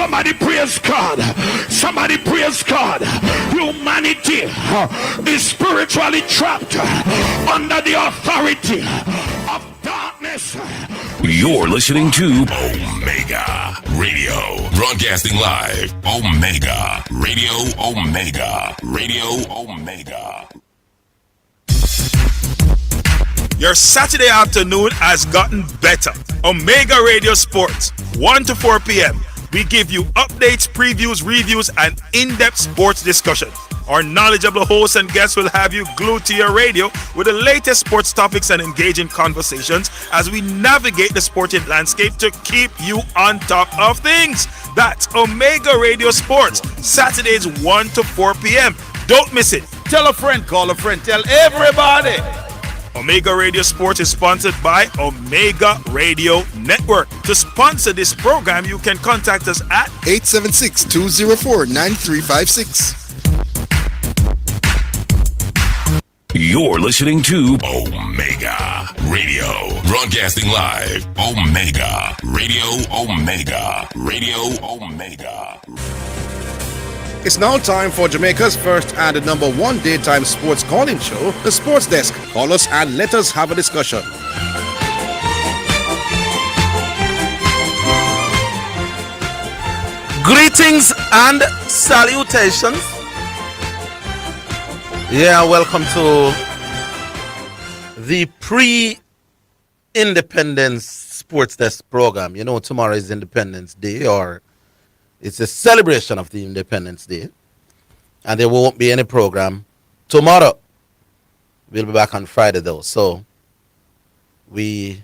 Somebody praise God. Somebody praise God. Humanity is spiritually trapped under the authority of darkness. You're listening to Omega Radio. Broadcasting live. Omega Radio. Omega Radio. Omega. Your Saturday afternoon has gotten better. Omega Radio Sports, 1 to 4 p.m. We give you updates, previews, reviews, and in-depth sports discussion. Our knowledgeable hosts and guests will have you glued to your radio with the latest sports topics and engaging conversations as we navigate the sporting landscape to keep you on top of things. That's Omega Radio Sports, Saturdays 1 to 4 p.m. Don't miss it. Tell a friend, call a friend, tell everybody. Omega Radio Sports is sponsored by Omega Radio Network. To sponsor this program, you can contact us at 876-204-9356. You're listening to Omega Radio. Broadcasting live. Omega Radio. Omega Radio. Omega. It's now time for Jamaica's first and the number one daytime sports calling show, The Sports Desk. Call us and let us have a discussion. Greetings and salutations. Yeah, welcome to the pre-Independence Sports Desk program. You know, tomorrow is Independence Day, or it's a celebration of the Independence Day. And there won't be any program tomorrow. We'll be back on Friday, though. So we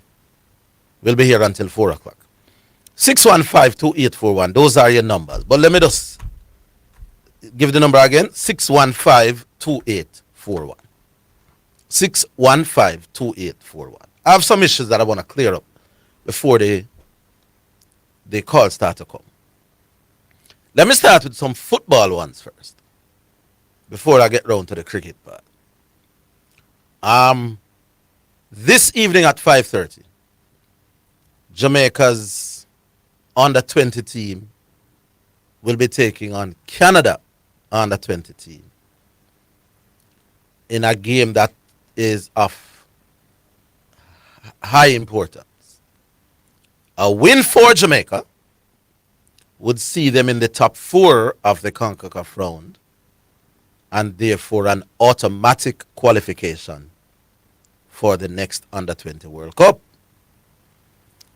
will be here until 4 o'clock. 615-2841. Those are your numbers. But let me just give the number again. 615-2841. 615-2841. I have some issues that I want to clear up before the calls start to come. Let me start with some football ones first, before I get round to the cricket part. This evening at 5:30, Jamaica's under-20 team will be taking on Canada under-20 team in a game that is of high importance. A win for Jamaica would see them in the top 4 of the CONCACAF round, and therefore an automatic qualification for the next Under-20 World Cup.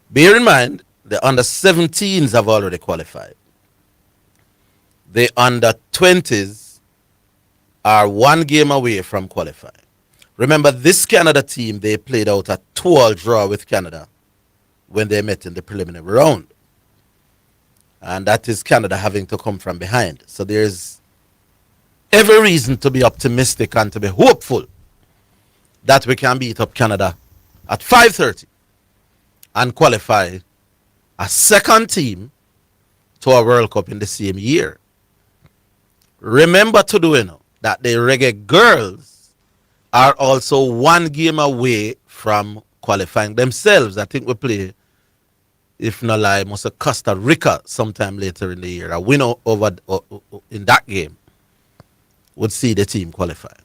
Bear in mind, the Under-17s have already qualified. The Under-20s are 1 game away from qualifying. Remember, this Canada team, they played out a 2-all draw with Canada when they met in the preliminary round. And that is Canada having to come from behind. So there's every reason to be optimistic and to be hopeful that we can beat up Canada at 5:30 and qualify a second team to a World Cup in the same year. Remember to do that the Reggae girls are also 1 game away from qualifying themselves. I think we play, if not lie, must have Costa Rica sometime later in the year. A winner over in that game would see the team qualify.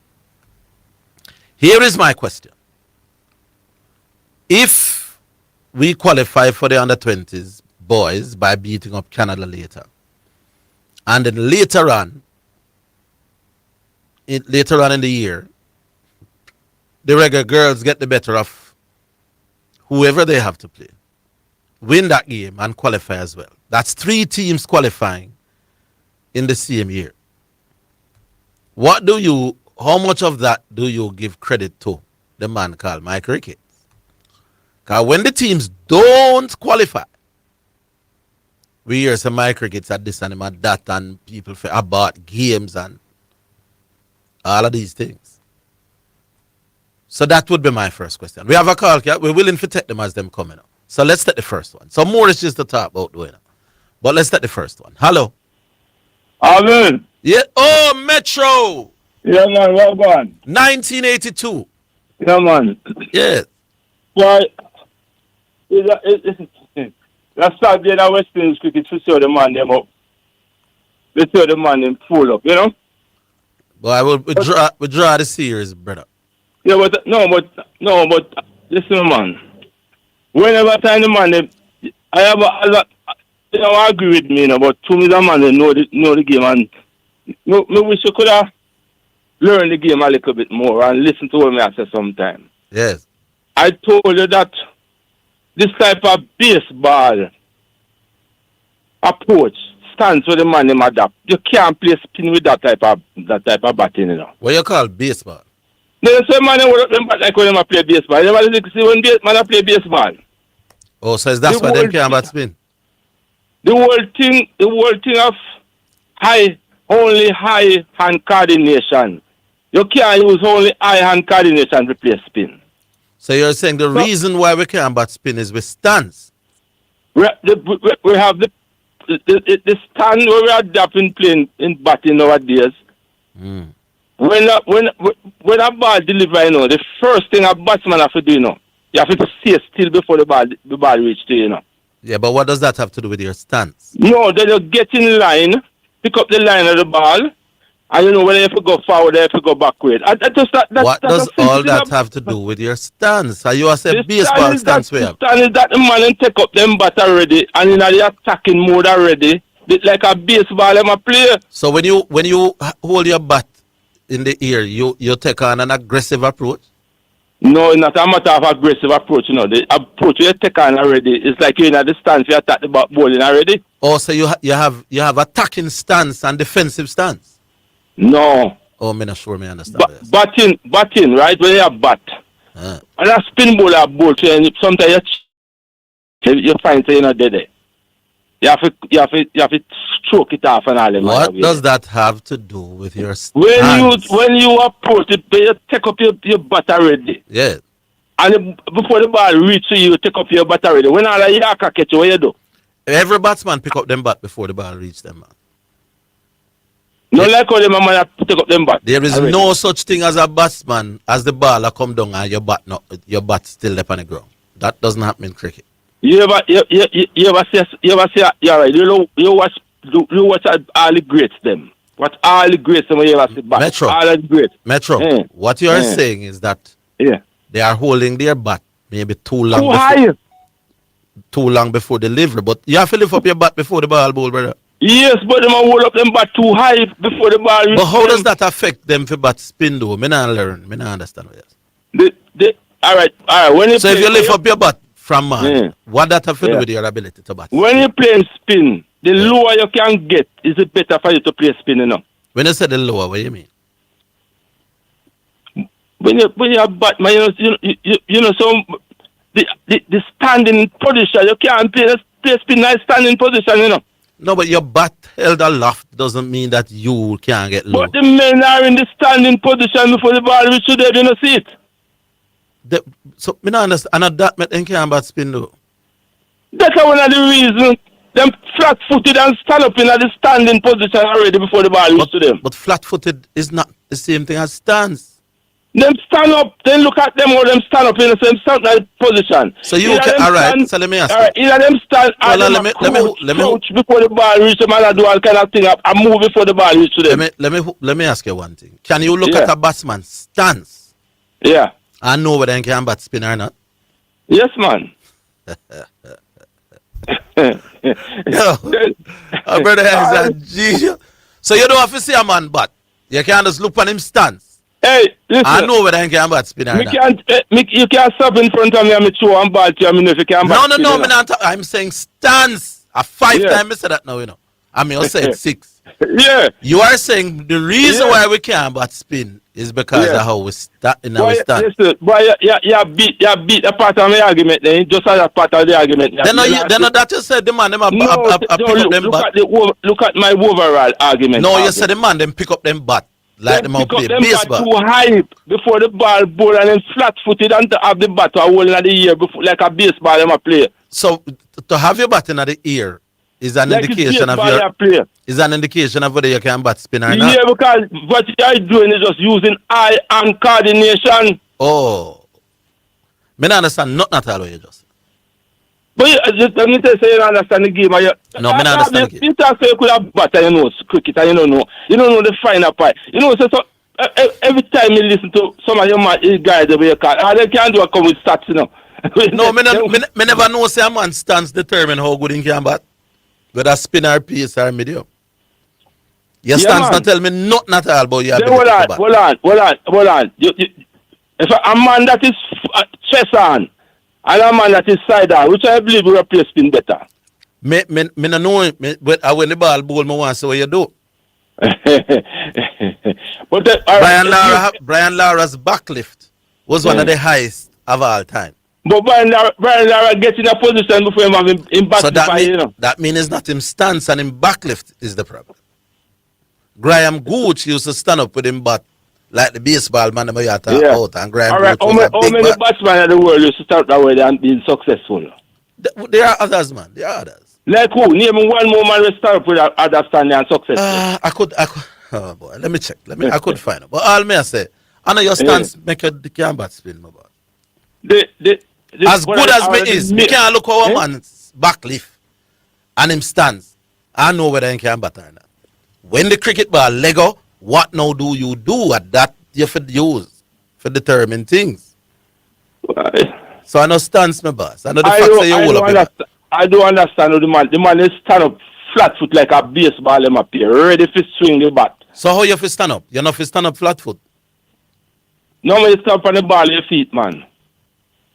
Here is my question. If we qualify for the under-20s boys by beating up Canada later, and then later on in the year, the Reggae girls get the better of whoever they have to play, win that game and qualify as well. That's 3 teams qualifying in the same year. How much of that do you give credit to the man called Mike Ricketts? Because when the teams don't qualify, we hear some Mike Ricketts at this and him at that, and people about games and all of these things. So that would be my first question. We have a call, we're willing to take them as them coming up. So let's take the first one. So more is just to talk about doing it. But let's take the first one. Hello. Amen. Yeah. Oh, Metro. Yeah, man. Well done. 1982. Yeah, man. Yeah. Why? Let's start the other West Indies cricket to show the man them up. Let's show the man them full up, you know? But I will withdraw the series, brother. Yeah, but listen, man. Whenever time the man, I have a lot, you know, I agree with me, you know, but to me, the man, they know the game, and me wish you could have learned the game a little bit more and listen to what me I say sometime. Yes. I told you that this type of baseball approach stands with the man them adapt. You can't play spin with that type of batting, you know. What you call baseball? Then some man them bat like when them play baseball. You never see when man play baseball. Oh, so that's why them can't bat spin. The whole thing of only high hand coordination. You can't use only high hand coordination to play spin. So you're saying the reason why we can't bat spin is with stance? We have the stand where we are adapting playing in batting nowadays. Mm. When a ball deliver, you know, the first thing a batsman have to do, you know, you have to stay still before the ball reach to you know. Yeah, but what does that have to do with your stance? No, then you get in line, pick up the line of the ball, and you know whether you have to go forward or you have to go backward. What does all that have to do with your stance? Are you say baseball stance we have? The stand is that the man and take up them bat already, and in the attacking mode already. It's like a baseball them a play. So when you hold your bat in the air, you take on an aggressive approach? No, it's not a matter of aggressive approach, you know. The approach you take on already is like you're in the stance, you attack the bowling already. Oh, so you have attacking stance and defensive stance? No. Oh, I'm not sure I understand this. Batting, right? When you have bat. And a spin bowler bowl, sometimes you find you're not dead there. You have to stroke it off and all that. What does that have to do with your stance? When you approach it, you take up your bat already. Yeah. And before the ball reaches you, take up your bat already. When all the yaka catch you, what you do? Every batsman pick up them bat before the ball reach them, man. No, like how the man take up them bat. There is already. no such thing as a batsman as the ball come down and your bat still up on the ground. That doesn't happen in cricket. You ever say, yeah, right. You watch all the greats them. What all the greats them when you ever see bat. Metro. All the greats. Metro. What you are saying is that they are holding their bat maybe too long before delivery, but you have to lift up your bat before the ball, brother. Yes, but they hold up them bat too high before the ball. But how does that affect them for bat spin though? Me not learn. Me not understand what it is. All right. When you so if you lift up your bat from man, what that have to do with your ability to bat? When you play spin, the lower you can get, is it better for you to play spin, you know? When you say the lower, what do you mean? When you have bat, you know, so the standing position, you can't play spin in standing position, you know. No, but your bat held aloft doesn't mean that you can't get low. But the men are in the standing position before the ball reaches them, you don't see it. So, me not understand. And that make them can't bat spin though. That's one of the reasons. Them flat-footed and stand up in the standing position already before the ball reaches them. But flat-footed is not the same thing as stance. Them stand up, then look at them or them stand up in the same standing position. So you can, alright, so let me ask you. Alright, either them stand well, let me crouch before the ball reaches them and do all kind of thing and move before the ball reaches them. Let me ask you one thing. Can you look at a batsman's stance? Yeah. And know whether they can bat spin or not? Yes, man. Yo, our brother is a genius. So you don't have to see a man bat. You can just look on him stance. Hey, listen. I know whether he can bat spin or not. You can't stop in front of me and me throw and ball to you. I mean, if you can bat spin. No, I'm saying stance. A 5 times I said that now, you know. I mean, I said 6. Yeah. You are saying the reason why we can't bat spin is because of how we start in our stance. Listen, boy, you beat a part of my argument then, just as a part of the argument. Then that you said the man them pick up them bat. Look at my overall argument. No, you said the man them pick up them bat. Like them out play baseball. Too high before the ball bowl and then flat-footed and to have the bat a hole in the ear before, like a baseball them a play. So to have your bat in the ear is an indication of whether you can bat spin or not. Yeah, because what you are doing is just using eye and coordination. Oh. I don't understand nothing at all what you just said. But let me tell you, you don't understand the game. No, I don't understand the game. You talk so you could have batter, you know, cricket, and you don't know. You don't know the finer part. You know, so every time you listen to some of your guys over your car, they can't do a come with stats, you know. No, me never know say a man stance determine how good he can bat. Whether spinner, pace, or medium. Your stance not tell me nothing at all about your ability to bat. Hold on. If a man that is chest on and a man that is side on, which I believe will play spin better. Me no know, but when the ball bowl, me want to see what you do. But Brian Lara's backlift was one of the highest of all time. But Brian Lara gets in a position before him have him back. So that means it's not him stance and him backlift is the problem. Graham Gooch used to stand up with him bat like the baseball man that you talk about, and Graham Gooch was a big many batsmen in the world used to start that way and been successful? There are others, man. There are others. Like who? Name one more man will start up with understanding and successful. I could. Oh boy, let me check. I could find it. But all me I say, I know your stance make your can bat spin, my boy. As good as me is, me can't look how a man's backlift and him stands. I know whether he can bat or not. When the cricket ball Lego, what now do you do at that you should use for determine things? So I know stance, my boss. I know the fact that you hold up. I don't understand how the man is stand up flat foot like a baseball him up here, ready to swing the bat. So how you fi stand up? You not fi stand up flat foot? No, man, you stand up on the ball of your feet, man.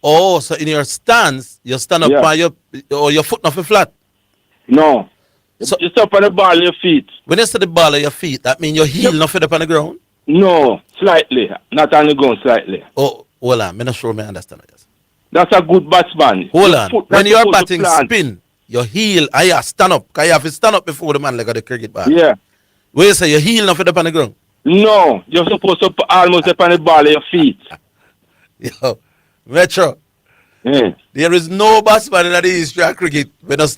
Oh, so in your stance, you stand up on your foot not fi flat? No. So, you stand up on the ball of your feet. When you say the ball of your feet, that means your heel not fit up on the ground? No, slightly. Not on the ground, slightly. Oh, hold on. I'm not sure I understand this. That's a good batsman. Hold on. When you are batting spin, your heel, stand up. Because you have to stand up before the man like the cricket ball. Yeah. Where you say your heel not fit up on the ground? No, you're supposed to almost up on the ball of your feet. Yo, Metro. Yeah. There is no batsman in the history of cricket when him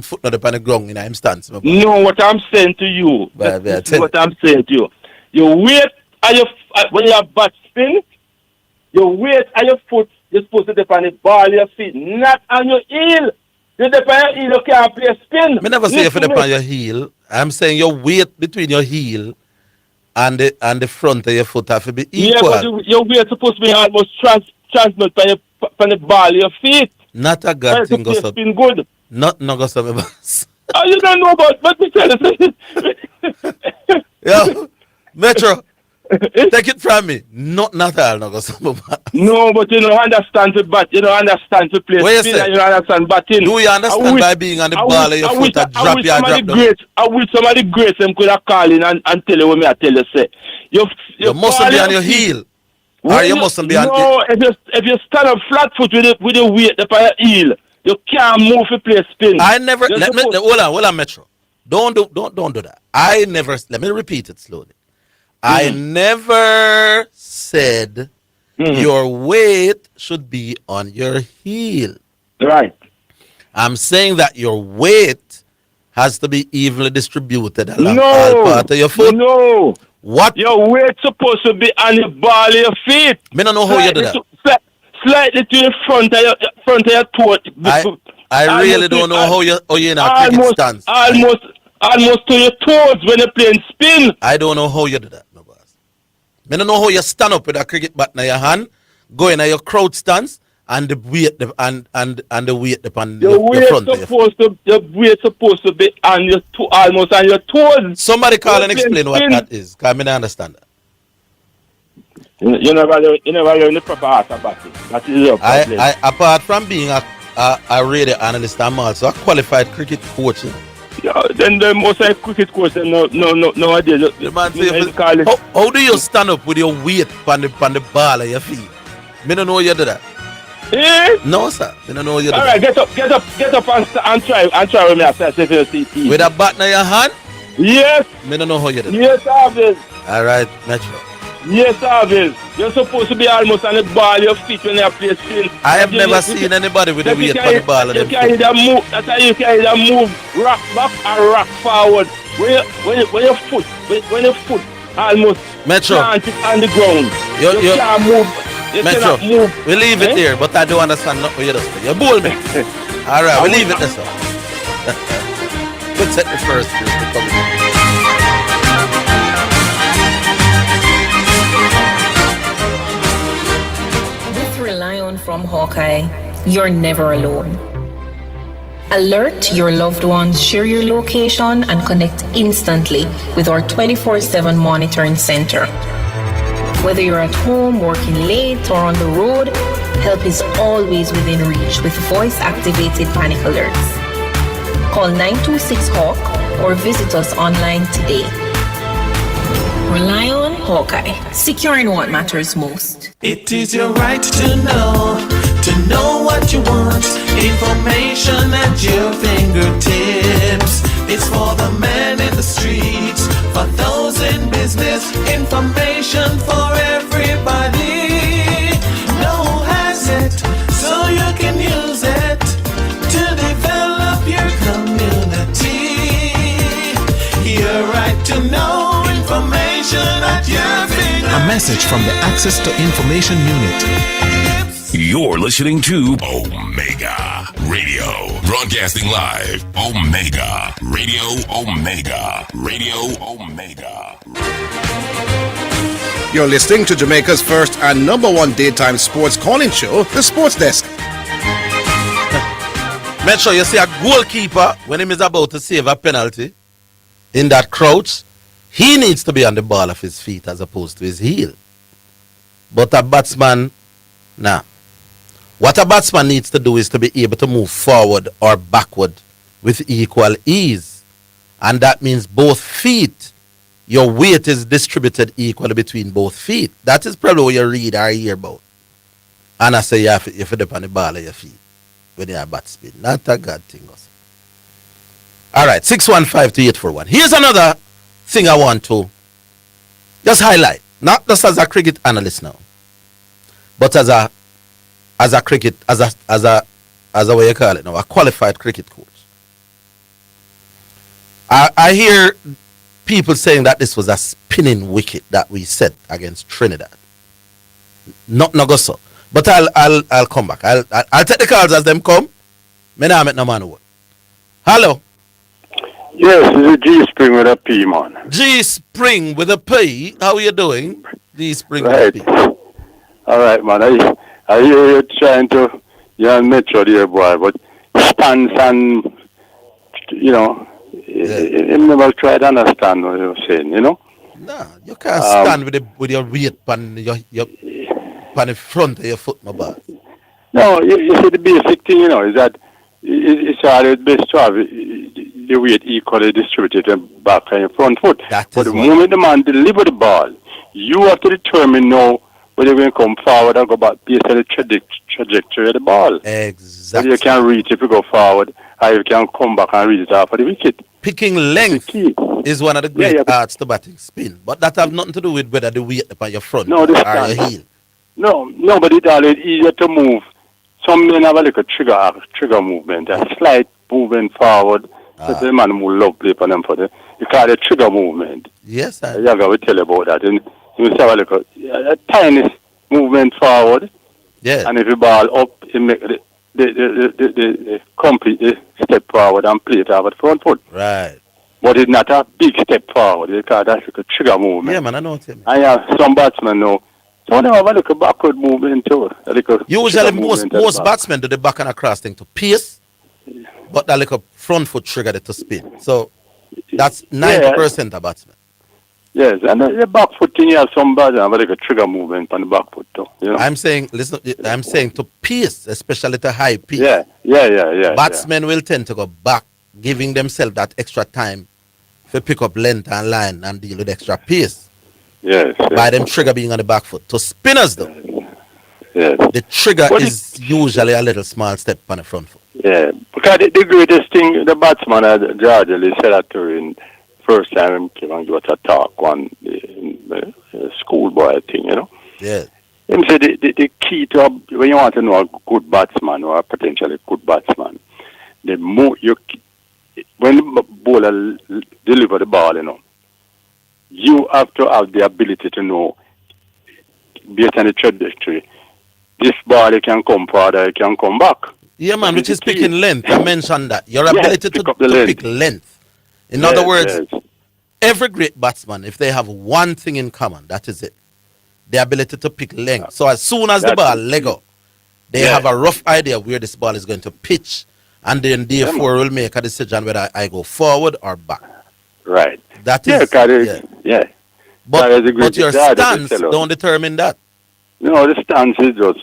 foot not up on the ground in him stance. No, what I'm saying to you. What I'm saying to you. You wait when you bat spin, you wait on your foot, you're supposed to dip on the ball of your feet, not on your heel. You dip on your heel, you can't play spin. I never say you dip on your heel. I'm saying your weight between your heel and the front of your foot have to be equal. Yeah, but your weight supposed to be almost transmit from the ball of your feet. Not a good thing goes up. Spin good. Not goes up, boss. Oh, you don't know about, but me tell you. Yo, Metro. Take it from me. Not all no goes up. No, but you don't understand to bat. You don't understand to play spin and you don't understand batting. Do you understand by being on the ball of your foot and drop your drop down? I wish somebody great them could have called in and tell you what me I tell you say. You mustn't be on your heel. Or you mustn't be on if you stand up flat foot with the weight up on your heel, you can't move to play spin. I never hold on, Metro. Don't do that. Let me repeat it slowly. I never said your weight should be on your heel. Right. I'm saying that your weight has to be evenly distributed along all part of your foot. No. What? Your weight supposed to be on the ball of your feet. Me don't know how you do that. Slightly to the front of your toe. I really don't know how you're in a cricket stance. Almost to your toes when you're playing spin. I don't know how you do that, my boss. I don't know how you stand up with a cricket bat in your hand, go in your crouch stance, and the weight and the weight upon your front. Your weight supposed to be on your almost on your toes. Somebody call and explain what that is, because I don't understand that. You never learn the proper art of batting. That is your problem. I apart from being a radio analyst, I'm also a qualified cricket coach. Yeah, then the most cricket coach, no idea. The man say, how do you stand up with your weight on the ball of your feet? I don't know how you do that. Eh? No, sir. I don't know how you do that. Alright, get up and try with me after see. With a bat in your hand? Yes. I don't know how you do that. Yes, Orville. Alright, Metro. Yes, Orville. You're supposed to be almost on the ball of your feet when you play spin. I have never seen anybody with a weight on the ball of their feet. You can move. That's how you can either move, rock back and rock forward. When your foot almost Metro plant it on the ground. You can't move. Metro, cannot move. we leave it Eh? there, but I don't understand what you're doing. You bull me. All right, we leave it there, sir. Let's set the first. With Rely On from Hawkeye, you're never alone. Alert your loved ones, share your location, and connect instantly with our 24/7 monitoring center. Whether you're at home, working late, or on the road, help is always within reach with voice-activated panic alerts. Call 926-HAWK or visit us online today. Rely on Hawkeye, securing what matters most. It is your right to know what you want. Information at your fingertips. It's for the man in the streets, for those in business. Information for everybody. No has it, so you can use it to develop your community. Your right to know information at your fingertips. A message from the Access to Information Unit. You're listening to Omega Radio. Broadcasting live. Omega Radio. Omega Radio. Omega. You're listening to Jamaica's first and number one daytime sports calling show, The Sports Desk. Metro, you see a goalkeeper when he is about to save a penalty in that crouch, he needs to be on the ball of his feet as opposed to his heel. But a batsman, nah. What a batsman needs to do is to be able to move forward or backward with equal ease. And that means both feet, your weight is distributed equally between both feet. That is probably what you read or hear about. And I say you have to dip on the ball of your feet when you are bat spin. Not a good thing. Also. All right, 615-2841. Here's another thing I want to just highlight. Not just as a cricket analyst now, but as a cricket, as a what you call it now, a qualified cricket coach. I hear people saying that this was a spinning wicket that we set against Trinidad. Not go so. But I'll come back. I'll take the calls as them come. Me nah make no man word. Hello. Yes, it's a G Spring with a P, man. G Spring with a P. How are you doing? G Spring Right. with a P. All right, man. I hear you trying to, you're on Metro there, boy, but stance and, you know, you never try to understand what you're saying, you know? Nah, you can't stand with your weight on the front of your foot, my boy. No, you see, the basic thing, you know, is that it's always best to have the weight equally distributed and back on your front foot. That but is the what- moment the man delivers the ball, you have to determine now whether you're going to come forward or go back based on the trajectory of the ball. Exactly. Whether you can reach if you go forward, or you can come back and reach it off of the wicket. Picking length key. is one of the great but- arts to batting spin. But that have nothing to do with whether the weight upon your front No, or this your can't. heel. No, but it's always easier to move. Some men have a little trigger movement, a slight movement forward. So the man will love play for them for the, you call it trigger movement. Yes, sir. Yaga will tell you about that. And you will have a little, a tiny movement forward. Yeah. And if you ball up, you make the complete step forward and play it over the front foot. Right. But it's not a big step forward because that's like a trigger movement. Yeah, man, I know what you mean. And yeah, some batsmen know. So they have a little backward movement too. Usually most batsmen do the back and across thing to pace, but that little front foot trigger it to spin. So that's 90% of batsmen. Yes, and the back foot thing, you have some batsmen have a little trigger movement on the back foot too. You know? I'm saying to pace, especially to high pace. Yeah. Batsmen will tend to go back, giving themselves that extra time to pick up length and line and deal with extra pace. Yes. By them trigger being on the back foot. To spinners though, yes. the trigger is usually a little small step on the front foot. Yeah, because the greatest thing, the batsman, George, said that to him first time he came and gave us a talk, one schoolboy thing, you know. Yeah. He said the key to, when you want to know a good batsman or a potentially good batsman, the more when the bowler deliver the ball, you know, you have to have the ability to know, based on the trajectory, this ball it can come farther, it can come back. Yeah, man, which is picking length. I mentioned that. Your Yes, ability pick to up the length. pick length. In Yes, other words, yes. every great batsman, if they have one thing in common, that is it. The ability to pick length. So as soon as the That's ball it. leg up, they Yeah. have a rough idea where this ball is going to pitch. And then therefore will make a decision whether I go forward or back. Right. That Yeah, is, cause yeah. But, that is a great but your that is a stance sellout. don't determine that. No, the stance is just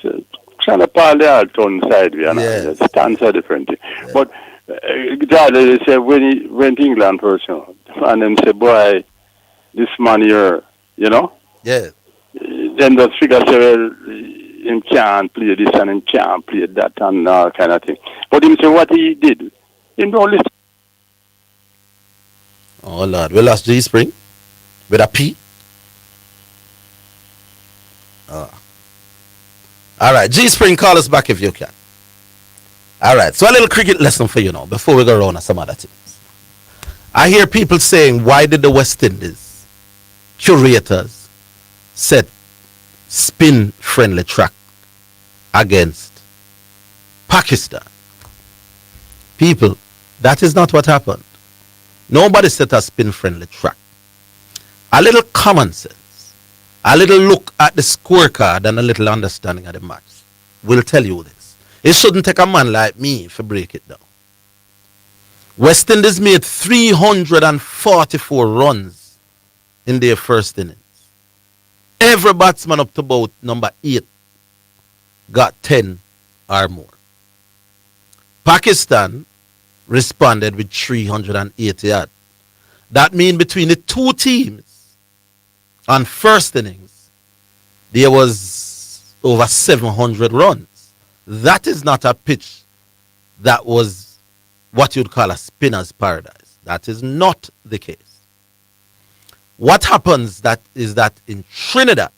trying to pile the alt on side. You know? Yes. The stance are different. But they say when he went to England first, you know, and then say, boy, this man here, you know, Yeah. then the figure say, well, him can't play this and him can't play that and all kind of thing. But him say what he did, him don't listen. Oh, Lord. We lost G Spring with a P. All right. G Spring, call us back if you can. All right. So a little cricket lesson for you now before we go around to some other things. I hear people saying, why did the West Indies curators set spin-friendly track against Pakistan? People, that is not what happened. Nobody set a spin-friendly track. A little common sense, a little look at the scorecard and a little understanding of the match will tell you this. It shouldn't take a man like me to break it down. West Indies made 344 runs in their first innings. Every batsman up to about number 8 got 10 or more. Pakistan responded with 380 odd. That means between the two teams on first innings, there was over 700 runs. That is not a pitch that was what you'd call a spinner's paradise. That is not the case. What happens is that in Trinidad,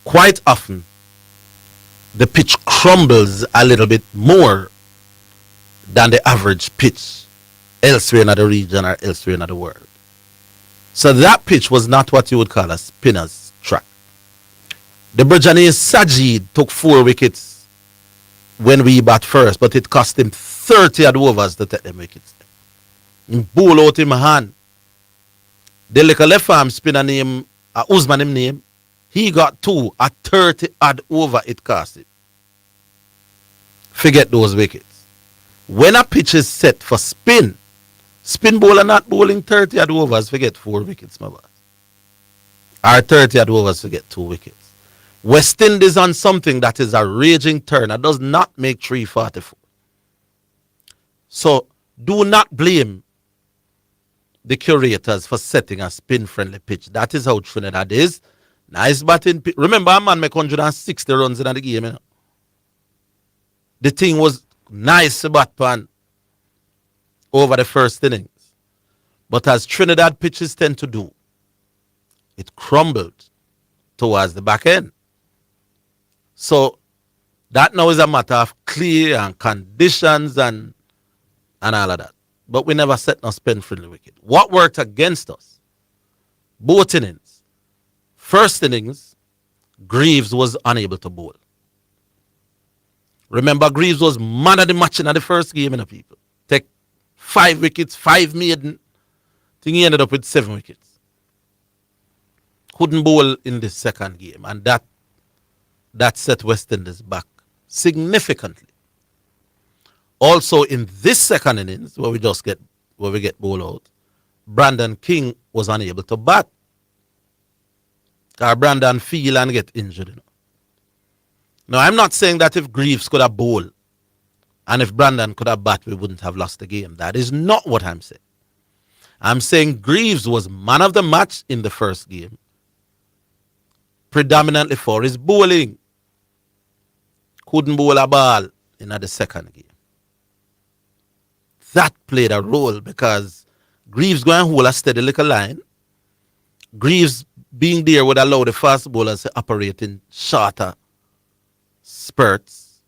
quite often, the pitch crumbles a little bit more than the average pitch elsewhere in the region or elsewhere in the world. So that pitch was not what you would call a spinner's track. The Burjani Sajid took 4 wickets when we bat first, but it cost him 30 odd overs to take them wickets. He bowl out him hand. The little left arm spinner name, Usman him name, he got 2 at 30 odd over it cost him. Forget those wickets. When a pitch is set for spin bowler not bowling 30 odd overs, forget 4 wickets, my boss. Or 30 odd overs, forget 2 wickets. West Indies on something that is a raging turner does not make 344. So do not blame the curators for setting a spin-friendly pitch. That is how Trinidad is. Nice batting. Remember, a man make 160 runs in the game. You know? The thing was nice bat pan over the first innings. But as Trinidad pitches tend to do, it crumbled towards the back end. So that now is a matter of clear and conditions and all of that. But we never set no spin-friendly wicket. What worked against us? Both innings. First innings, Greaves was unable to bowl. Remember, Greaves was man of the match in the first game, people. Take 5 wickets, 5 maiden. I think he ended up with 7 wickets. Couldn't bowl in the second game, and that set West Indies back significantly. Also, in this second innings, where we get bowled out, Brandon King was unable to bat. Brandon feel and get injured. You know. Now, I'm not saying that if Greaves could have bowled and if Brandon could have bat, we wouldn't have lost the game. That is not what I'm saying. I'm saying Greaves was man of the match in the first game, predominantly for his bowling. Couldn't bowl a ball in the second game. That played a role because Greaves going to hold a steady little line. Greaves being there would allow the fast bowlers to operate in shorter spurts,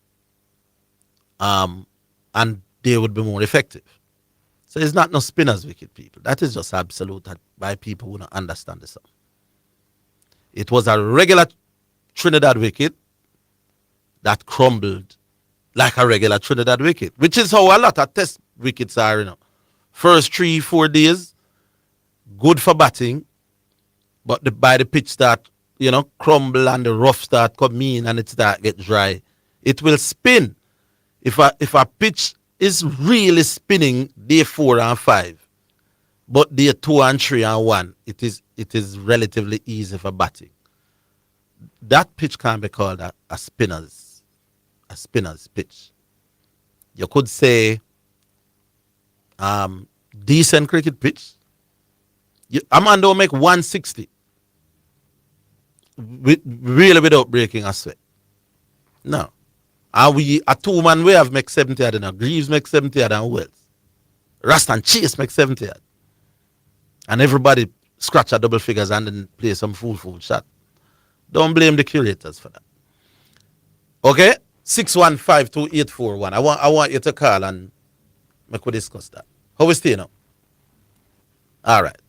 and they would be more effective. So it's not no spinner's wicket, people. That is just absolute by people who don't understand this. It was a regular Trinidad wicket that crumbled like a regular Trinidad wicket, which is how a lot of test wickets are, you know. First 3-4 days, good for batting, but by the pitch start, you know, crumble and the rough start come in and it start get dry, it will spin. If a pitch is really spinning day 4 and 5, but day 2 and 3 and 1, it is relatively easy for batting. That pitch can be called a spinner's pitch. You could say decent cricket pitch. A man don't make 160 really without breaking a sweat. No. And a 2-man we have make 70 yard, and Greaves make 70 yard and Wells. Rastan Chase make 70 yard. And everybody scratch at double figures and then play some fool shot. Don't blame the curators for that. Okay? 6152841. I want you to call and make we discuss that. How we stay now? All right.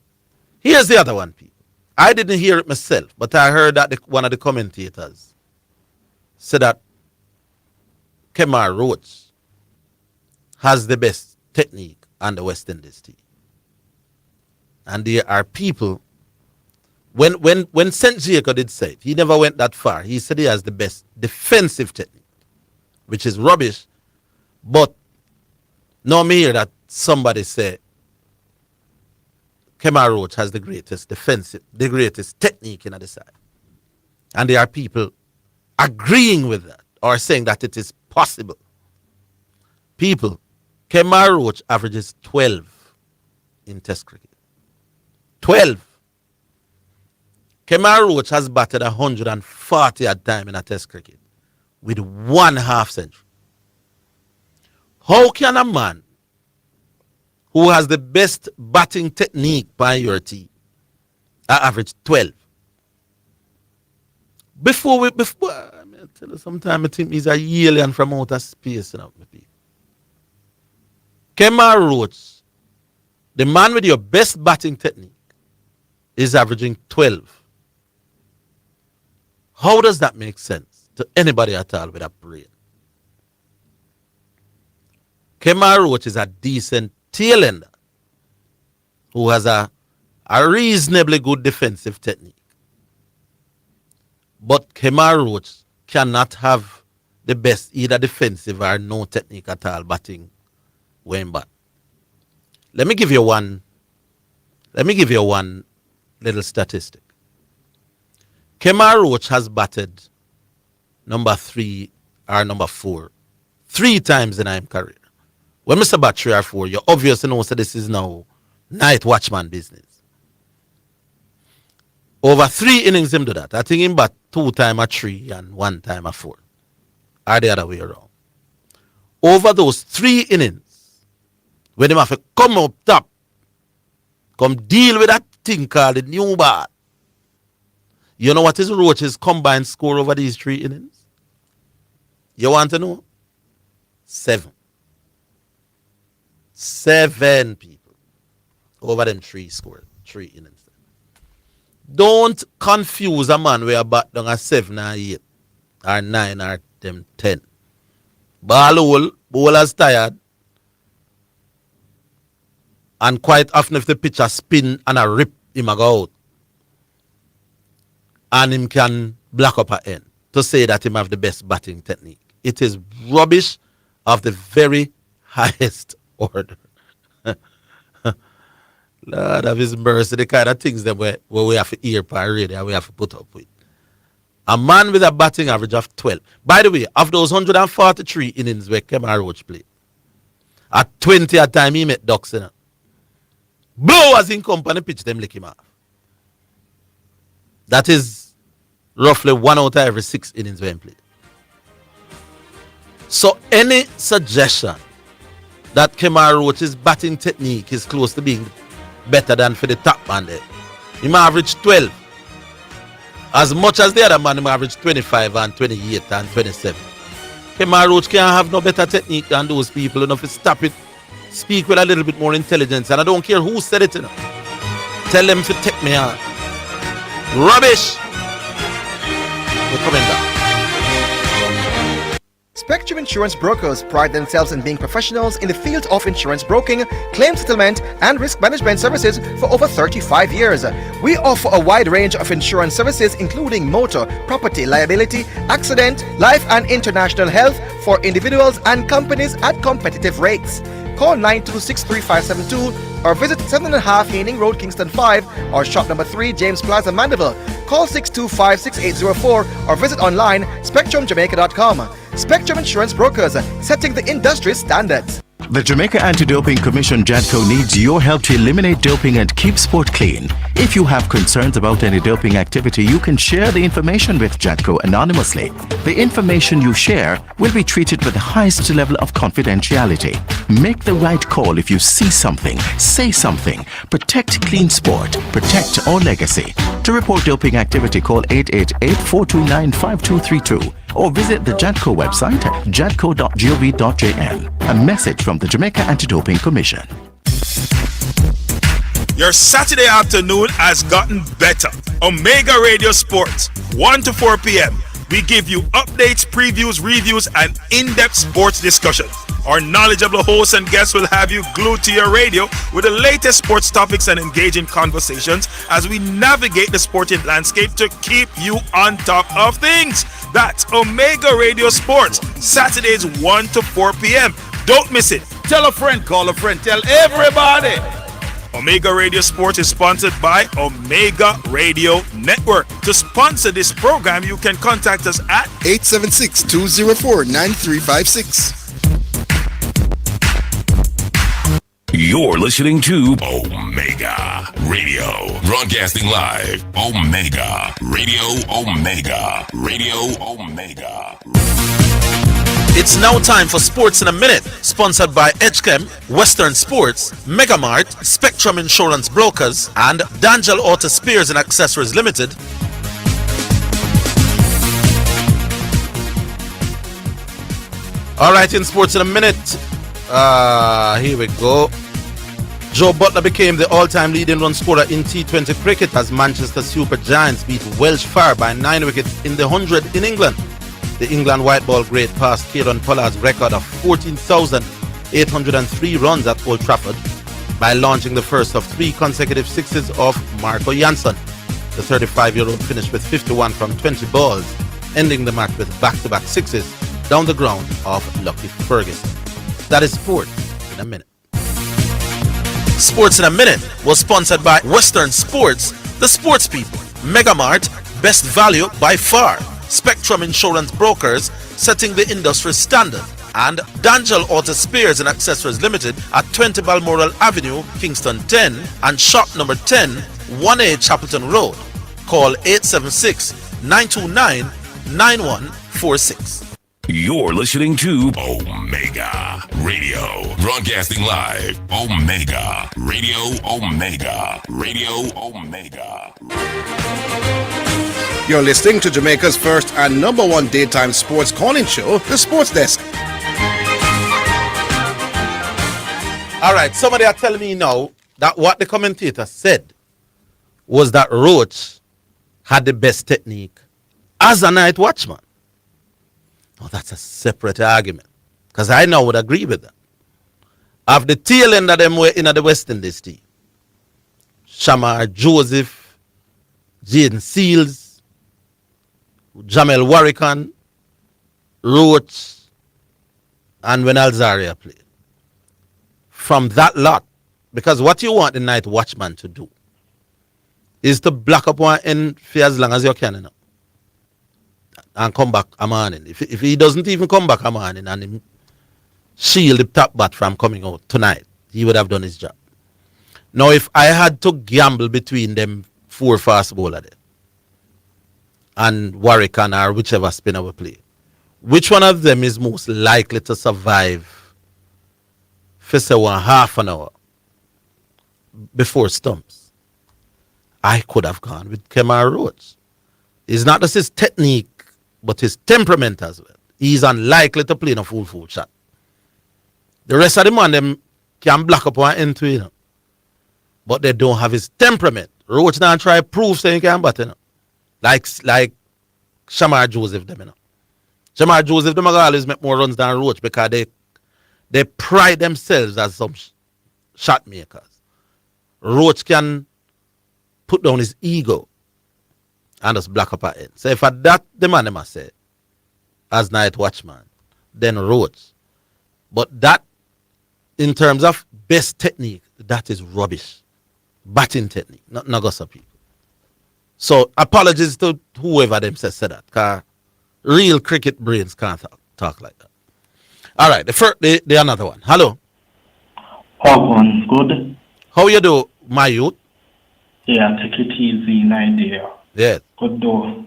Here's the other one, people. I didn't hear it myself, but I heard that one of the commentators said that Kemar Roach has the best technique on the West Indies team. And there are people, when St. Jacob did say it, he never went that far. He said he has the best defensive technique, which is rubbish. But now me hear that somebody say Kemar Roach has the greatest technique in the side. And there are people agreeing with that or saying that it is possible. People, Kemar Roach averages 12 in Test cricket. 12. Kemar Roach has batted 140 at time in a Test cricket with 1 half century. How can a man who has the best batting technique by your team average 12? Before I tell you, sometimes I think he's a alien from outer space. You know, Kemar Roach, the man with your best batting technique, is averaging 12. How does that make sense to anybody at all with a brain? Kemar Roach is a decent tail-ender who has a reasonably good defensive technique. But Kemar Roach cannot have the best either defensive or no technique at all batting when bat. Let me give you one little statistic. Kemar Roach has batted number 3 or number 4 3 times in his career. When Mr. bat 3 or 4, you obviously know that this is now night watchman business. Over 3 innings him do that. I think him bat 2 times a 3 and 1 time a 4. Or the other way around. Over those 3 innings, when him have to come up top, come deal with that thing called the new ball. You know what is Roach's combined score over these 3 innings? You want to know? 7. 7 people over them 3 innings. Don't confuse a man where a bat down a 7 or 8 or 9 or them 10. Ball hole, bowler's tired. And quite often if the pitcher spin and a rip, him a go out. And him can block up a end to say that him have the best batting technique. It is rubbish of the very highest order. Lord of his mercy, the kind of things that where we have to hear per radio, we have to put up with. A man with a batting average of 12. By the way, of those 143 innings where Kemar Roach played, at 20 at time he met ducks in. Blowers in company pitch them lick him off. That is roughly 1 out of every 6 innings when played. So any suggestion that Kemar Roach's batting technique is close to being better than for the top man there, he might average 12. As much as the other man, he might average 25 and 28 and 27. Kemar Roach can't have no better technique than those people. Enough to stop it. Speak with a little bit more intelligence. And I don't care who said it. You know. Tell them to take me on. Rubbish. We're coming down. Spectrum Insurance Brokers pride themselves in being professionals in the field of insurance broking, claim settlement, and risk management services for over 35 years. We offer a wide range of insurance services including motor, property, liability, accident, life and international health for individuals and companies at competitive rates. Call 926-3572 or visit 7.5 Haining Road, Kingston 5 or shop number 3 James Plaza, Mandeville. Call 625-6804 or visit online spectrumjamaica.com. Spectrum Insurance Brokers, setting the industry standards. The Jamaica Anti-Doping Commission JADCO needs your help to eliminate doping and keep sport clean. If you have concerns about any doping activity, you can share the information with JADCO anonymously. The information you share will be treated with the highest level of confidentiality. Make the right call if you see something, say something. Protect clean sport. Protect our legacy. To report doping activity, call 888-429-5232 or visit the JADCO website at jadco.gov.jn. A message from the Jamaica Anti-Doping Commission. Your Saturday afternoon has gotten better. Omega Radio Sports, 1 to 4 p.m. We give you updates, previews, reviews, and in-depth sports discussion. Our knowledgeable hosts and guests will have you glued to your radio with the latest sports topics and engaging conversations as we navigate the sporting landscape to keep you on top of things. That's Omega Radio Sports, Saturdays 1 to 4 p.m. Don't miss it. Tell a friend, call a friend, tell everybody. Omega Radio Sports is sponsored by Omega Radio Network. To sponsor this program, you can contact us at 876-204-9356. You're listening to Omega Radio. Broadcasting live. Omega Radio. Omega Radio. Omega. It's now time for Sports in a Minute, sponsored by Edgechem, Western Sports, Megamart, Spectrum Insurance Brokers, and D'Angelo Auto Spares and Accessories Limited. All right, in Sports in a Minute, here we go. Joe Butler became the all-time leading run scorer in T20 cricket as Manchester Super Giants beat Welsh Fire by 9 wickets in the 100 in England. The England white ball great passed Kieran Pollard's record of 14,803 runs at Old Trafford by launching the first of 3 consecutive sixes of Marco Janssen. The 35-year-old finished with 51 from 20 balls, ending the match with back-to-back sixes down the ground of Lucky Ferguson. That is Sport in a Minute. Sports in a Minute was sponsored by Western Sports, the sports people, Megamart, best value by far, Spectrum Insurance Brokers, setting the industry standard, and D'Angelo Auto Spares and Accessories Limited at 20 Balmoral Avenue, Kingston 10, and shop number 10, 1A Chapelton Road. Call 876-929-9146. You're listening to Omega Radio. Broadcasting live. Omega Radio. Omega Radio. Omega. You're listening to Jamaica's first and number 1 daytime sports calling show, The Sports Desk. All right, somebody are telling me now that what the commentator said was that Roach had the best technique as a night watchman. Now, that's a separate argument, because I now would agree with that. Of the tail end of them were in the West Indies team, Shamar Joseph, Jaden Seals, Jamel Warrican, Roach, and when Alzaria played. From that lot, because what you want the night watchman to do is to block up one end for as long as you can, you know, and come back a morning. If he doesn't even come back a morning and him shield the top bat from coming out tonight, he would have done his job. Now, if I had to gamble between them 4 fast bowler there and Warrican or whichever spinner we play, which one of them is most likely to survive for say 1/2 an hour before stumps? I could have gone with Kemar Roach. It's not just his technique, but his temperament as well. He's unlikely to play in a full shot. The rest of the man, them can block up one end to, you know, but they don't have his temperament. Roach now try prove saying he can bat, you know, like Shamar Joseph them, you know. Jamal Joseph, them always make more runs than Roach because they pride themselves as some shot makers. Roach can put down his ego and just black up her head. So if at that the man them say as night watchman, then Roach. But that in terms of best technique, that is rubbish. Batting technique, not gossip people. So apologies to whoever them said that, because real cricket brains can't talk like that. All right, the another one. Hello. One good. How you do, my youth? Yeah, take it easy, Nigeria. Yeah. Good do.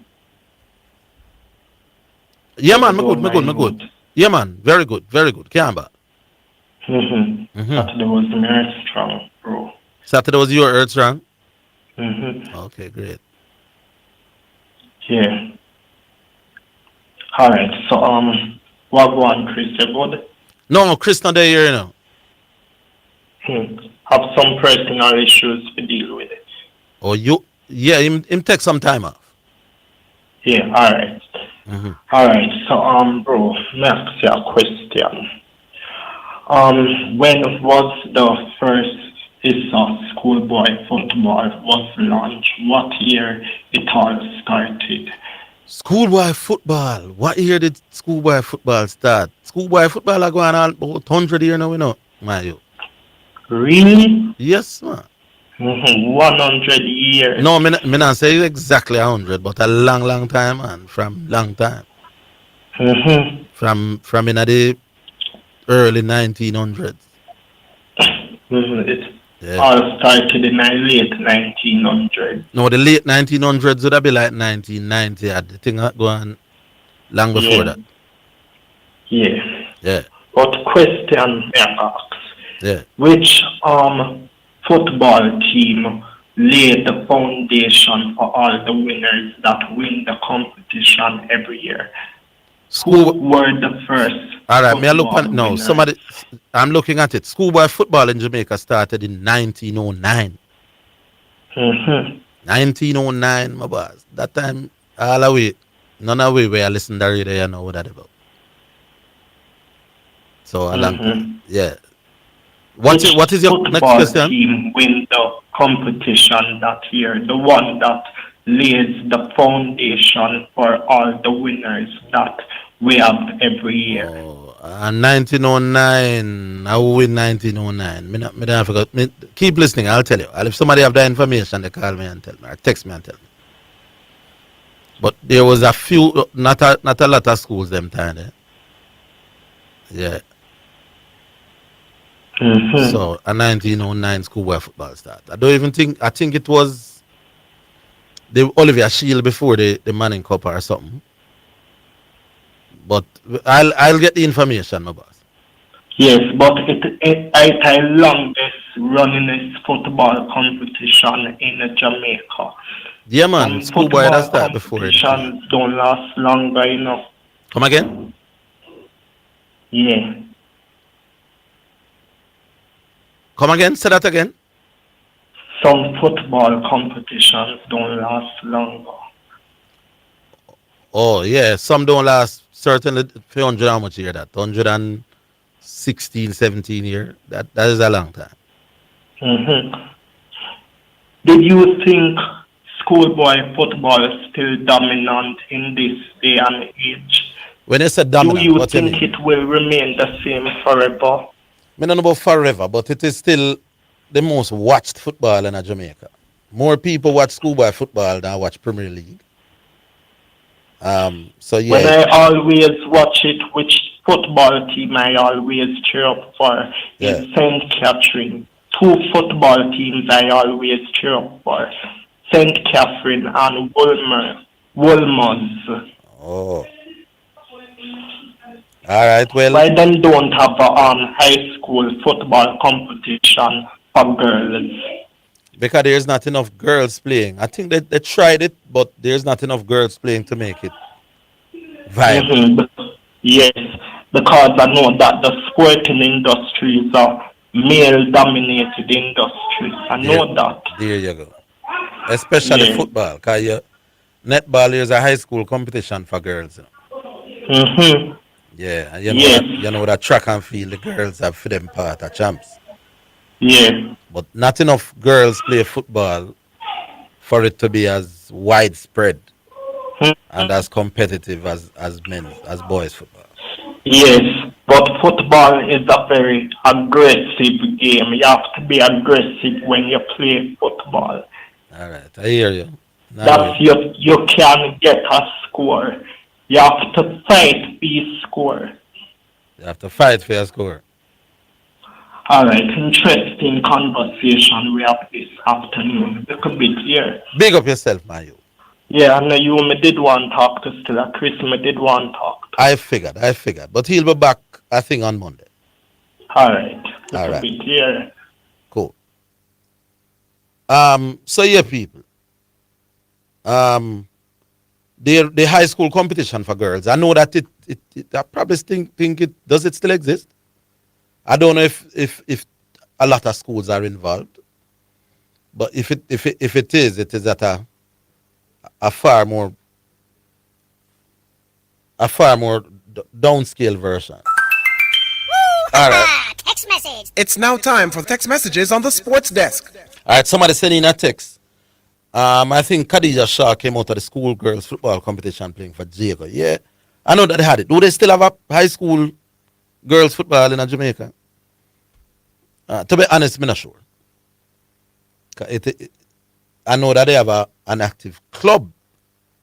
Yeah, man, me good. Yeah, man, very good. Canberra. Saturday was the earth strong, bro. Saturday was your earth strong? Okay, great. Yeah. Alright, so what one, Chris, you good? No, Chris not there here, you know. Have some personal issues to deal with it. Oh, yeah, him take some time off. Yeah, alright. Alright, so bro, let me ask you a question. When was the first schoolboy football was launched? What year it all started? Schoolboy football. What year did schoolboy football start? Schoolboy football are going on about 100 years now, you know, my you. Really? Yes, man. 100 years. No, me not say exactly 100, but a long time, man. From long time. From in the early 1900s. It all started in the late 1900s. No, the late 1900s would have been like 1990. The thing that go on long before that. Yeah. But question I ask. Yeah. Which football team laid the foundation for all the winners that win the competition every year? Who were the first? All right, me I look at no. I'm looking at it. Schoolboy football in Jamaica started in 1909. 1909, my boss. That time, all the way, none of we were listening to the radio, you know what that about. So a long time. Yeah. What is your next question? Team win the competition that year? The one that lays the foundation for all the winners that we have every year. 1909. I will win 1909. Me don't forget. Keep listening. I'll tell you. If somebody have that information, they call me and tell me, or text me and tell me. But there was a few, not a lot of schools them time there. Yeah. So a 1909 schoolboy football start. I think it was the Oliver Shield before the Manning Cup or something. But I'll get the information, my boss. Yes, but it's longest running football competition in Jamaica. Yeah, man. Schoolboy that start before it. Competitions don't last longer, you know. Come again? Yeah. Come again? Say that again. Some football competitions don't last longer. Oh, yeah. Some don't last certainly 300 how much year that? 116, 17 years. That is a long time. Do you think schoolboy football is still dominant in this day and age? When you say dominant, do you what think it will remain the same forever? I don't know about forever, but it is still the most watched football in Jamaica. More people watch schoolboy football than watch Premier League. So yeah. When I always watch it, which football team I always cheer up for is St. Catherine. 2 football teams I always cheer up for. St. Catherine and Wolmer's. Oh. All right, well. Why then don't have a high school football competition for girls? Because there's not enough girls playing. I think they tried it, but there's not enough girls playing to make it viable. Yes, because I know that the sporting industry is a male-dominated industry. I know that. There you go. Especially football, because netball is a high school competition for girls. Mm-hmm. Yeah, and you know Yes. that track and field the girls have for them part of champs. Yeah. But not enough girls play football for it to be as widespread and as competitive as men's as boys football. Yes, but football is a very aggressive game. You have to be aggressive when you play football. All right, I hear you. That you can get a score. You have to fight for your score. You have to fight for your score. All right, interesting conversation we have this afternoon. Look a bit here. Big up yourself, man. Yeah, I know you me did one talk to still. Chris me did one talk. I figured. But he'll be back, I think, on Monday. All right. Look All a right. bit here. Cool. So yeah, people. The high school competition for girls. I know that I probably think it does it still exist. I don't know if a lot of schools are involved, but if it is at a far more downscale version. All right. Text message. It's now time for text messages on the sports desk. All right, somebody sent in a text. I think Khadija Shah came out of the school girls football competition playing for Jago. Yeah, I know that they had it. Do they still have a high school girls football in Jamaica? To be honest, I'm not sure. I know that they have an active club,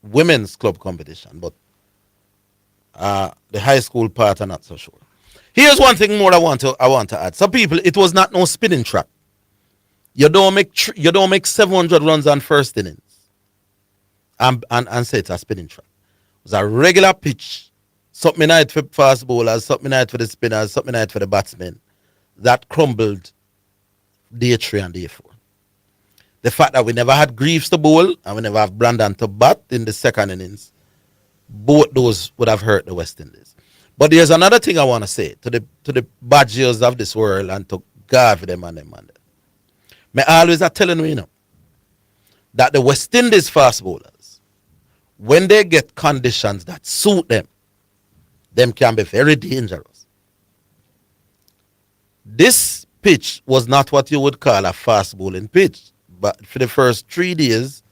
women's club competition, but the high school part, I'm not so sure. Here's one thing more I want to add. Some people, it was not no spinning track. You don't make 700 runs on first innings and say it's a spinning track. It was a regular pitch, something night for fast bowlers, something night for the spinners, something night for the batsmen. That crumbled day 3 and day 4. The fact that we never had Greaves to bowl and we never have Brandon to bat in the second innings, both those would have hurt the West Indies. But there's another thing I want to say to the badgers of this world and to God for them and them and them. Me always are telling you, that the West Indies fast bowlers, when they get conditions that suit them can be very dangerous. This pitch was not what you would call a fast bowling pitch. But for the first 3 days,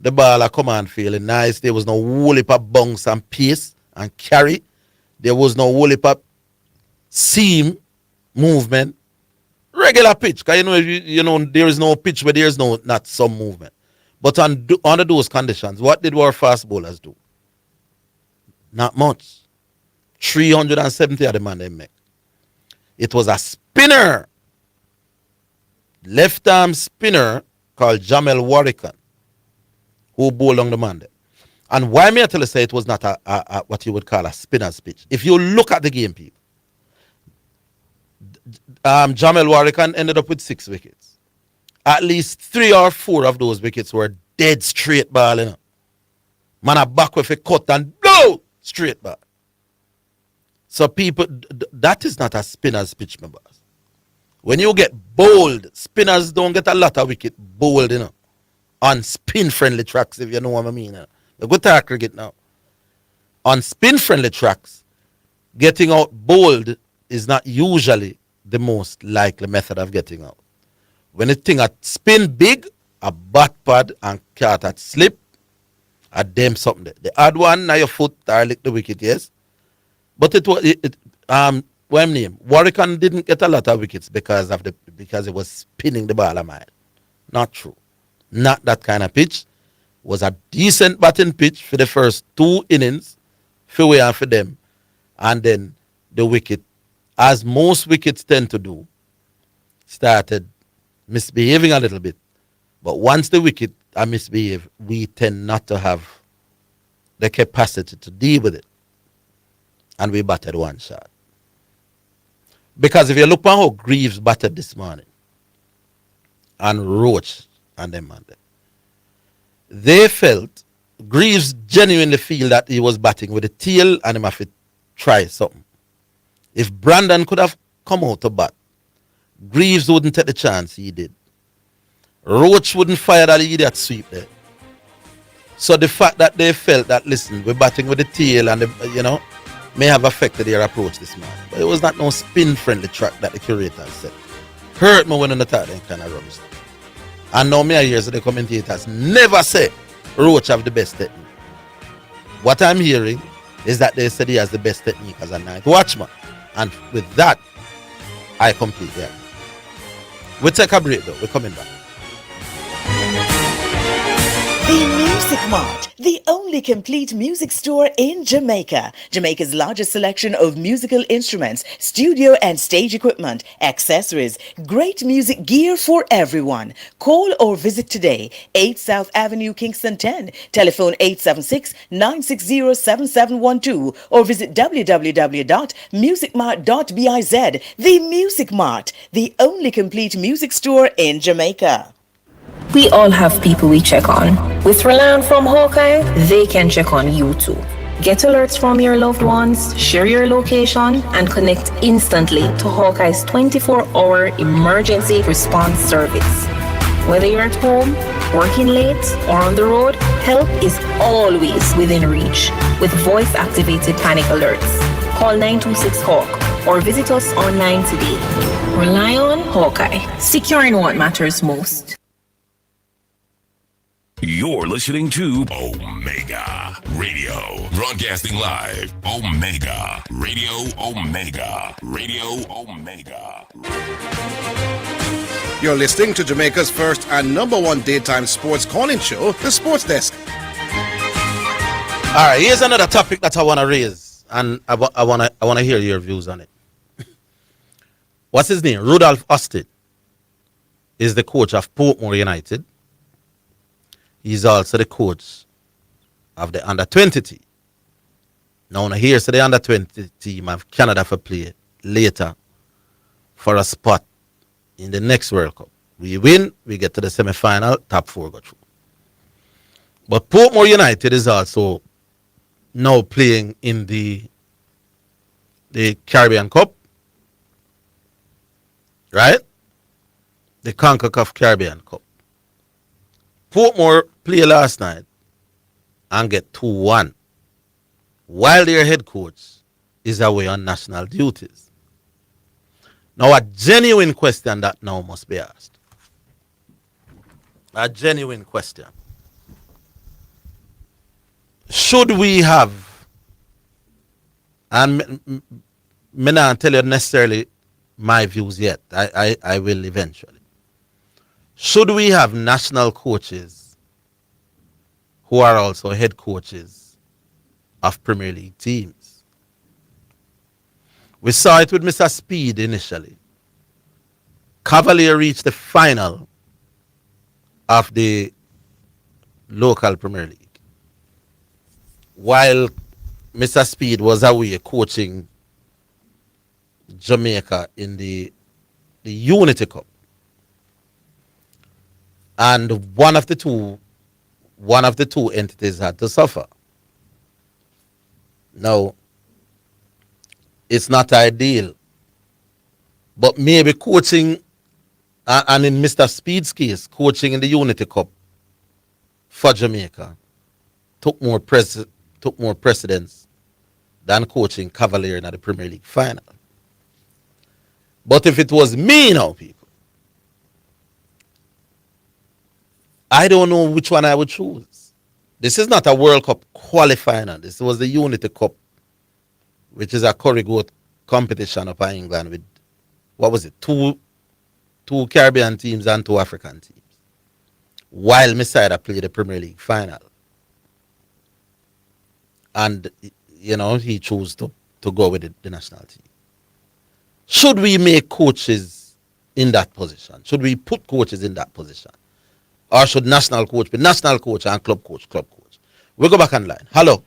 the ball a come on feeling nice. There was no whole heap of bounce and pace and carry. There was no whole heap of seam movement. Regular pitch, because you know there is no pitch where there is not some movement. But under those conditions, what did our fast bowlers do? Not much. 370 of the man they make. It was a spinner, left arm spinner called Jamel Warrican, who bowled on the man there. And why may I tell you say it was not a what you would call a spinner's pitch? If you look at the game, people, Jamel Warrican ended up with 6 wickets. At least 3 or 4 of those wickets were dead straight ball. Man a back with a cut and blow straight ball. So people, that is not a spinner's pitch, my boss. When you get bowled, spinners don't get a lot of wicket bowled, on spin-friendly tracks, if you know what I mean. The good talk cricket now. On spin-friendly tracks, getting out bowled is not usually the most likely method of getting out. When the thing at spin big, a bat pad and cart at slip, a them something there. The odd one, now your foot, or lick the wicket, yes. But what name? Warrican didn't get a lot of wickets because it was spinning the ball a mile. Not true. Not that kind of pitch. Was a decent batting pitch for the first 2 innings, for we and for them. And then the wicket, as most wickets tend to do, started misbehaving a little bit. But once the wicket are misbehave, we tend not to have the capacity to deal with it. And we batted 1 shot. Because if you look at how Greaves batted this morning, and Roach and them and them, they felt, Greaves genuinely feel that he was batting with the tail and him have to try something. If Brandon could have come out to bat, Greaves wouldn't take the chance he did. Roach wouldn't fire that idiot sweep there. So the fact that they felt that, listen, we're batting with the tail and, may have affected their approach this morning. But it was not no spin-friendly track that the curators said. Hurt me when I thought them kind of rubbish. And now me I hear so the commentators never say Roach have the best technique. What I'm hearing is that they said he has the best technique as a night watchman. And with that, I completely agree. We'll take a break though. We're coming back. The Music Mart, the only complete music store in Jamaica. Jamaica's largest selection of musical instruments, studio and stage equipment, accessories, great music gear for everyone. Call or visit today. 8 South Avenue, Kingston 10. Telephone 876-960-7712 or visit www.musicmart.biz. The Music Mart, the only complete music store in Jamaica. We all have people we check on. With Rely On from Hawkeye, they can check on you too. Get alerts from your loved ones, share your location, and connect instantly to Hawkeye's 24-hour emergency response service. Whether you're at home, working late, or on the road, help is always within reach with voice-activated panic alerts. Call 926-HAWK or visit us online today. Rely On Hawkeye, securing what matters most. You're listening to Omega Radio. Broadcasting live. Omega Radio. Omega Radio. Omega. You're listening to Jamaica's first and number one daytime sports calling show, The Sports Desk. All right, here's another topic that I want to raise, and I want to hear your views on it. What's his name? Rudolph Austin is the coach of Portmore United. He's also the coach of the under-20 team. Now, here's the under-20 team of Canada for play later for a spot in the next World Cup. We win, we get to the semi-final, top 4 go through. But Portmore United is also now playing in the Caribbean Cup, right? The CONCACAF Caribbean Cup. Portmore play last night and get 2-1 while their head coach is away on national duties. Now a genuine question that now must be asked. A genuine question. Should we have, and me not tell you necessarily my views yet, I will eventually. Should we have national coaches who are also head coaches of Premier League teams? We saw it with Mr. Speed initially. Cavalier reached the final of the local Premier League, while Mr. Speed was away coaching Jamaica in the Unity Cup. And one of the two entities had to suffer. Now, it's not ideal, but maybe coaching, and in Mr. Speed's case, coaching in the Unity Cup for Jamaica took more precedence than coaching Cavalier in the Premier League final. But if it was me now, people, I don't know which one I would choose. This is not a World Cup qualifier. This was the Unity Cup, which is a curry goat competition up in England with, what was it, two Caribbean teams and 2 African teams. While Messiah played the Premier League final. And, he chose to go with the national team. Should we make coaches in that position? Should we put coaches in that position? Or should national coach be national coach and club coach, club coach? We'll go back online. Hello.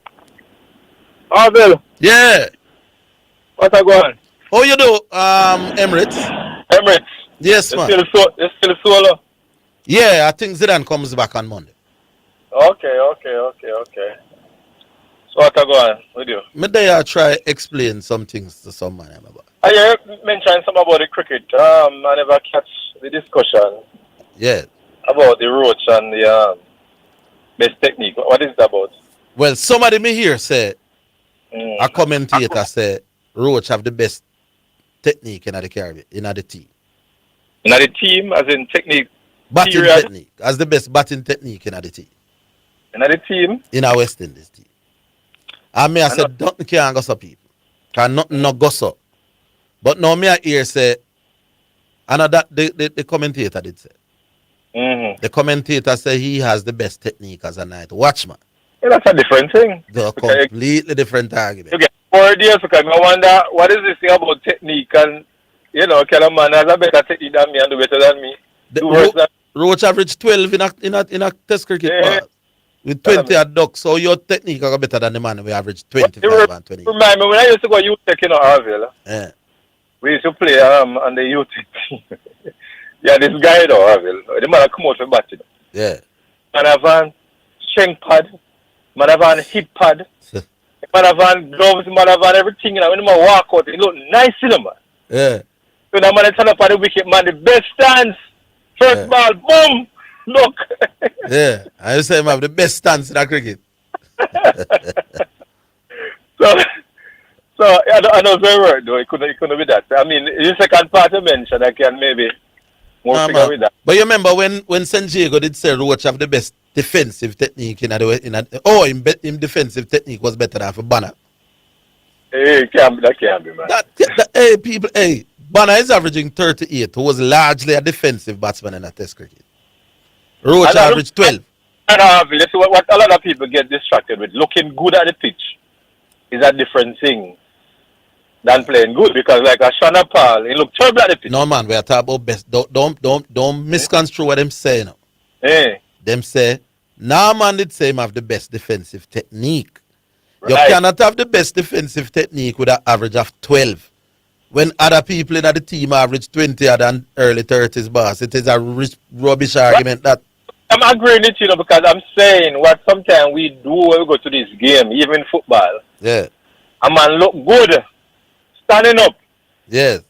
Orville. Yeah. What I go on? How you do, Emirates? Emirates. Yes, man. It's still solo. Yeah, I think Zidane comes back on Monday. Okay. So what I go on with you? Maybe I try explain some things to some man about. I mentioned something about the cricket. I never catch the discussion. Yeah. About the Roach and best technique. What is it about? Well, somebody me here say, a commentator say, Roach have the best technique in the Caribbean, in the team. In the team, as in technique? Batting period? technique. As the best batting technique in the team. In the team? In our West Indies team. And me I said, nothing can go so people. Can nothing not go so. But now me I hear say, another the commentator did say. The commentator say he has the best technique as a night watchman. Yeah, that's a different thing. The completely different argument. You get 4 days because I wonder what is this thing about technique and can a man has a better technique than me and do better than me. Roach average 12 in a test cricket ball. With 20 at duck, so your technique is better than the man we average 25 and 20. Remind me when I used to go youth tech in Orville. Yeah. We used to play on the youth team. Yeah, this guy in Orville, the man come out for batting. Yeah. Man have on strength pad, man have on hip pad, man have on gloves, man have on everything. When the man walk out, it look nice in the man. Yeah. So the man turn up on the wicket, man, the best stance. First ball, boom, look. Yeah, I say him have the best stance in the cricket. So I know very well though. It couldn't be that. I mean, the second part you mentioned, I can maybe more figure with that. But you remember when San Diego did say Roach have the best defensive technique in him defensive technique was better than for Banner. Hey, that can't be, man. Hey, people, hey, Banner is averaging 38, who was largely a defensive batsman in a test cricket. Roach averaged 12. And what a lot of people get distracted with, looking good at the pitch is a different thing than playing good, because like a Shana Paul, he looked terrible at the pitch. No man, we are talking about best. Don't misconstrue what them say now. Hey. Them say, nah man did say him have the best defensive technique. Right. You cannot have the best defensive technique with an average of 12. When other people in the team average 20 and early 30s, boss, it is a rubbish argument that. I'm agreeing with you, because I'm saying what sometimes we do when we go to this game, even football. Yeah. A man look good standing up. Yes.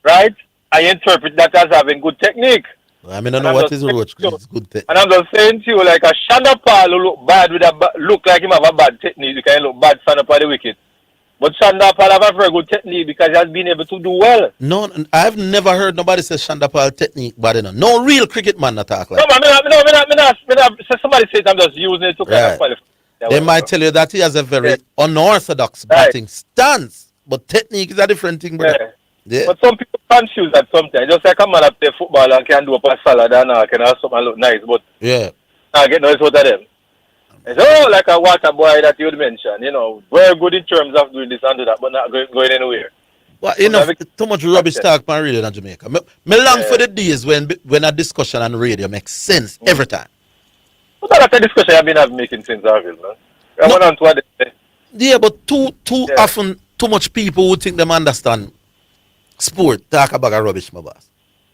Right? I interpret that as having good technique. I mean, I don't know what is Roach. It's good technique. And I'm just saying to you, like a Shanda Paul who look bad with look like him have a bad technique, you can look bad stand up at the wicket. But Shanda Paul have a very good technique because he has been able to do well. No, I've never heard nobody say Shanda Paul technique bad enough. No real cricket man that talk like that. No, somebody says I'm just using it to kind of qualify. They might tell you that he has a very unorthodox batting stance, but technique is a different thing, brother. Yeah. But some people confuse that sometimes. Just like a man that play football and can do up a salad and can have something look nice, but I get noise out of them. It's like a water boy that you would mention, very good in terms of doing this and do that, but not going anywhere. Well, too much rubbish talk on radio in Jamaica. Me long for the days when a discussion on radio makes sense every time. But that's a discussion I've been having making sense of it, man. I went on to what they say. Yeah, but too often, too much people who think them understand sport talk about a rubbish, my boss.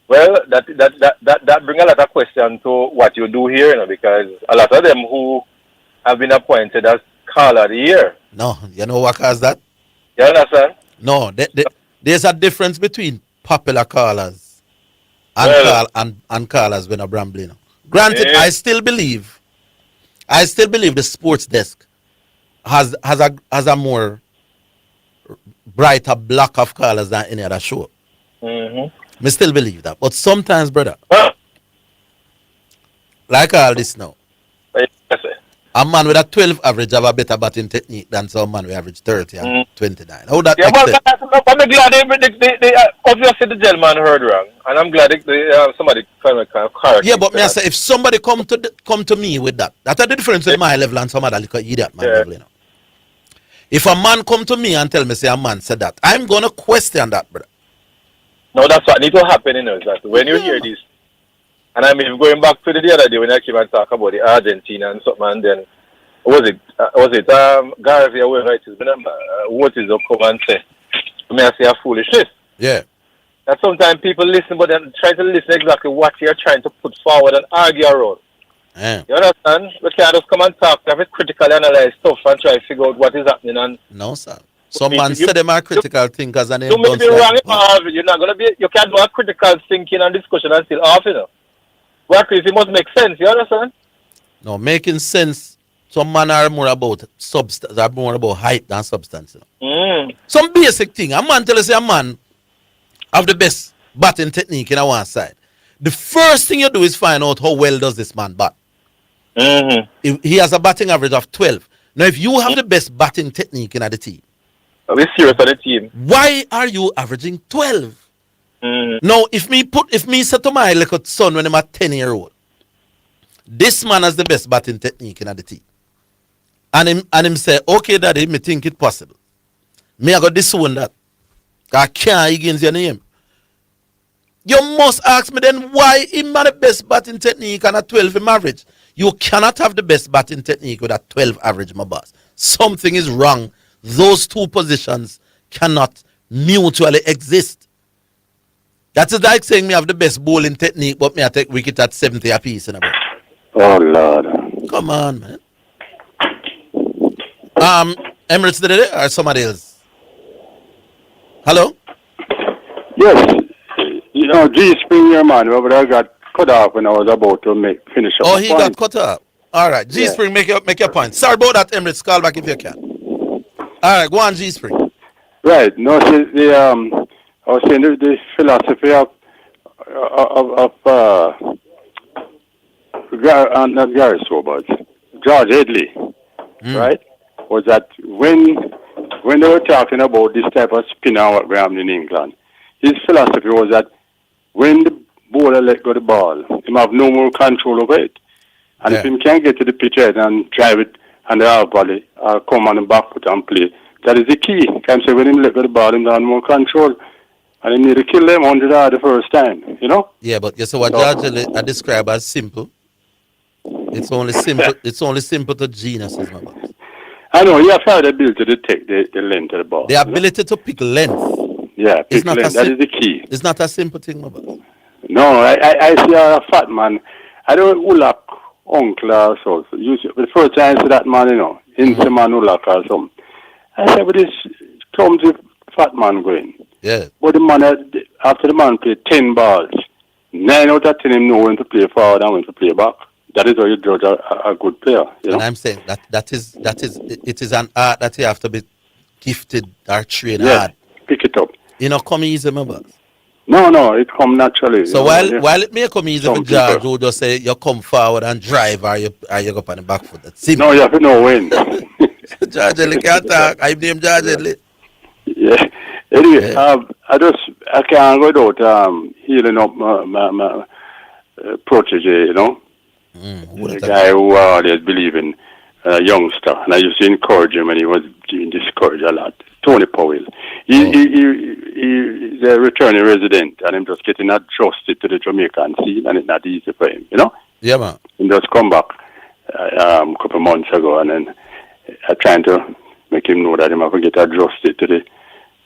Well, that bring a lot of questions to what you do here, because a lot of them who have been appointed as caller of the year. No, you know what caused that? You understand? No, there's a difference between popular callers and callers when a brambling. Granted, I still believe the sports desk has a more brighter block of callers than any other show. I still believe that. But sometimes, brother, like all this now, a man with a 12 average have a better batting technique than some man with average 30 and 29. How that I'm glad they obviously the gentleman heard wrong, and I'm glad somebody kind of correct. Yeah, but me I say, if somebody come to me with that's a difference with my level and some other little idiot man level, If a man come to me and tell me, say a man said that, I'm going to question that, brother. No, that's what needs to happen, is that when you hear this, and I mean, going back to the other day when I came and talk about the Argentina and something, and then, was it Garvey or whoever it is, what is up, come and say, may I say a foolishness? Yeah. That sometimes people listen, but then try to listen exactly what you're trying to put forward and argue around. Yeah. You understand? We can't just come and talk, have it critically analyze stuff and try to figure out what is happening. And no, sir. Some man said them are critical thinkers and you may be wrong, you're not going to be, you can't do a critical thinking and discussion and still off, Well, Chris, it must make sense, you understand? No, making sense. Some man are more about substance, are more about height than substance. You know? Some basic thing. A man tell us a man have the best batting technique in one side. The first thing you do is find out how well does this man bat. If he has a batting average of 12. Now, if you have the best batting technique in the team, Are we serious on the team? why are you averaging 12? Now, if me say to my little son when I'm a 10-year-old, this man has the best batting technique in the team. And him say, okay, daddy, me think it possible. Me I got this one that. I can't Higgins your name. You must ask me then why him have the best batting technique and a 12 in average. You cannot have the best batting technique with a 12 average, my boss. Something is wrong. Those two positions cannot mutually exist. That is like saying me have the best bowling technique, but me I take wicket at 70 apiece. Oh, Lord. Come on, man. Emirates did it or somebody else? Hello? Yes. You know, G Spring, your man, but I got cut off when I was about to finish up. Oh, he got cut off. All right. G Spring, make your point. Sorry about that, Emirates. Call back if you can. All right, go on, G Spring. Right. No, I was saying the philosophy of not Gary Sobers, George Headley, right? Was that when they were talking about this type of spinner what we have in England, his philosophy was that when the bowler let go the ball, he have no more control over it. And if he can't get to the pitch head and drive it and the half volley or come on the back foot and play, that is the key. Can say when he let go the ball, he have more control. And he need to kill them 100 yards the first time, you know? Yeah, but you see what George I describe as simple. It's only simple. It's only simple to geniuses, my boss. I know you have to have the ability to take the length of the ball. The ability to pick length. Yeah, pick length. That is the key. It's not a simple thing, my boss. No, I see a fat man. I don't Ulak uncle or so. The first time I see that man, you know, into man Ulak or something. I said, but this clumsy fat man going. Yeah. But the man, after the man played 10 balls, 9 out of 10 him know when to play forward and when to play back. That is how you judge a good player. You know? And I'm saying it is an art that you have to be gifted or trained hard. Pick it up. You know, come easy, my boss. No, it come naturally. So while it may come easy for George, who just say you come forward and drive or you go up on the back foot. That's simple. No, you have to know when. George Edley can't talk. I name George Edley. Yeah. Anyway, I can't go without healing up my protege, you know. The guy who always believe in a youngster, and I used to encourage him, and he was being discouraged a lot. Tony Powell, he's a returning resident, and him just getting adjusted to the Jamaican scene, and it's not easy for him, you know. Yeah, man. He just come back a couple of months ago, and then I'm trying to make him know that he have to get adjusted to the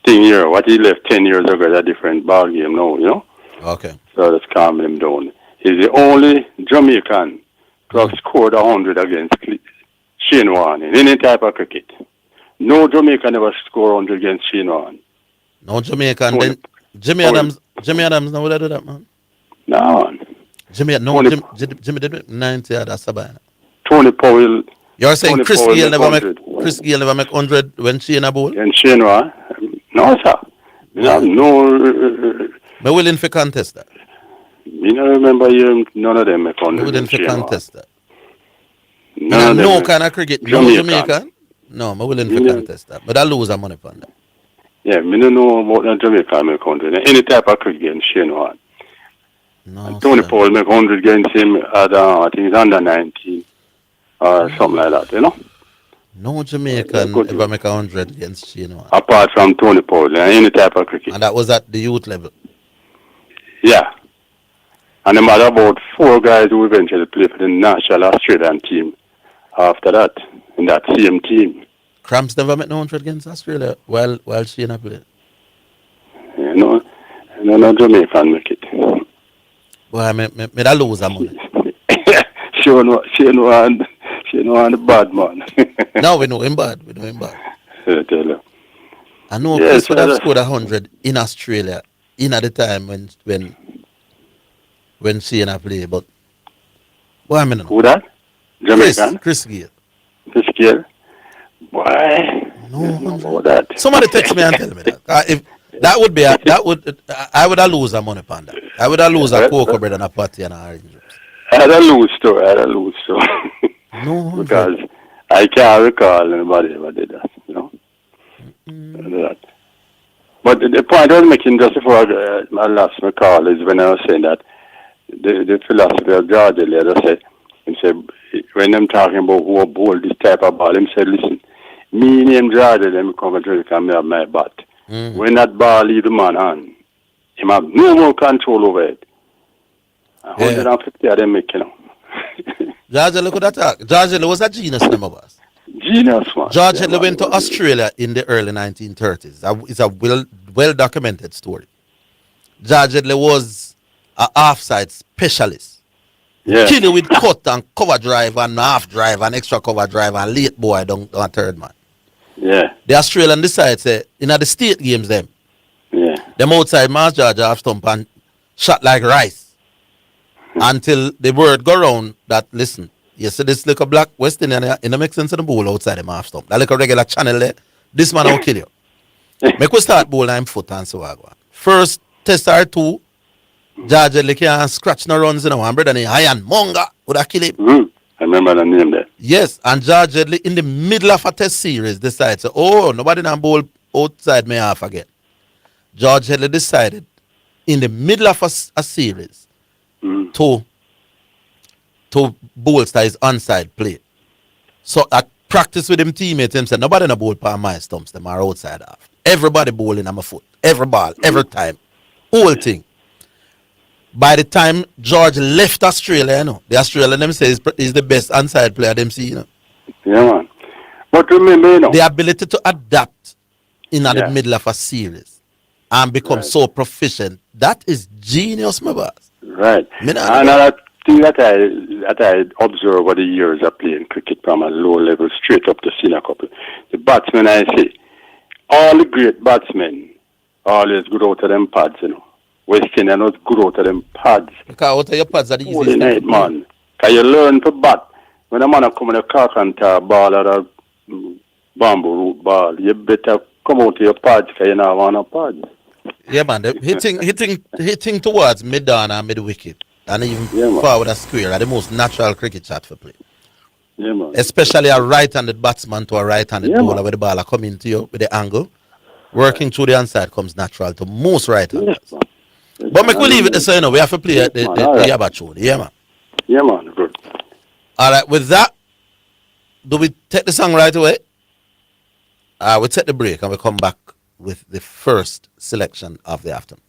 thing here. What he left 10 years ago is a different ball game now, you know. Okay. So that's calming him down. He's the only Jamaican to have scored 100 against Shane Warne in any type of cricket. No Jamaican ever scored 100 against Shane Warne. No Jamaican. Then Jimmy Adams now would I do that, man? No, man. Jimmy did it 90 at Sabina. Tony Powell. You're saying Chris Gayle never make 100 when Shane a bowl? And Shane Warne? No, sir. No. Me willing for contest that. You don't remember none of them make 100. We didn't contest that. No kind of cricket. No Jamaican? No, I'm willing to contest that. But I lose our money on that. Yeah, I don't know about the Jamaican make 100. Any type of cricket against Shane Warne. No, Tony Powell make 100 against him at, I think it's under 19 or something like that, you know? No Jamaican ever make 100 against Shane Warne. Apart from Tony Powell, any type of cricket. And that was at the youth level? Yeah. And there were about 4 guys who eventually played for the national Australian team after that, in that same team. Cramps never met no 100 against Australia while Shane played? Yeah, no Jamaican make it. Well, I that lose that money. Shane Warne the bad man. No, we know him bad. I tell you. I know Chris would have scored 100 in Australia in at the time when Shane played, but what I mean? Who that? Jamaican? Chris Gale. Chris Gale? Why? No, about that. Somebody text me and tell me that. If that would be I would have lose a money upon that. I would have lose a cocoa bread and a patty and a orange juice. I had a lose too. No, because I can't recall anybody ever did that, you know. That. But the point I was making just before I lost my call is when I was saying that the philosophy of George Eliot said, he said, when I'm talking about who bowl this type of ball, he said, listen, me name George Eliot, me come and drink and me have my bat. When that ball leave the man hand, he have no more control over it. 150 of them make, you know. George Eliot could attack. George Eliot was a genius, remember, boss. Genius, man. George Eliot went to Australia in the early 1930s. It's a well documented story. George Eliot was an offside specialist. Yeah. Kill you with cut and cover drive and half drive and extra cover drive and late boy down a third man. Yeah. The Australian decide say in the state games them. Yeah. Them outside Mass George half stump and shot like rice. Until the word go round that listen, you see this little black West Indian in the make sense of the bowl outside the half stump. That like a regular channel there. This man will kill you. Make we start bowl and foot and so on. First test or two, George Eliot can scratch no runs in one brother named Iron Monga would have killed him. I remember the name there. Yes, and George Eliot in the middle of a test series decided, nobody can bowl outside me half again. George Eliot decided in the middle of a series to bolster his onside play. So at practice with him teammates, him said, nobody na bowl pa my stumps, them are outside half. Everybody bowling on my foot. Every ball, every time. Whole thing. By the time George left Australia, the Australian them say is the best onside player them see, Yeah, man. But remember, the ability to adapt in the middle of a series and become so proficient, that is genius, my boss. Right. Another thing that I observe over the years of playing cricket from a low level straight up to senior couple, the batsmen I see, all the great batsmen always good out of them pads, West Indian was good out of them pads. Because out of your pads are the easiest. Holy night, man. Can you learn to bat? When a man come in a cock and a ball or a bamboo root ball, you better come out of your pads because you don't want a pad. Yeah, man. Hitting towards mid-down and mid-wicket and even forward a square are the most natural cricket shot for play. Yeah, man. Especially a right-handed batsman to a right-handed bowler where the ball come into you with the angle. Working through the inside comes natural to most right-handers. But we leave it the same, we have to play the Yabba tune. Yeah, man. Yeah, man. Good. All right, with that, do we take the song right away? We take the break and we come back with the first selection of the afternoon.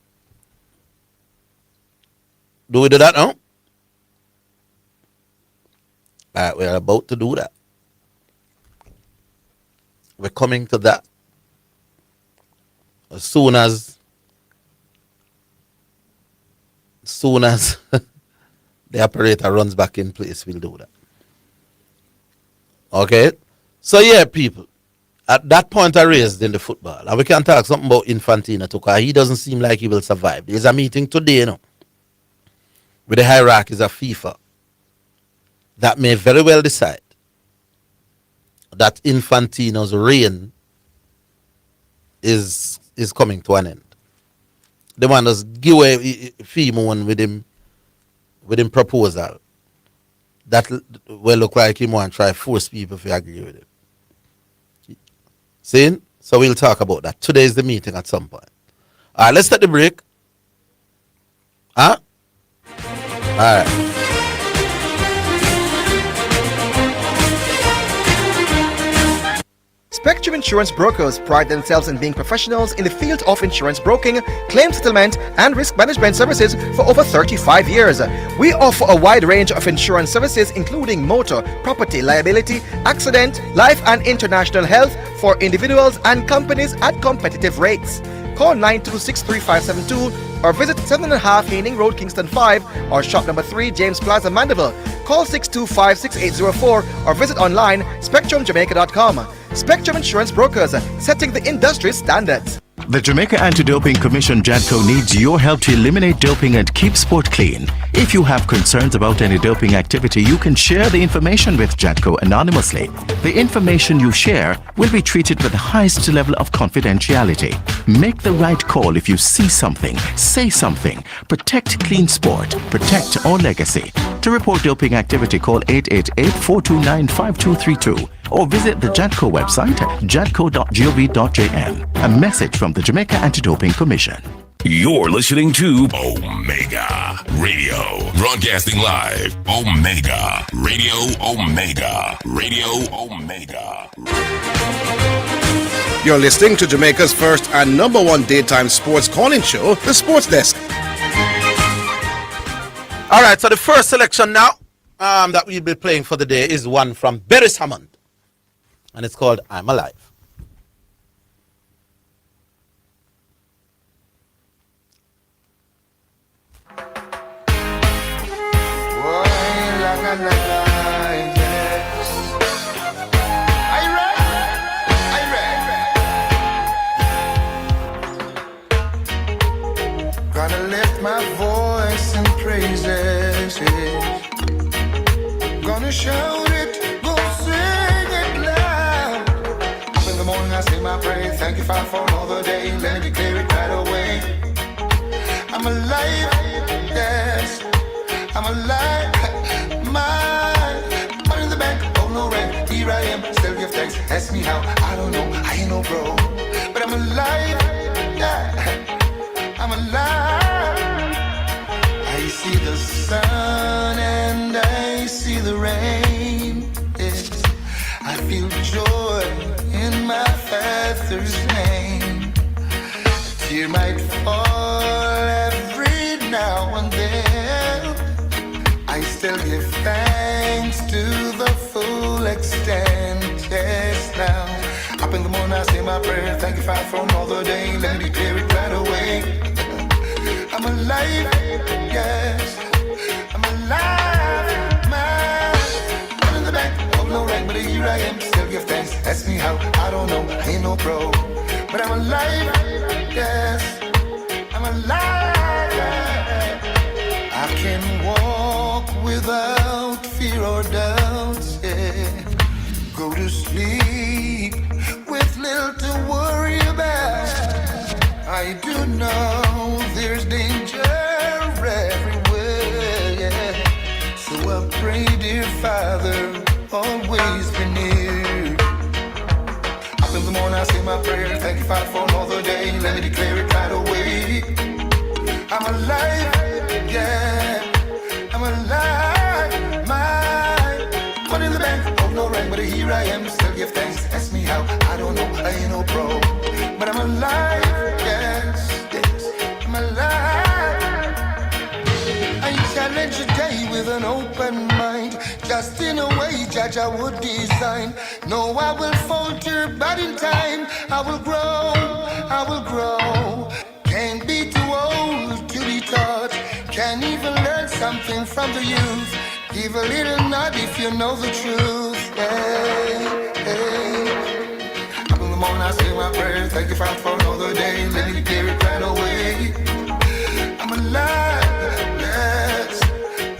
Do we do that now? All right, we're about to do that. We're coming to that. As soon as the operator runs back in place, we'll do that. Okay? So yeah, people, at that point I raised in the football, and we can talk something about Infantino too, because he doesn't seem like he will survive. There's a meeting today, with the hierarchies of FIFA that may very well decide that Infantino's reign is coming to an end. The man just give away FEMA with him proposal. That will look like him want to try force people to agree with him. See? So we'll talk about that. Today is the meeting at some point. All right, let's take the break. Huh? All right. Spectrum Insurance Brokers pride themselves in being professionals in the field of insurance broking, claim settlement, and risk management services for over 35 years. We offer a wide range of insurance services including motor, property, liability, accident, life and international health for individuals and companies at competitive rates. Call 926-3572 or visit 7.5 Haining Road, Kingston 5 or shop number 3 James Plaza, Mandeville. Call 625-6804 or visit online spectrumjamaica.com. Spectrum Insurance Brokers, setting the industry standards. The Jamaica Anti-Doping Commission JADCO needs your help to eliminate doping and keep sport clean. If you have concerns about any doping activity, you can share the information with JADCO anonymously. The information you share will be treated with the highest level of confidentiality. Make the right call if you see something, say something. Protect clean sport. Protect our legacy. To report doping activity, call 888-429-5232 or visit the JADCO website at jadco.gov.jm. A message from the Jamaica Anti-Doping Commission. You're listening to Omega Radio. Broadcasting live. Omega Radio. Omega Radio. Omega. You're listening to Jamaica's first and number one daytime sports calling show, The Sports Desk. All right, so the first selection now that we'll be playing for the day is one from Beres Hammond, and it's called I'm Alive. Gonna lift my voice in praises. Gonna shout it, gonna sing it loud. Up in the morning I say my praise. Thank you, Father, for another day. Let me declare it right away. I'm alive, yes. I'm alive. My money in the bank, oh no rent. Here I am, still give thanks. Ask me how, I don't know, I ain't no bro. But I'm alive, yeah. I'm alive. I see the sun and I see the rain. Yes. I feel joy in my Father's name. A tear might fall every now and then. I still give thanks to the full extent. Yes, now. Up in the morning I say my prayer. Thank you, Father, for another day. Let me declare it right away. I'm alive, yes. I'm alive, man. I'm in the back, oh no rank, but here I am. Still give thanks. Ask me how, I don't know, I ain't no pro. But I'm alive, yes. I'm alive. I can walk without fear or doubts, yeah. Go to sleep with little to worry about. I do know there's danger everywhere, yeah. So I pray, dear Father, always be near. Up in the morning I say my prayer. Thank you, Father, for another day. Let me declare it right away. I'm alive, yeah. I'm alive, my money in the bank, oh no rank, but here I am, still give thanks. Ask me how, I don't know, I ain't no pro. But I'm alive, yes, yes, I'm alive. I challenge the day with an open mind. Just in a way, Judge, I would design. No, I will falter, but in time, I will grow, I will grow. Can't be too old to be taught. Can even learn something from the youth. Give a little nod if you know the truth. Hey, hey. Up in the morning I say my prayer. Thank you, Father, for another day. Let me declare it right away. I'm alive, yes.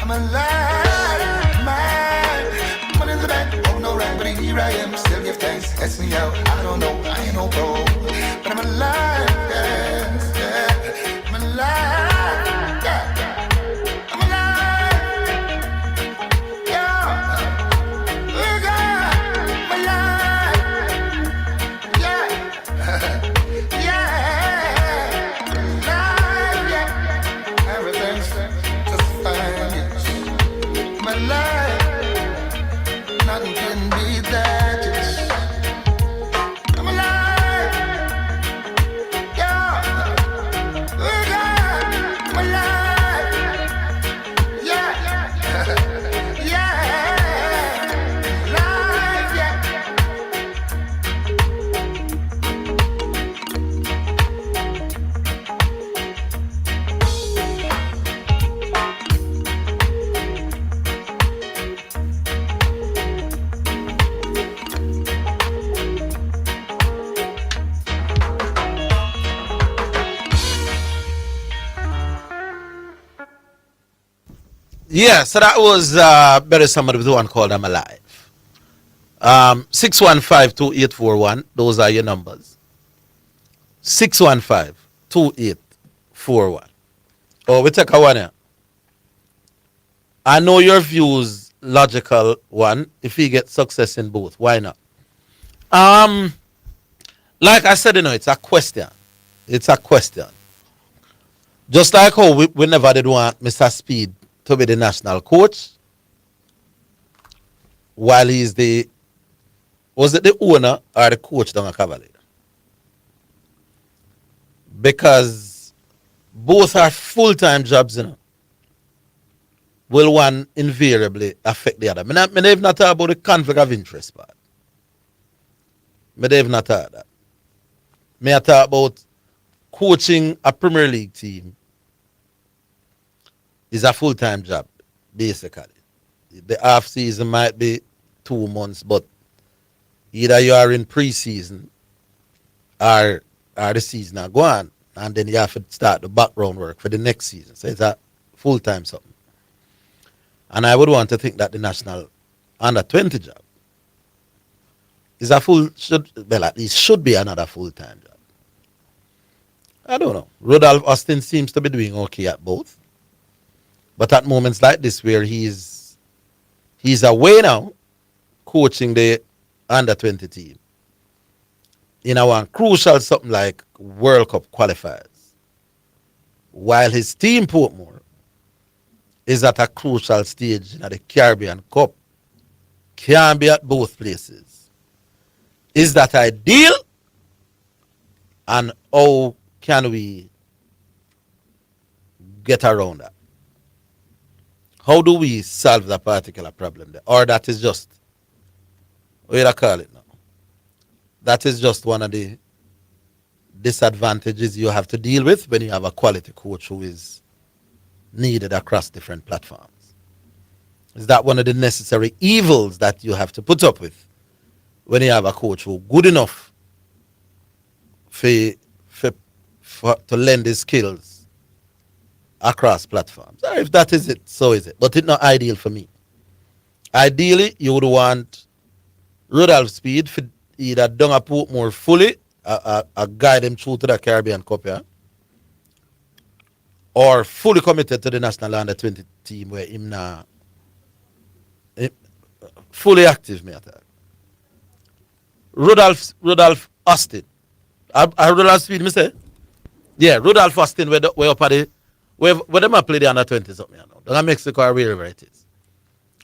I'm alive, man. Money in the bank, oh no rank, but here I am. Still give thanks. Ask me out, I don't know, I ain't no pro. But I'm alive, yes, yeah. I'm alive. Nothing can beat that. I'm alive. Yeah, so that was better somebody with one called I'm Alive. 615-2841. Those are your numbers. 615-2841. Oh, we take a one here. I know your views logical one. If you get success in both, why not? Like I said, it's a question. It's a question. Just like how we never did want Mr. Speed to be the national coach while he's was it the owner or the coach down at Cavalier? Because both are full-time jobs, will one invariably affect the other. I never not talk about the conflict of interest part. I never not talk that. I talk about coaching a Premier League team is a full-time job, basically. The off season might be 2 months, but either you are in pre-season or the season are gone, and then you have to start the background work for the next season. So it's a full-time something. And I would want to think that the national under-20 job is at least should be another full-time job. I don't know. Rudolph Austin seems to be doing okay at both. But at moments like this where he's away now, coaching the under-20 team in a one crucial something like World Cup qualifiers, while his team Portmore is at a crucial stage in the Caribbean Cup, can be at both places. Is that ideal? And how can we get around that? How do we solve that particular problem there? Or that is just, what do you call it now? That is just one of the disadvantages you have to deal with when you have a quality coach who is needed across different platforms. Is that one of the necessary evils that you have to put up with when you have a coach who good enough to lend his skills across platforms? Or if that is it, so is it. But it's not ideal for me. Ideally, you would want Rudolph Speed for either done a Portmore fully, guide him through to the Caribbean Cup, yeah? Or fully committed to the national under-20 team where him now fully active, me at that. Rudolph Austin. Rudolph Speed, me say? Yeah, Rudolph Austin, where up at the where them play the under-20 something, Down in Mexico or wherever it is.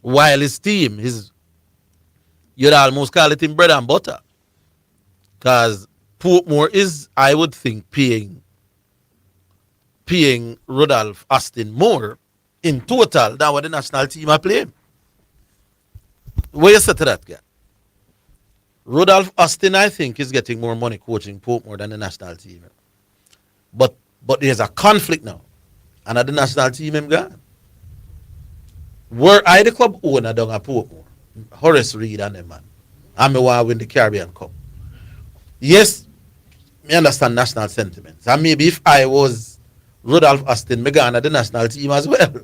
While his team, you'd almost call it in bread and butter. Because Portmore is, I would think, paying Rudolph Austin more in total than what the national team are playing. What you say to that guy? Rudolph Austin, I think, is getting more money coaching Portmore than the national team. But there's a conflict now. And at the national team, him gone. Were I the club owner down at Portmore, Horace Reed and them, man, I want to win the Caribbean Cup. Yes, I understand national sentiments. And maybe if I was Rudolph Austin, I gone at the national team as well.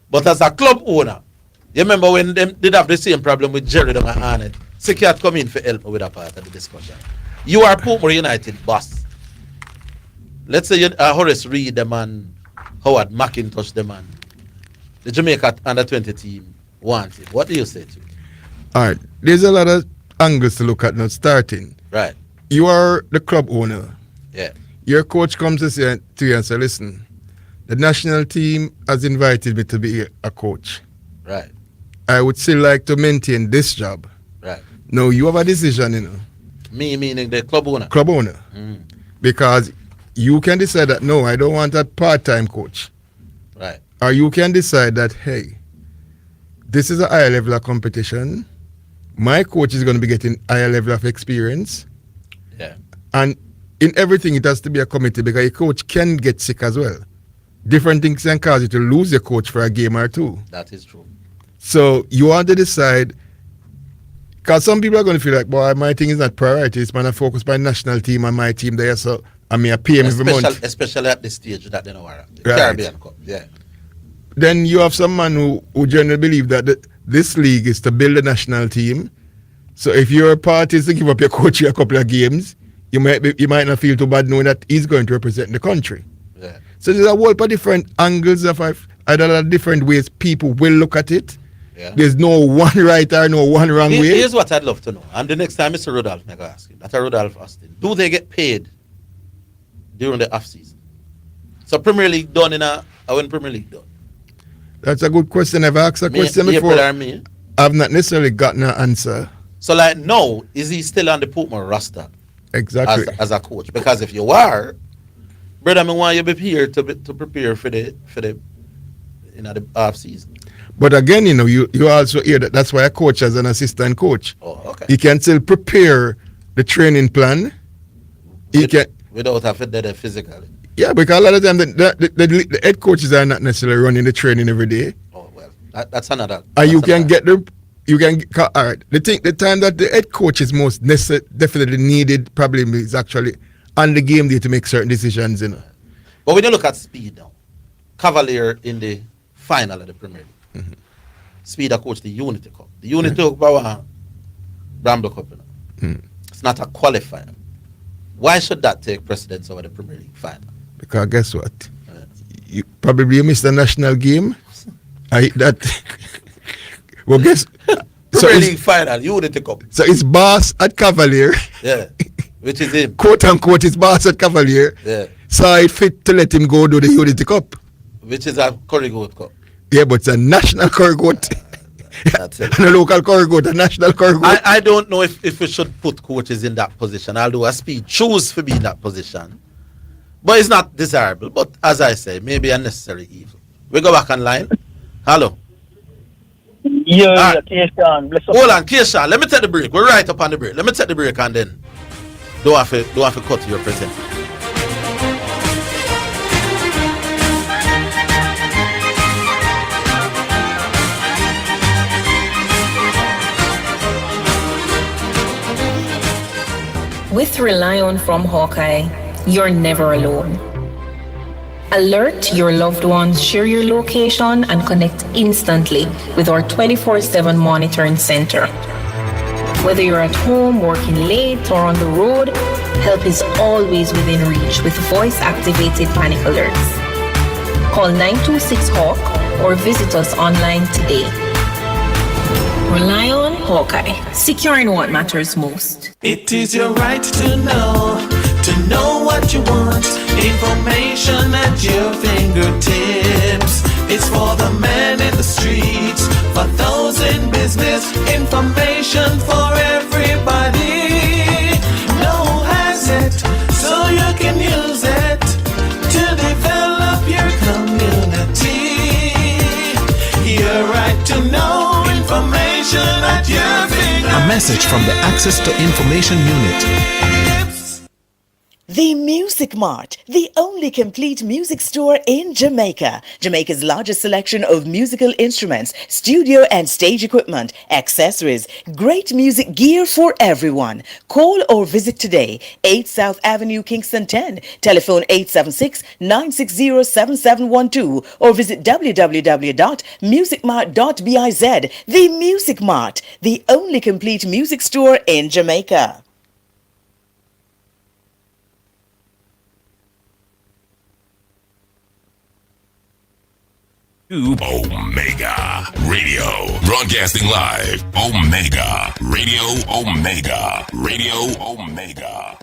But as a club owner, you remember when they did have the same problem with Jerry down at Arnett? Sikiat come in for help me with a part of the discussion. You are Portmore United boss. Let's say Horace Reed, the man, Howard McIntosh, the man, the Jamaica under-20 team wants it. What do you say to it? All right. There's a lot of angles to look at now starting. Right. You are the club owner. Yeah. Your coach comes to you and say, listen, the national team has invited me to be a coach. Right. I would still like to maintain this job. Right. No, you have a decision, Me meaning the club owner? Club owner. Mm. Because you can decide that, no, I don't want a part-time coach. Right. Or you can decide that, hey, this is a higher level of competition. My coach is going to be getting higher level of experience. Yeah. And in everything, it has to be a committee because a coach can get sick as well. Different things can cause you to lose your coach for a game or two. That is true. So you want to decide, because some people are going to feel like, boy, my thing is not priority. It's my focus by national team and my team there. So I mean, I pay him every month. Especially at this stage that they know are the right. Caribbean Cup. Yeah. then you have some man who generally believe that this league is to build a national team. So if your part is to give up your coach a couple of games, you might not feel too bad knowing that he's going to represent the country. Yeah. So there's a whole lot of different angles of different ways people will look at it. Yeah. There's no one right or no one wrong way. Here's what I'd love to know. And the next time Mr. Rudolph, I ask him, that's Rudolph Austin. Do they get paid during the off season? So Premier League done when Premier League done? That's a good question. I've asked a question before. I've not necessarily gotten an answer. So like now, is he still on the Portmore roster? Exactly. As a coach? Because if you are, brother, I want you to be here to prepare for the off season. But again, you also hear that's why a coach has an assistant coach. Oh, okay. He can still prepare the training plan. Without having to do it physically. Yeah, because a lot of time the head coaches are not necessarily running the training every day. Oh well, that's another. And all right. The time that the head coach is most definitely needed probably is actually on the game day to make certain decisions. But when you look at Speed now, Cavalier in the final of the Premier League. Mm-hmm. Speed coach the Unity Cup. The Unity Cup power Bramble Cup. It's not a qualifier. Why should that take precedence over the Premier League final? Because guess what? You probably missed the national game. Well, guess. Premier League final, Unity Cup. So it's boss at Cavalier. Yeah, which is him. Quote unquote, his boss at Cavalier. Yeah. So it fit to let him go do the Unity Cup. Which is a Curry Goat Cup. Yeah, but it's a national Curry Goat. That's it. And a local Curry Goat, a national Curry Goat. I don't know if we should put coaches in that position, although a Speed choose to be in that position. But it's not desirable. But as I say, maybe a necessary evil. We go back online. Hello. Yeah, Keishan. Hold on, Keishan. Let me take the break. We're right up on the break. Let me take the break and then don't have to cut your present. With Rely On from Hawkeye, you're never alone. Alert your loved ones, share your location, and connect instantly with our 24/7 monitoring center. Whether you're at home, working late, or on the road, help is always within reach with voice-activated panic alerts. Call 926-HAWK or visit us online today. Rely On Hawkeye, securing what matters most. It is your right to know what you want. Information at your fingertips. It's for the man in the streets, for those in business. Information for everybody. No hazard, so you can use it to develop your community. Your right to know information at your fingertips. A message from the Access to Information Unit. The Music Mart, the only complete music store in Jamaica. Jamaica's largest selection of musical instruments, studio and stage equipment, accessories, great music gear for everyone. Call or visit today. 8 South Avenue, Kingston 10. Telephone 876-960-7712 or visit www.musicmart.biz. The Music Mart, the only complete music store in Jamaica. Omega Radio. Broadcasting live. Omega Radio. Omega Radio. Omega.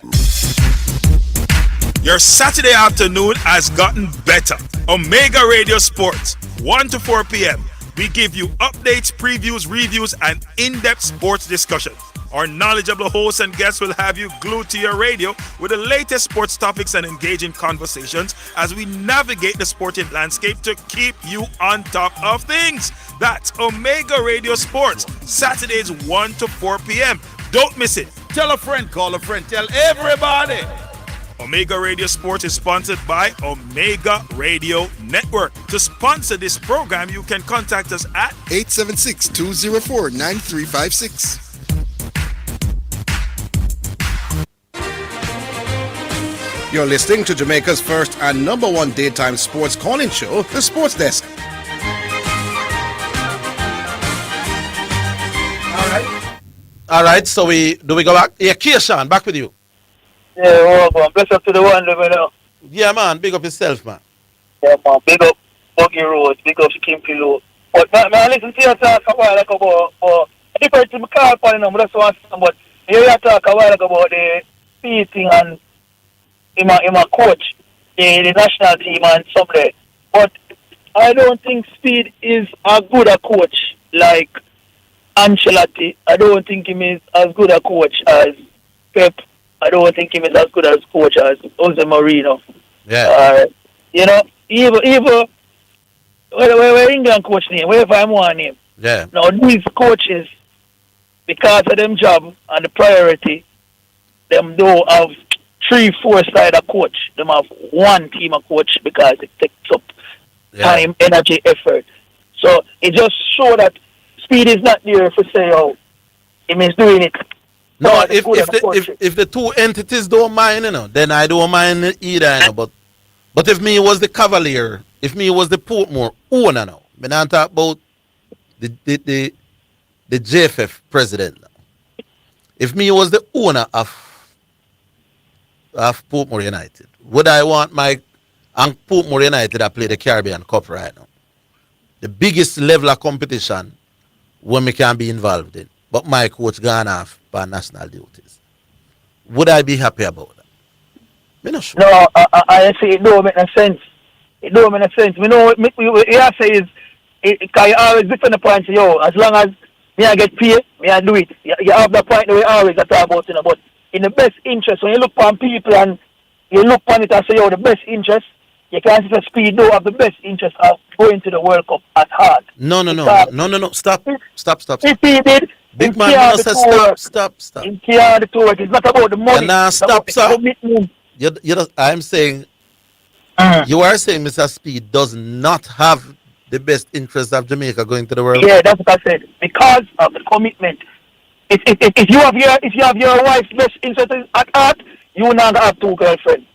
Your Saturday afternoon has gotten better. Omega Radio Sports, 1 to 4 p.m. We give you updates, previews, reviews, and in-depth sports discussion. Our knowledgeable hosts and guests will have you glued to your radio with the latest sports topics and engaging conversations as we navigate the sporting landscape to keep you on top of things. That's Omega Radio Sports, Saturdays 1 to 4 p.m. Don't miss it. Tell a friend, call a friend, tell everybody. Omega Radio Sports is sponsored by Omega Radio Network. To sponsor this program, you can contact us at 876-204-9356. You're listening to Jamaica's first and number one daytime sports calling show, The Sports Desk. All right, so we go back? Yeah, Keishan, back with you. Yeah, well, bless up to the one, you know. Yeah, man, big up yourself, man. Yeah, man, big up Buggy Road, big up Skimpy Road. But man, I listen to you talk a while ago about different thing I call upon him, but that's what I'm saying. But you talk a while ago about the speed thing and him a coach, the national team and something. But I don't think Speed is as good a coach like Ancelotti. I don't think he is as good a coach as Pep. I don't think he is as good as coach as Jose Mourinho. Yeah. You know, even where England coach name, wherever I'm on name. Yeah. Now these coaches, because of them job and the priority, them don't have 3-4 side of coach. Them have one team of coach because it takes up time, energy, effort. So it just show that Speed is not there for say, oh, he is doing it. No, if the two entities don't mind, you know, then I don't mind either, you know, but if me was the Cavalier, if me was the Portmore owner now, me not talk about the JFF president now. If me was the owner of Portmore United, would I want my Portmore United to play the Caribbean Cup right now? The biggest level of competition when we can be involved in. But my coach gone off by national duties. Would I be happy about that? Me not sure. No, I say it don't make no sense. It don't make no sense. We know what you say is, because you always defend the point, yo, as long as me I get paid, me I do it. You have the point that we always talk about, you know, but in the best interest, when you look on people and you look on it and say, yo, the best interest, you can't say Speed don't have the best interest of going to the World Cup at heart. No. Stop. If he did, Big man, stop. In care the tour, it's not about the money. Nah, stop. I'm saying, you are saying Mr. Speed does not have the best interest of Jamaica going to the World Cup. Yeah, that's what I said. Because of the commitment. If you have your wife's best interest at heart, you will not have two girlfriends.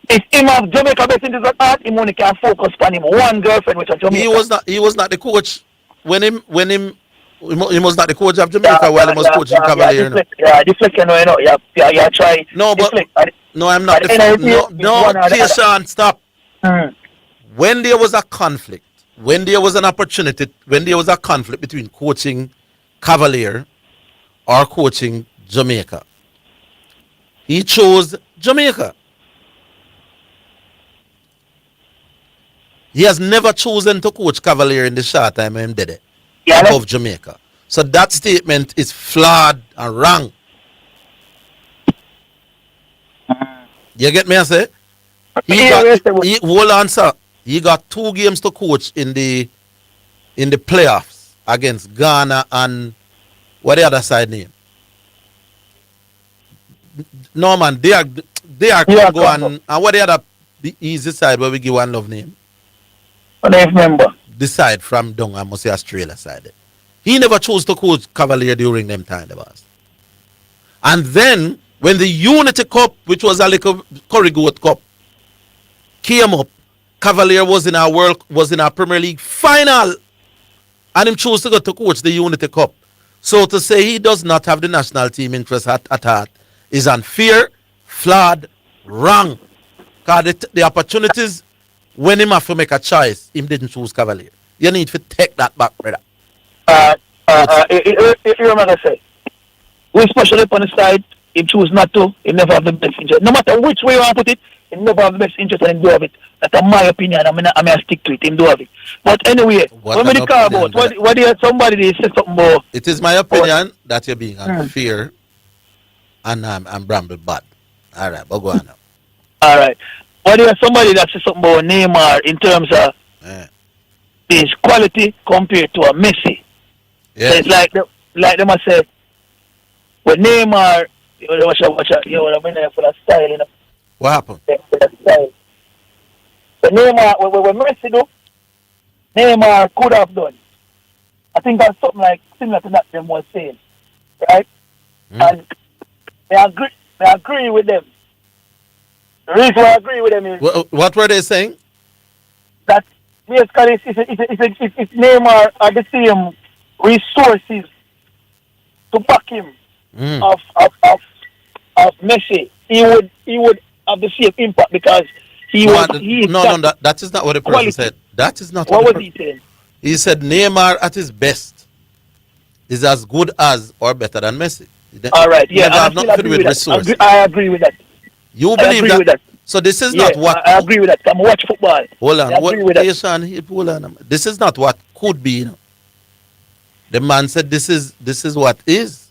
If him have Jamaica best interest at heart, him only can focus on him one girlfriend, which is Jamaica. He was not the coach when he was not the coach of Jamaica while he was coaching Cavalier. Deflect, you know, yeah, try. No, but deflect. No, I'm not. Keishan, stop. When there was a conflict, when there was an opportunity, when there was a conflict between coaching Cavalier or coaching Jamaica, he chose Jamaica. He has never chosen to coach Cavalier in the short time he did it. Of Jamaica. So that statement is flawed and wrong. You get me, I say? Hold on, sir. He got 2 games to coach in the playoffs against Ghana and what the other side name? No man, they are Congo and what the easy side where we give one love name? I don't remember. The side from down, I must say Australia side. He never chose to coach Cavalier during them time, the boss. And then when the Unity Cup, which was a little Curry Goat Cup, came up, Cavalier was in our Premier League final, and him chose to go to coach the Unity Cup. So to say he does not have the national team interest at heart is unfair, flawed, wrong. Because the opportunities, when him have to make a choice, him didn't choose Cavalier. You need to take that back, brother. You remember I say, we especially on the side, he choose not to, he never have the best interest. No matter which way you want to put it, he never have the best interest and he do have it. That's my opinion. I'm gonna stick to it. He do have it. But anyway, when we talk about what do you somebody say something about? It is my opinion that you're being unfair and I'm bramble bad. All right, but go on now. All right. What do you somebody that says something about Neymar in terms of his quality compared to a Messi? Yeah. So it's like them I say, when Neymar, watch out, been there for that style, you know. What happened? For that style. But Neymar, when Messi do, Neymar could have done. I think that's something like similar to that them was saying, right? And I agree with them. The reason why I agree with them is what were they saying? that basically if Neymar are the same resources to back him Mm. of Messi, he would have the same impact because that is not what the person said. That is not what what was he saying? He said Neymar at his best is as good as or better than Messi. All right, yeah, Never have nothing to do with resources. I agree with that. You I believe agree that? with that. So this is not what. I agree with that. I'm watch football. Hold on. I agree with that. Hold on. This is not what could be. You know. The man said this is what is.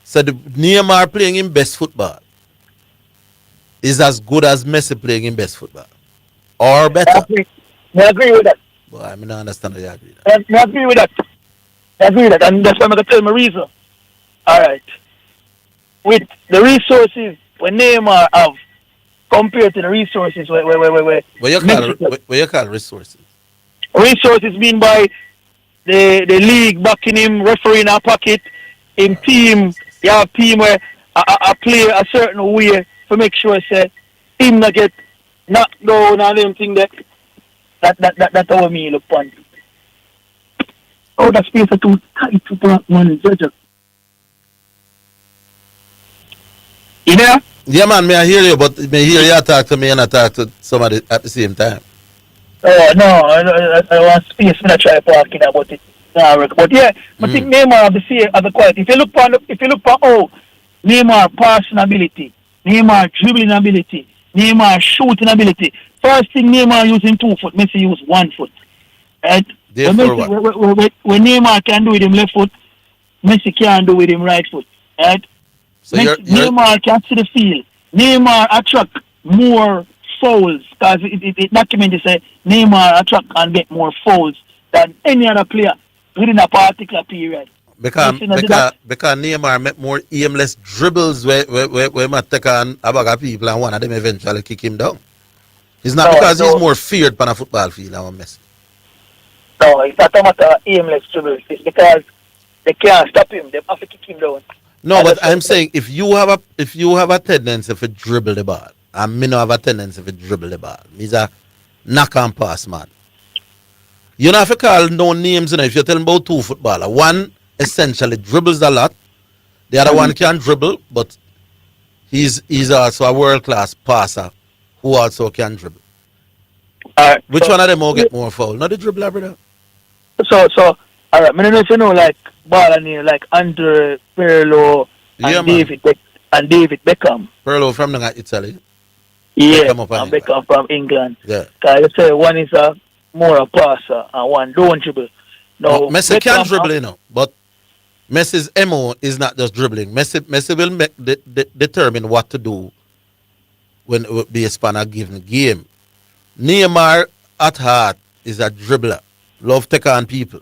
Said Neymar playing in best football is as good as Messi playing in best football, or better. I agree with that. Well, I mean, I understand. I agree with that. I agree with that. I agree with that, and that's why I'm gonna tell my reason. All right. With the resources when Neymar have compared to the resources where you call resources? Resources mean by the league backing him, referee in our pocket, in team. You have team where I play a certain way to make sure say him not get knocked down and everything that how me look upon. Oh, that space are too tight to block one judge. You there? Yeah, man, may I hear you, but may I hear you talk to me and I talk to somebody at the same time. Oh, no, I want space when I try talking about it. But yeah, I think Neymar have the quality. If you look for Neymar passing ability, Neymar dribbling ability, Neymar shooting ability. First thing Neymar using 2 foot, Messi use 1 foot. Right? When Neymar can do with him left foot, Messi can do with him right foot. Right? So Neymar can see the field. Neymar attract more fouls because it documented say Neymar attract and get more fouls than any other player within a particular period. Because Neymar make more aimless dribbles where might take on a bag of people and one of them eventually kick him down. It's not because he's more feared on a football field than Messi. No, it's not a matter of aimless dribbles. It's because they can't stop him. They have to kick him down. No, but I'm saying if you have a tendency to dribble the ball, and me no have a tendency to dribble the ball, me's a knock and pass man. You don't have to call no names, you know, if you're telling about 2 footballers. One essentially dribbles a lot. The other one can dribble, but he's also a world-class passer who also can dribble. Which one of them will get more foul? Not the dribbler, brother. So, all right, I don't know if you know, like, ball and like Andre Pirlo and David Beckham. Pirlo from Italy. Yeah, Beckham from England. Yeah. Because you say one is more a passer and one don't dribble. No, Messi can dribble, you know, but Messi's MO is not just dribbling. Messi will determine what to do when based on a given game. Neymar at heart is a dribbler. Love take on people.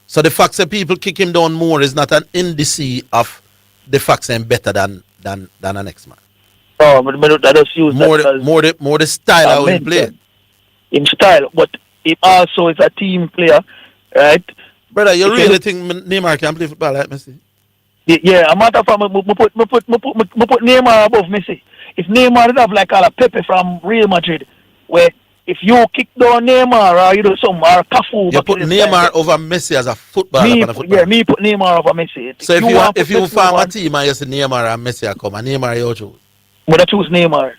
So the fact that people kick him down more is not an indice of the fact that he's better than the next man. Oh, but I just use more the style how he play. In style, but he also is a team player, right? Brother, you really think Neymar can play football like Messi? Yeah, a matter of fact, I put Neymar above Messi. If Neymar did have like a Pepe from Real Madrid, where if you kick down Neymar or you do something, or Cafu... You put Neymar over Messi as a footballer. Yeah, me put Neymar over Messi. So if you form a team and you see Neymar and Messi are come, and Neymar you choose? But I choose Neymar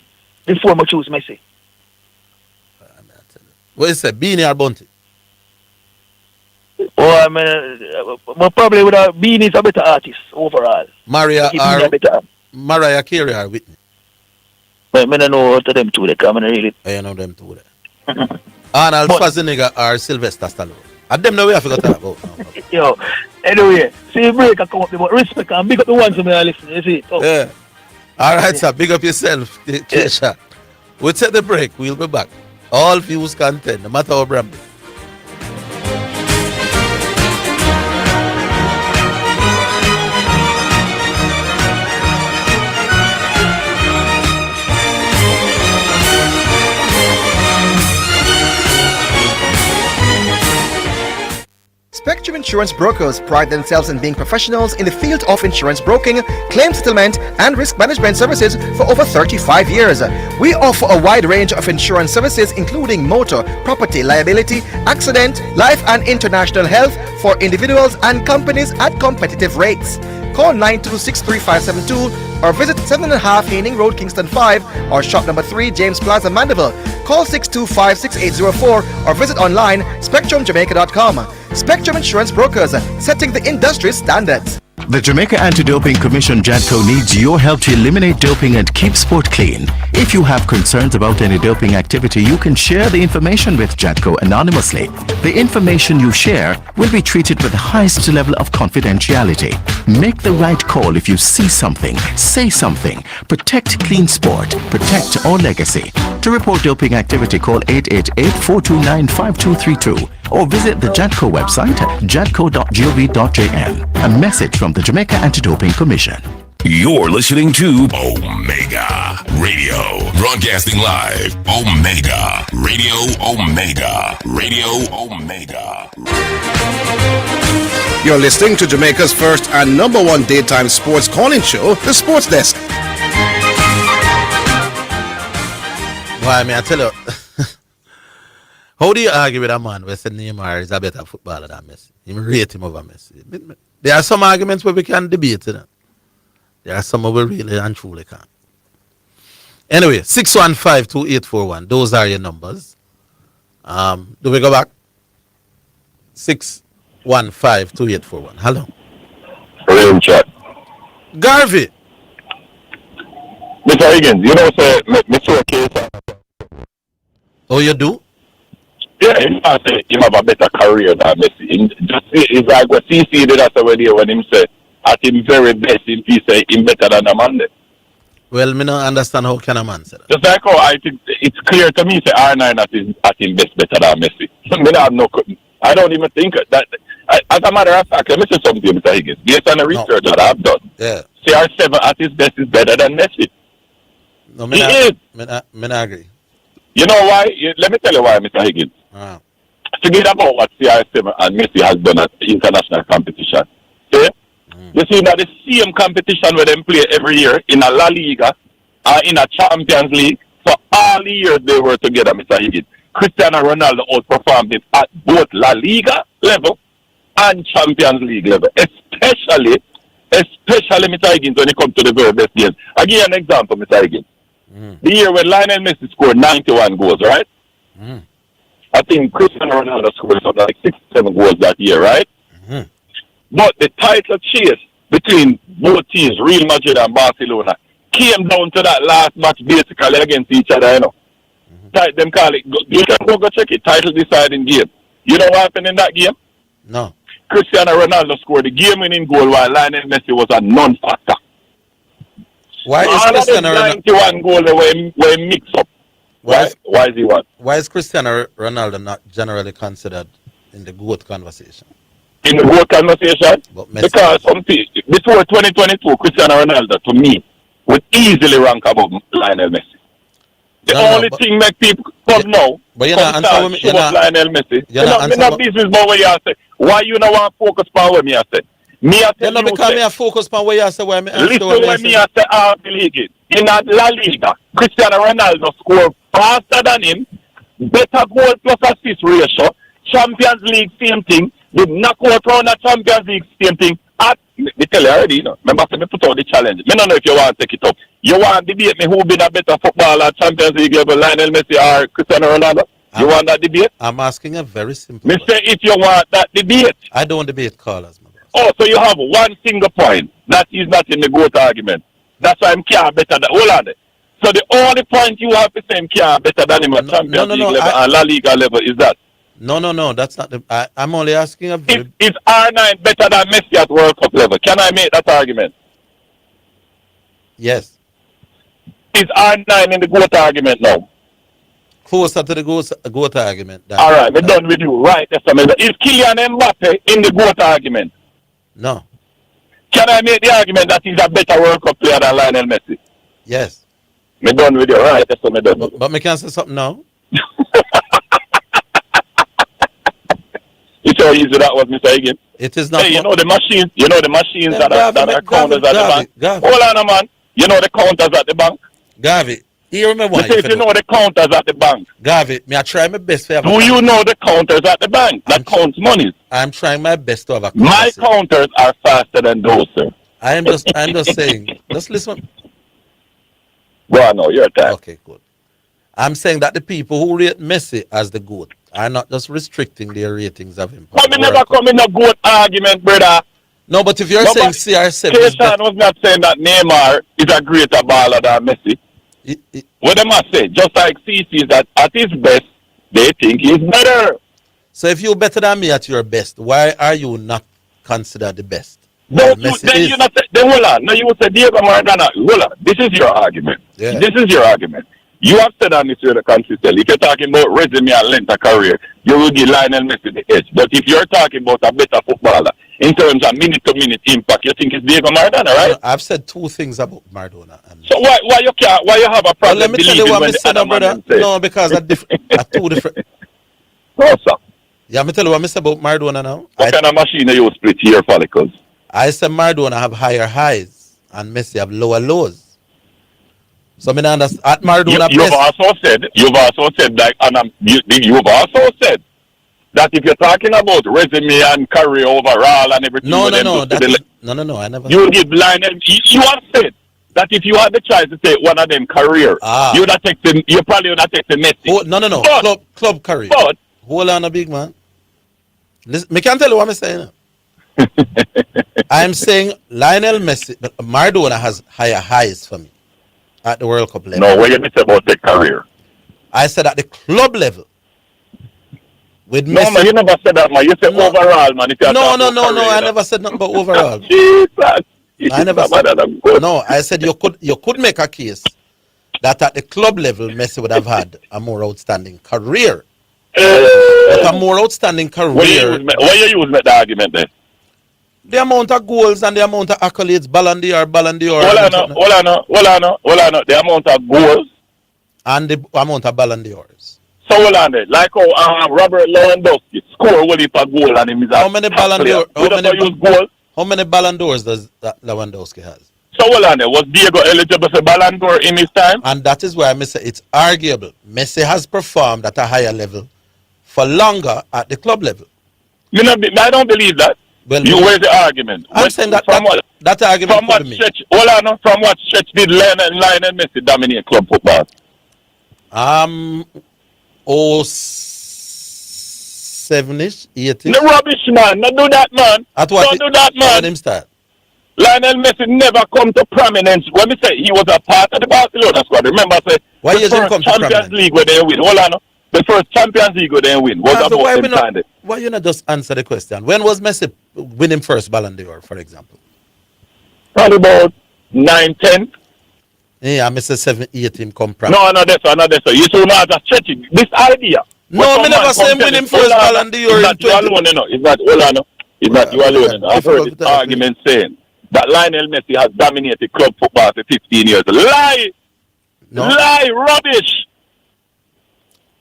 before I choose Messi. What is it, Beanie or Bunty? Oh, I mean, probably with Beanie is a better artist overall. Mariah Carey or Whitney? But I don't know to them two, they come and really... I know them two. Arnold Schwarzenegger or Sylvester Stallone. I them know we have to talk about. Yo, anyway, see break I come up but respect and big up the ones who may listen, you see. Oh. Yeah. Alright, sir, big up yourself, Keisha. We'll take the break, we'll be back. All views content, no matter how branded. Spectrum Insurance Brokers pride themselves in being professionals in the field of insurance broking, claim settlement, and risk management services for over 35 years. We offer a wide range of insurance services including motor, property, liability, accident, life and international health for individuals and companies at competitive rates. Call 926-3572 or visit 7.5 Haining Road, Kingston 5 or shop number 3 James Plaza, Mandeville. Call 625-6804 or visit online spectrumjamaica.com. Spectrum Insurance Brokers, setting the industry standards. The Jamaica Anti-Doping Commission JADCO needs your help to eliminate doping and keep sport clean. If you have concerns about any doping activity, you can share the information with JADCO anonymously. The information you share will be treated with the highest level of confidentiality. Make the right call if you see something, say something. Protect clean sport. Protect our legacy. To report doping activity, call 888-429-5232 or visit the JADCO website at jadco.gov.jn. A message from the Jamaica Anti-Doping Commission. You're listening to Omega Radio, broadcasting live. Omega Radio, Omega Radio, Omega. You're listening to Jamaica's first and number one daytime sports calling show, The Sports Desk. Why, I tell you, how do you argue with a man where say Neymar is a better footballer than Messi? You rate him over Messi. There are some arguments where we can debate, you know. There are some where we really and truly can't. Anyway, 615-2841. Those are your numbers. Do we go back? 615-2841. Hello. Rain chat. Garvey. Mr. Higgins, you know, say, Mr. Case. Oh, you do? Yeah, he must say he have a better career than Messi. It's like what CC did after when him say, at him very best, he say him better than a man. Well, me don't understand how can a man say that. Just like how I think it's clear to me, say R9 at him best better than Messi. I don't even think that. As a matter of fact, let me say something, Mr. Higgins. Based on the research that I've done, CR7 at his best is better than Messi. No, he is. Me not agree. You know why? Let me tell you why, Mr. Higgins. Forget about what CR7 and Messi has done at international competition. See? You see that the same competition where they play every year in a La Liga or in a Champions League. For all the years they were together, Mr. Higgins. Cristiano Ronaldo outperformed him at both La Liga level and Champions League level. Especially, Mr. Higgins, when it comes to the very best games. I'll give you an example, Mr. Higgins. The year when Lionel Messi scored 91 goals, right? I think Cristiano Ronaldo scored something like 67 goals that year, right? But the title chase between both teams, Real Madrid and Barcelona, came down to that last match basically against each other, you know. Them call it, you can go check it, title deciding game. You know what happened in that game? No. Cristiano Ronaldo scored the game-winning goal while Lionel Messi was a non-factor. Why is Cristiano Ronaldo 91 goal where mix up? Why is he what? Why is Cristiano Ronaldo not generally considered in the GOAT conversation? In the GOAT conversation? Because before 2022, Cristiano Ronaldo, to me, would easily rank above Lionel Messi. The only thing make people come now, but you're not answering me. Lionel Messi. You're not business about what you say. Why you don't want to focus on what me I say? Me I tell you, because me I focus on what you say. Listen when me I say, Orville. In La Liga, Cristiano Ronaldo scored faster than him, better goal plus assist ratio. Champions League, same thing. The knockout round of Champions League, same thing. Me tell you already, you know. Remember, me put out the challenge. Me don't know if you want to take it up. You want to debate me who been a better footballer at Champions League level, Lionel Messi or Cristiano Ronaldo? You want that debate? I'm asking a very simple question. Say if you want that debate. I don't debate callers, my boss. Oh, so you have one single point that is not in the GOAT argument. That's why I'm care better than hold on. So the only point you have to say I'm care better than him at Champions League level and La Liga level is that. No, that's not the. I'm only asking a very. Is R9 better than Messi at World Cup level? Can I make that argument? Yes. Is R9 in the GOAT argument now? Closer to the GOAT argument. All right, we're done with you. Right, is Kylian Mbappe in the GOAT argument? No. Can I make the argument that he's a better World Cup player than Lionel Messi? Yes. We're done with you. Right, that's what we're done. But me can say something now. You sure easy that was, Mr. Higgins? It is not. Hey, you know the machines that are counters at the bank. Hold on, man. You know the counters at the bank. Gavi, you remember if you know the counters at the bank. Gavi, me I try my best for. Do you know the counters at the bank that counts monies? I'm trying my best to have a My counters are faster than those, sir. I'm just saying. Just listen. Go on, no, your time. Okay, good. I'm saying that the people who rate Messi as the GOAT are not just restricting their ratings of him. But me never come in a GOAT argument, brother. No, but if you're saying CR7, Keishan was not saying that Neymar is a greater baller than Messi. What am I saying? Just like CC is that at his best, they think he's better. So if you're better than me at your best, why are you not considered the best? Then you not say, then hold on. No, you would say Diego Maradona. Hold on. This is your argument. Yeah. This is your argument. You have said on this radio consistently, if you're talking about resume and length of career, you will give Lionel Messi the edge. But if you're talking about a better footballer in terms of minute-to-minute impact, you think it's Diego Maradona, right? No, I've said two things about Maradona. So why you have a problem? Let me tell you what I said, brother. No, because are two different. No, sir. Yeah, let me tell you what I said about Maradona now. What kind of machine are you split hair follicles? I said Maradona have higher highs and Messi have lower lows. So I understand at Maradona. You've also said that, and you've also said that if you're talking about resume and career overall and everything, no, I never. You give Lionel. You have said that if you had the choice to take one of them career, you would have taken. You probably would have taken Messi. Oh, no. But, club career. But hold on, a big man. Listen, me can't tell you what I'm saying. I'm saying Lionel Messi, but Maradona has higher highs for me at the World Cup level. No, what you say about the career? I said at the club level. With no, Messi, man, you never said that, man. You said overall, man. If no, I never said nothing about overall. Jesus. I never said. No, I said you could make a case that at the club level, Messi would have had a more outstanding career. But a more outstanding career. Why you use the argument then? The amount of goals and the amount of accolades, Ballon d'Or. Hold on. The amount of goals and the amount of Ballon d'Ors. So hold on there. Like how Robert Lewandowski score will a goal and him is how many Ballon d'Or? How many Ballon d'Ors does Lewandowski has? So hold on there. Was Diego eligible for Ballon d'Or in his time? And that is why I say it's arguable. Messi has performed at a higher level for longer at the club level. I don't believe that. Well, where's the argument? I'm saying that that argument from what stretch? Hold on, from what stretch did Lionel Messi dominate club football? 07-ish, 80. No rubbish, man. Don't do that, man. Don't do that, man. Him start. Lionel Messi never come to prominence. When we say he was a part of the Barcelona squad, remember, say why the first Champions League where they win. Hold on. The first Champions League where they win was about him signed it. Why you not just answer the question? When was Messi winning first Ballon d'Or, for example? Probably about 9-10. Yeah, Mr. 7-8 him come prime. No, that's so. You should not have stretching this idea. No, me never say winning first Ballon d'Or. It's not you alone, you know. It's not you alone. I've heard this argument saying that Lionel Messi has dominated club football for 15 years. Lie! Rubbish!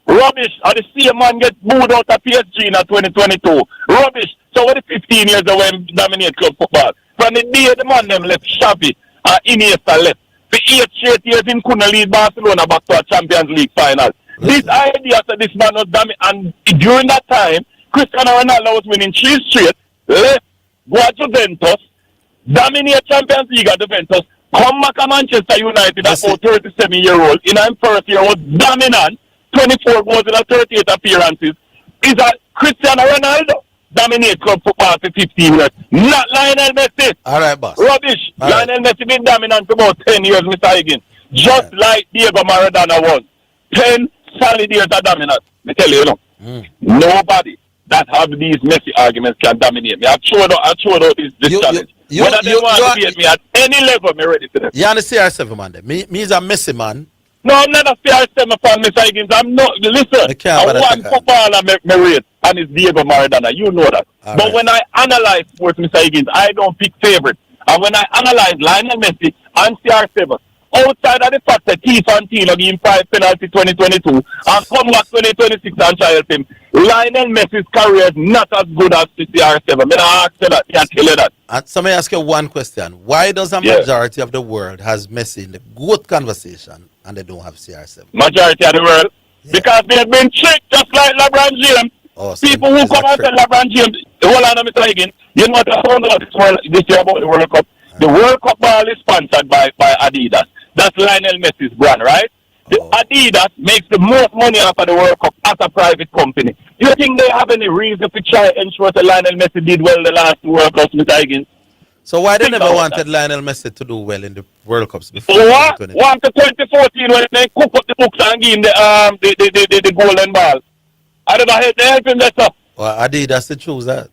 And the same man get booed out of PSG in 2022. Rubbish. So what the 15 years ago when dominate club football? From the day the man them left Xavi and Iniesta left. For 8 straight years him couldn't lead Barcelona back to a Champions League final. This idea that this man was dominant, and during that time, Cristiano Ronaldo was winning 3 straight, left, go to Juventus, dominate Champions League at Juventus, come back to Manchester United at 37-year-old, in his first year was dominant, 24 goals in 38 appearances. Is that Cristiano Ronaldo dominate club football for 15 years? Not Lionel Messi. All right, boss. Rubbish. Lionel Messi been dominant for about 10 years, Mr. Higgins. Just like Diego Maradona was. 10 solid years of dominance. Me tell you, nobody that have these Messi arguments can dominate me. I've showed out this challenge. Whether they want to beat me at any level, me ready to them. You on the CR7 man there. Me is a Messi man. No, I'm not a CR7 fan, Mr. Higgins. I'm not. Listen, I want footballer me rate, and it's Diego Maradona. You know that. But when I analyze sports, Mr. Higgins, I don't pick favorites. And when I analyze Lionel Messi and CR7 outside of the fact that Infantino gave him 5 penalty 2022 and come back 2026 and try help him, Lionel Messi's career is not as good as CR7. I'm ask you that. I tell you that. And so may I ask you one question. Why does a majority of the world has Messi in the GOAT conversation and they don't have CR7? Majority of the world? Yeah. Because they have been tricked just like LeBron James. Oh, so people who come and say LeBron James, hold on, Mr. Higgins, you know what I found out this year about the World Cup? The World Cup ball is sponsored by Adidas. That's Lionel Messi's brand, right? The Adidas makes the most money off of the World Cup as a private company. Do you think they have any reason to try and ensure that Lionel Messi did well the last two World Cups, Mr. Higgins? So why they never wanted Lionel Messi to do well in the World Cups before? What? One to 2014 when they cook up the books and give him the golden ball. I don't know how they help him that stuff. Well, Adidas to choose that.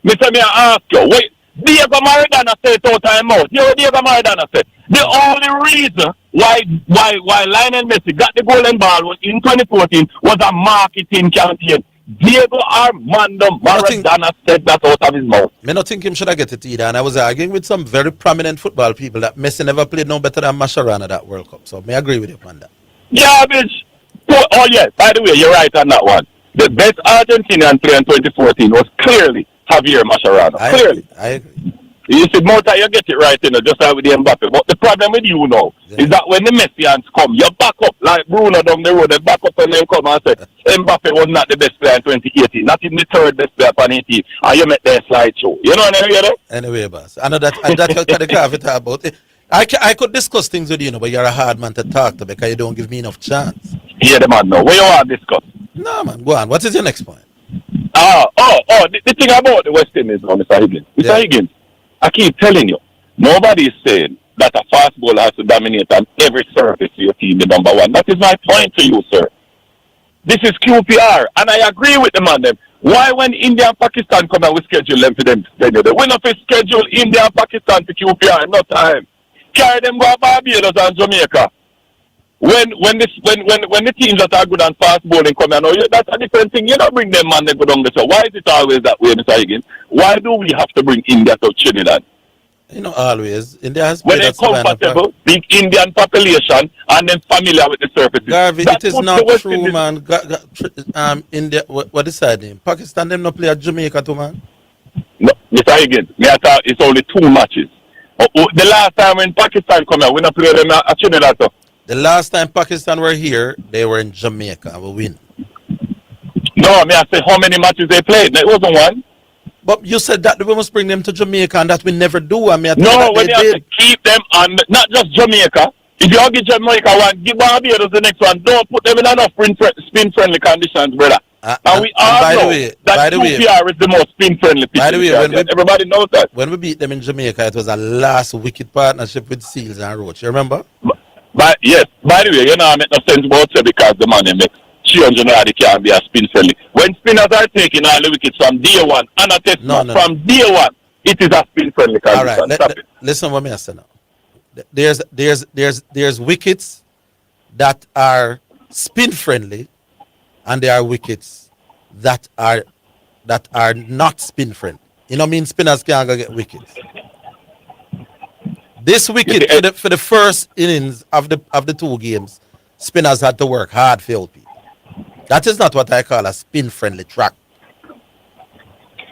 Mr. Me, I ask you, wait, Diego Maradona said it out of mouth. You know what Diego Maradona said? The only reason why Lionel Messi got the golden ball in 2014 was a marketing campaign. Diego Armando Maradona said that out of his mouth. I don't think him should have get it either. And I was arguing with some very prominent football people that Messi never played no better than Mascherano that World Cup. So I agree with you on that. Yeah, bitch. Oh, yes. By the way, you're right on that one. The best Argentinian player in 2014 was clearly Javier Mascherano. Clearly. I agree. You see, Mota, you get it right, just like with the Mbappe. But the problem with you now is that when the Messians come, you back up like Bruno down the road. They back up when they come and say, Mbappe was not the best player in 2018, not even the third best player in 2018. And you make their slideshow. You know what I mean? Anyway, boss. I know that you can talk about it. I could discuss things with you, but you're a hard man to talk to because you don't give me enough chance. Yeah, the man, no. What you want to discuss? No, man. Go on. What is your next point? The thing about the West Indies, Mr. Higgins. Mr. Higgins, I keep telling you, nobody is saying that a fast bowler has to dominate on every surface for your team, the number one. That is my point to you, sir. This is QPR, and I agree with the man. Them. Why when India and Pakistan come out, we schedule them for them to schedule them? We not schedule India and Pakistan to QPR, no time. Carry them go to Barbados and Jamaica. When the teams that are good and fast bowling come out, that's a different thing. You don't bring them man they go down the show. Why is it always that way, Mr. Higgins? Why do we have to bring India to Trinidad? You know, always. India has when they're comfortable, big Indian population, and then familiar with the surfaces. Garvey, it is not true, man. India, what is that name? Pakistan, them not play at Jamaica too, man? No, Mr. Higgins, I thought it's only 2 matches. The last time when Pakistan come here, we not play them at Trinidad too. The last time Pakistan were here, they were in Jamaica and we win. No, I say how many matches they played. It wasn't one. But you said that we must bring them to Jamaica and that we never do. No, when you have to keep them on, not just Jamaica. If you give Jamaica one, give Barbados the next one. Don't put them in enough spin-friendly conditions, brother. And we all know that QPR is the most spin-friendly pitch. By the way, everybody knows that. When we beat them in Jamaica, it was a last wicked partnership with Seals and Roach. You remember? Yes. By the way, you know, it make no sense about it because the money makes 300 yards can be a spin friendly. When spinners are taking all the wickets from day one, and a test from day one, it is a spin friendly. All right, listen what me I say now. There's wickets that are spin friendly, and there are wickets that are not spin friendly. You know what I mean? Spinners can't go get wickets. This wicket for the first innings of the 2 games, spinners had to work hard for LP. That is not what I call a spin-friendly track.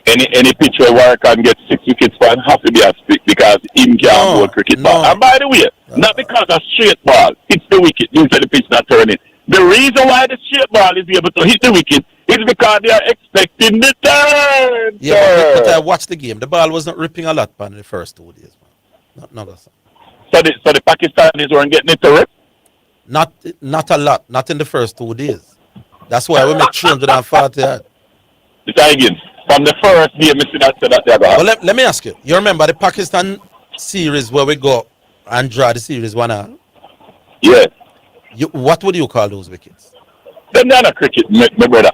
Any pitch where Warren can get 6 wickets for have to be a split because him can't hold cricket ball. And by the way, not because a straight ball hits the wicket due to the pitch not turning. The reason why the straight ball is able to hit the wicket is because they are expecting the turn. Yeah, but I watched the game. The ball wasn't ripping a lot in the first 2 days. So the Pakistanis weren't getting it to rip? Not a lot. Not in the first 2 days. That's why we make 340 yards. Higgins, from the first game, I see that they're going. Well, let me ask you. You remember the Pakistan series where we go and draw the series 1-1? Yeah. What would you call those wickets? Them are not cricket, my brother.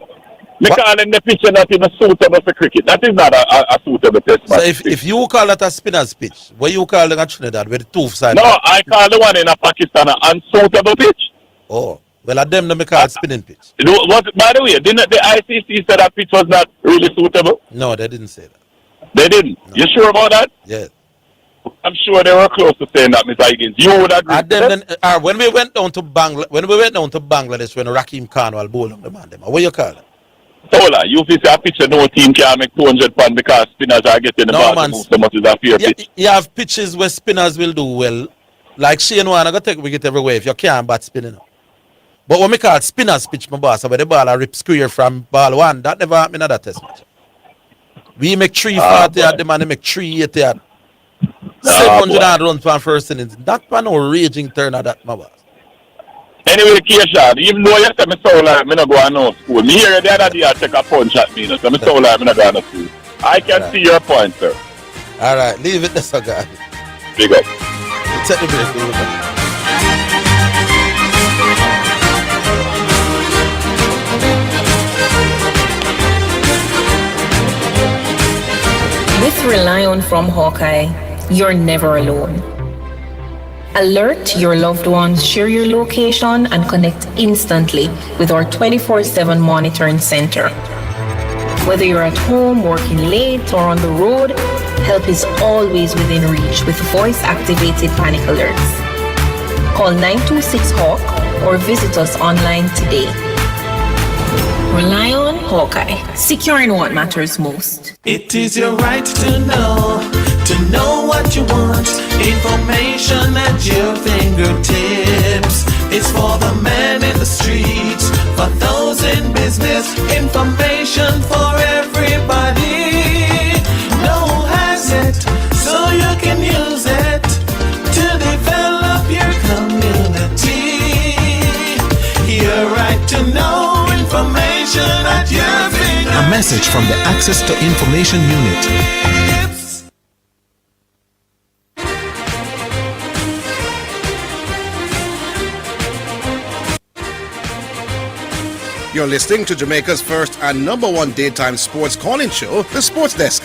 Me call them the pitch not even suitable for cricket. That is not a suitable test match. So if you call that a spinner's pitch, what you call it in Trinidad with the 2 sides? No, I call the one in a Pakistan an unsuitable pitch. Oh, well, at them they call it spinning pitch. By the way, didn't the ICC say that pitch was not really suitable? No, they didn't say that. They didn't? No. You sure about that? Yeah. I'm sure they were close to saying that, Mr. Higgins. You would agree. And then, when we went down to Bangladesh, when Rakim Khan was bowling the man, what you call it? Tola, you see a picture, no team can make 200 pounds because spinners are getting the ball to move so much as a fair pitch. You have pitches where spinners will do well. Like Shane Warne, I got to take wicket everywhere if you can't bat spinning. But what we call spinners pitch, my boss, where the ball a rip square from ball one, that never happened in that test match. We make 340 at the man, they make 380 at 700 runs per first innings. That one no raging turn at that, my boss. Anyway, Keisha, even though you say me sound like me not go to no school, me hear the other day I take a punch at me, so me sound like me not go to school. I can see your point, sir. All right, leave it there, so guys. Big up. Take the break, leave it there. With Rely On from Hawkeye, you're never alone. Alert your loved ones, share your location, and connect instantly with our 24/7 monitoring center. Whether you're at home, working late, or on the road, help is always within reach with voice-activated panic alerts. Call 926-HAWK or visit us online today. Rely On Hawkeye, securing what matters most. It is your right to know what you want. Information at your fingertips. It's for the man in the streets, for those in business. Information for everybody. No hazard, so you can use it to develop your community. Your right to know information at your fingertips. A message from the Access to Information Unit. You're listening to Jamaica's first and number one daytime sports calling show, The Sports Desk.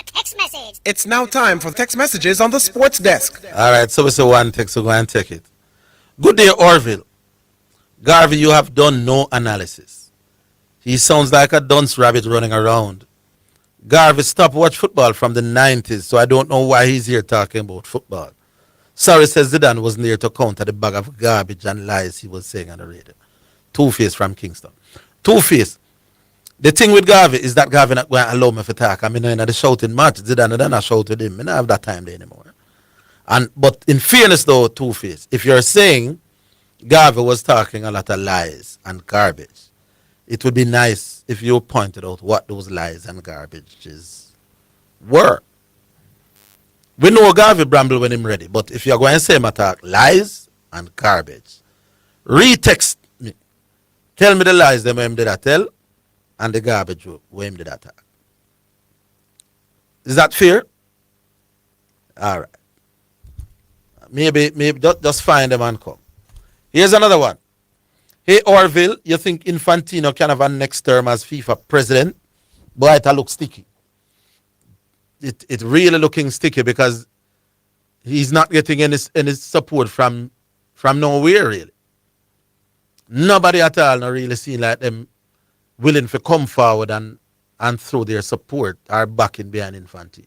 Text message. It's now time for text messages on the Sports Desk. All right, so we say one text, so go and take it. Good day, Orville. Garvey, you have done no analysis. He sounds like a dunce rabbit running around. Garvey stopped watch football from the 90s, so I don't know why he's here talking about football. Sorry, says Zidane wasn't here to counter the bag of garbage and lies he was saying on the radio. Two-Face from Kingston. Two-Face. The thing with Garvey is that Garvey not going to allow me to talk. I mean, in the shouting match, Zidane don't shout with him. I don't have that time there anymore. But in fairness, though, Two-Face, if you're saying Garvey was talking a lot of lies and garbage, it would be nice if you pointed out what those lies and garbages were. We know Garvey bramble when him ready, but if you're going to say him attack lies and garbage, retext me. Tell me the lies them him did I tell and the garbage where him did attack. Is that fair? All right. Maybe just find them and come. Here's another one. Hey, Orville, you think Infantino can have a next term as FIFA president? Boy, it looks sticky. It really looking sticky because he's not getting any support from nowhere, really. Nobody at all not really seen like them willing to come forward and throw their support or backing behind Infantino.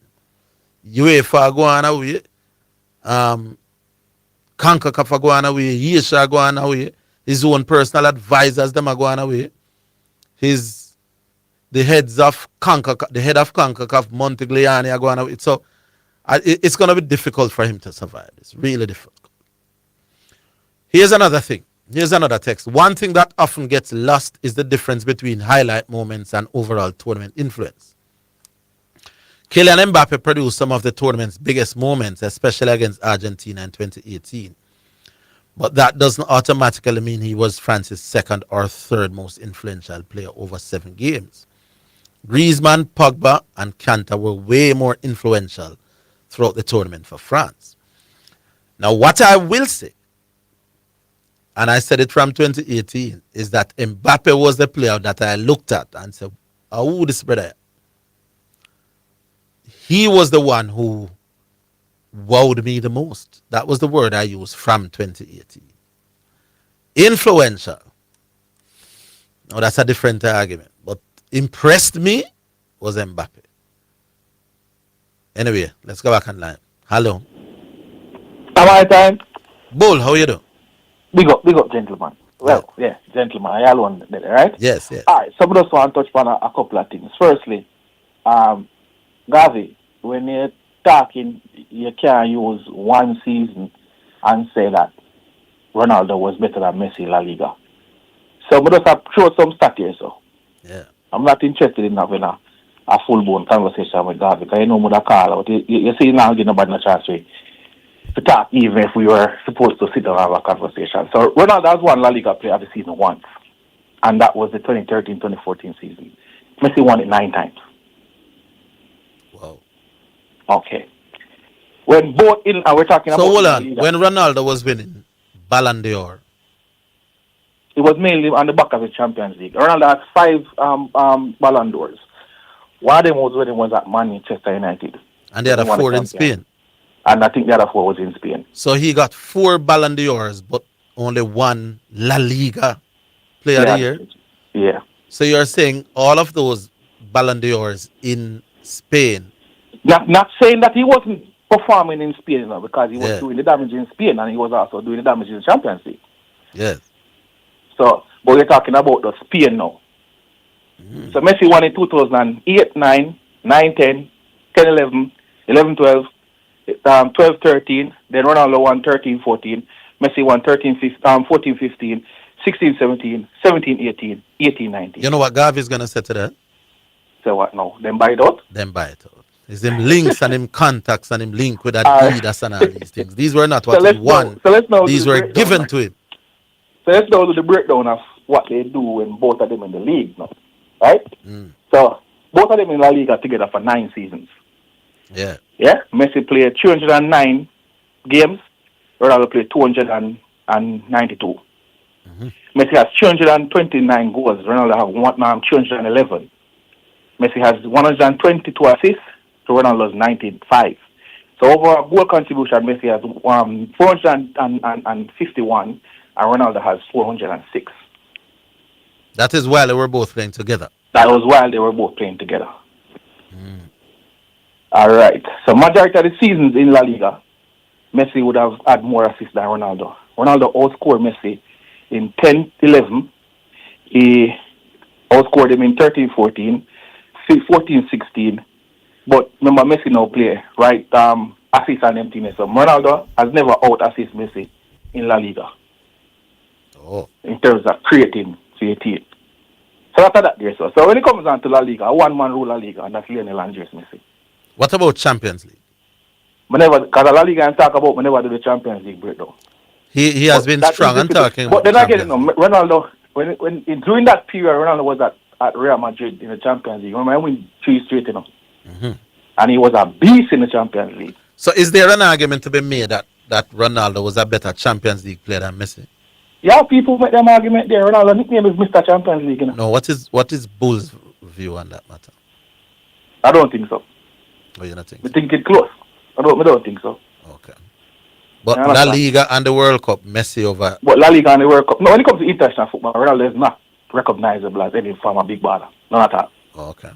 UEFA going away. CONCACAF going away. Yesha going away. His own personal advisors them are going away. The head of CONCACAF, Montegliani, are going away. So it's going to be difficult for him to survive. It's really difficult. Here's another thing. Here's another text. One thing that often gets lost is the difference between highlight moments and overall tournament influence. Kylian Mbappe produced some of the tournament's biggest moments, especially against Argentina in 2018. But that doesn't automatically mean he was France's second or third most influential player over 7 games. Griezmann, Pogba, and Kante were way more influential throughout the tournament for France. Now, what I will say, and I said it from 2018, is that Mbappe was the player that I looked at and said, oh, this brother. He was the one who wowed me the most. That was the word I used from 2018. Influential. Now, that's a different argument. But impressed me was Mbappe. Anyway, let's go back online. Hello. Am I time? Bull, how you doing? Big up, gentlemen. Well, yeah, gentlemen, I alone there, right? Yes, yes. All right, so I just want to touch upon a couple of things. Firstly, Gavi, when you're talking, you can't use one season and say that Ronaldo was better than Messi in La Liga. So I just have throw some stats here, so. Yeah. I'm not interested in having a full-blown conversation with Gavi, because you know what I call out. You see now, you nobody no chance to talk, even if we were supposed to sit down and have a conversation. So Ronaldo has won La Liga Player of the Season once, and that was the 2013-2014 season. Messi won it 9 times. Wow. Okay. When both in, and we're talking about... So hold on, when Ronaldo was winning Ballon d'Or, it was mainly on the back of the Champions League. Ronaldo had 5 Ballon d'Ors. One of them was when he was at Manchester United. And the other 4 in Spain. And I think the other 4 was in Spain. So he got 4 Ballon d'Ors, but only 1 La Liga Player of the Year? Yeah. So you're saying all of those Ballon d'Ors in Spain? Not saying that he wasn't performing in Spain, you know, because he was doing the damage in Spain and he was also doing the damage in the Champions League. Yes. So, but we're talking about the Spain now. So Messi won in 2008, 9, 9, 10, 10, 11, 11, 12, 12, 13. Then Ronaldo won 13, 14. Messi won 13, 15, 14, 15, 16, 17, 17, 18, 18, 19. You know what Gavi's going to say to that? Say what now? Then buy it out? Then buy it out. It's them links and them contacts and them link with Adidas and all these things. These were not what he won. These were given to him. So let's now do the breakdown of what they do when both of them in the league now. Right? So both of them in La Liga together for 9 seasons. Yeah. Yeah? Messi played 309 games. Ronaldo played 292. Messi has 329 goals. Ronaldo has 311. Messi has 122 assists to Ronaldo's 95. So overall goal contribution, Messi has 451 and Ronaldo has 406. That is while they were both playing together. That was while they were both playing together. All right. So majority of the seasons in La Liga, Messi would have had more assists than Ronaldo. Ronaldo outscored Messi in 10-11. He outscored him in 13-14, 14-16. But remember, Messi now play right assist and emptiness. So Ronaldo has never out assist Messi in La Liga. Oh. In terms of creating creative. So after that there, so when it comes on to La Liga, one-man rule La Liga, and that's Lionel Andres Messi. What about Champions League? Because La Liga and talk about, never do the Champions League breakdown. He has been strong and talking about. But then again, Ronaldo, when during that period, Ronaldo was at Real Madrid in the Champions League. Remember, he won 3 straight, and he was a beast in the Champions League. So is there an argument to be made that Ronaldo was a better Champions League player than Messi? Yeah, people make them argument there. Ronaldo's nickname is Mr. Champions League. You know? No, what is Bull's view on that matter? I don't think so. Oh, you don't think so? I think it's close. I don't think so. Okay. But La Liga and the World Cup, Messi over... But La Liga and the World Cup... No, when it comes to international football, Ronaldo is not recognizable as any form of big baller. Not at all. Oh, okay.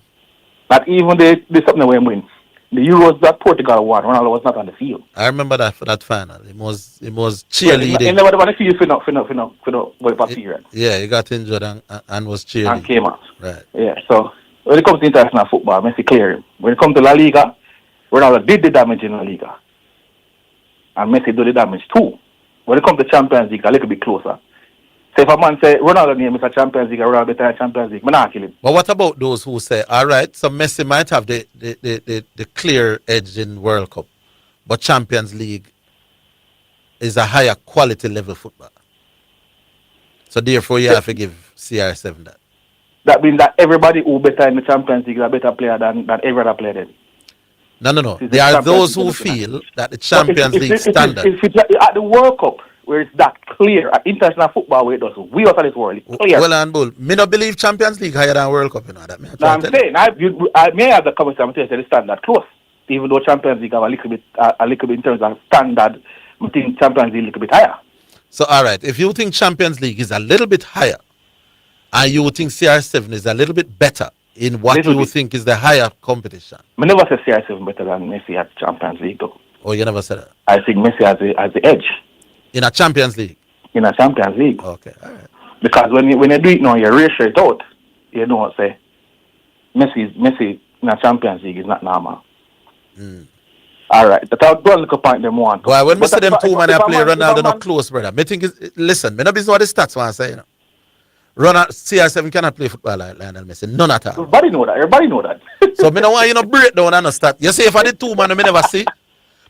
Not even the something where he win. The Euros that Portugal won, Ronaldo was not on the field. I remember that for that final. It was cheerleading. He never on the field for period. Yeah, he got injured and was cheerleading. And came out. Right. Yeah, so when it comes to international football, Messi clear him. When it comes to La Liga, Ronaldo did the damage in La Liga. And Messi did the damage too. When it comes to Champions League, a little bit closer. So if a man say Ronaldo name is a Champions League, Ronaldo better Champions League, I'm not kill him. But what about those who say, all right, so Messi might have the clear edge in World Cup, but Champions League is a higher quality level football. So therefore you have to give CR7 that. That means that everybody who better in the Champions League is a better player than every other player then. No. There are those who feel that the Champions League standard... If it's at the World Cup, where it's that clear, at international football where it does, we out of this world, it's clear. Well, and Bull, me not believe Champions League higher than World Cup, you know that. I'm saying, I may have the conversation to say the standard close, even though Champions League have a little bit in terms of standard, I think Champions League a little bit higher. So, all right, if you think Champions League is a little bit higher, and you think CR7 is a little bit better, in what you think is the higher competition? I never say CR7 better than Messi at Champions League, though. Oh, you never said that? I think Messi has the edge. In a Champions League? In a Champions League. Okay, all right. Because when you do it now, you ratio it out. You know what I say? Messi in a Champions League is not normal. All right. That's a good little point them want. Well, when we see them two man play, Ronaldo not close, brother. Me think listen, me not business what the stats want to say, you know. Ronaldo CR7 cannot play football like Lionel Messi. None at all. Everybody know that. So me no want you know break down and no stat. You see if I did two man, me never see.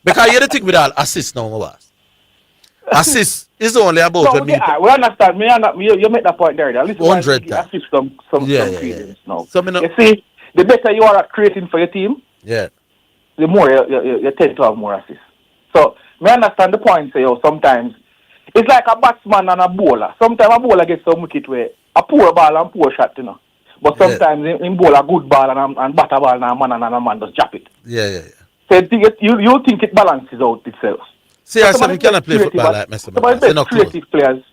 Because you the thing with all assist now, my boss. Assist is only about no, we understand. You make that point there. At least 100 times. Assist some yeah. now. So you see, the better you are at creating for your team, the more you tend to have more assists. So, I understand the point. Say, sometimes it's like a batsman and a bowler. Sometimes a bowler gets some wicket where a poor ball and poor shot, you know. But sometimes in bowl a good ball and bat a ball and a man just jump it. Yeah. So you think it balances out itself. See, I said we cannot play football like Messi. Some of the best creative players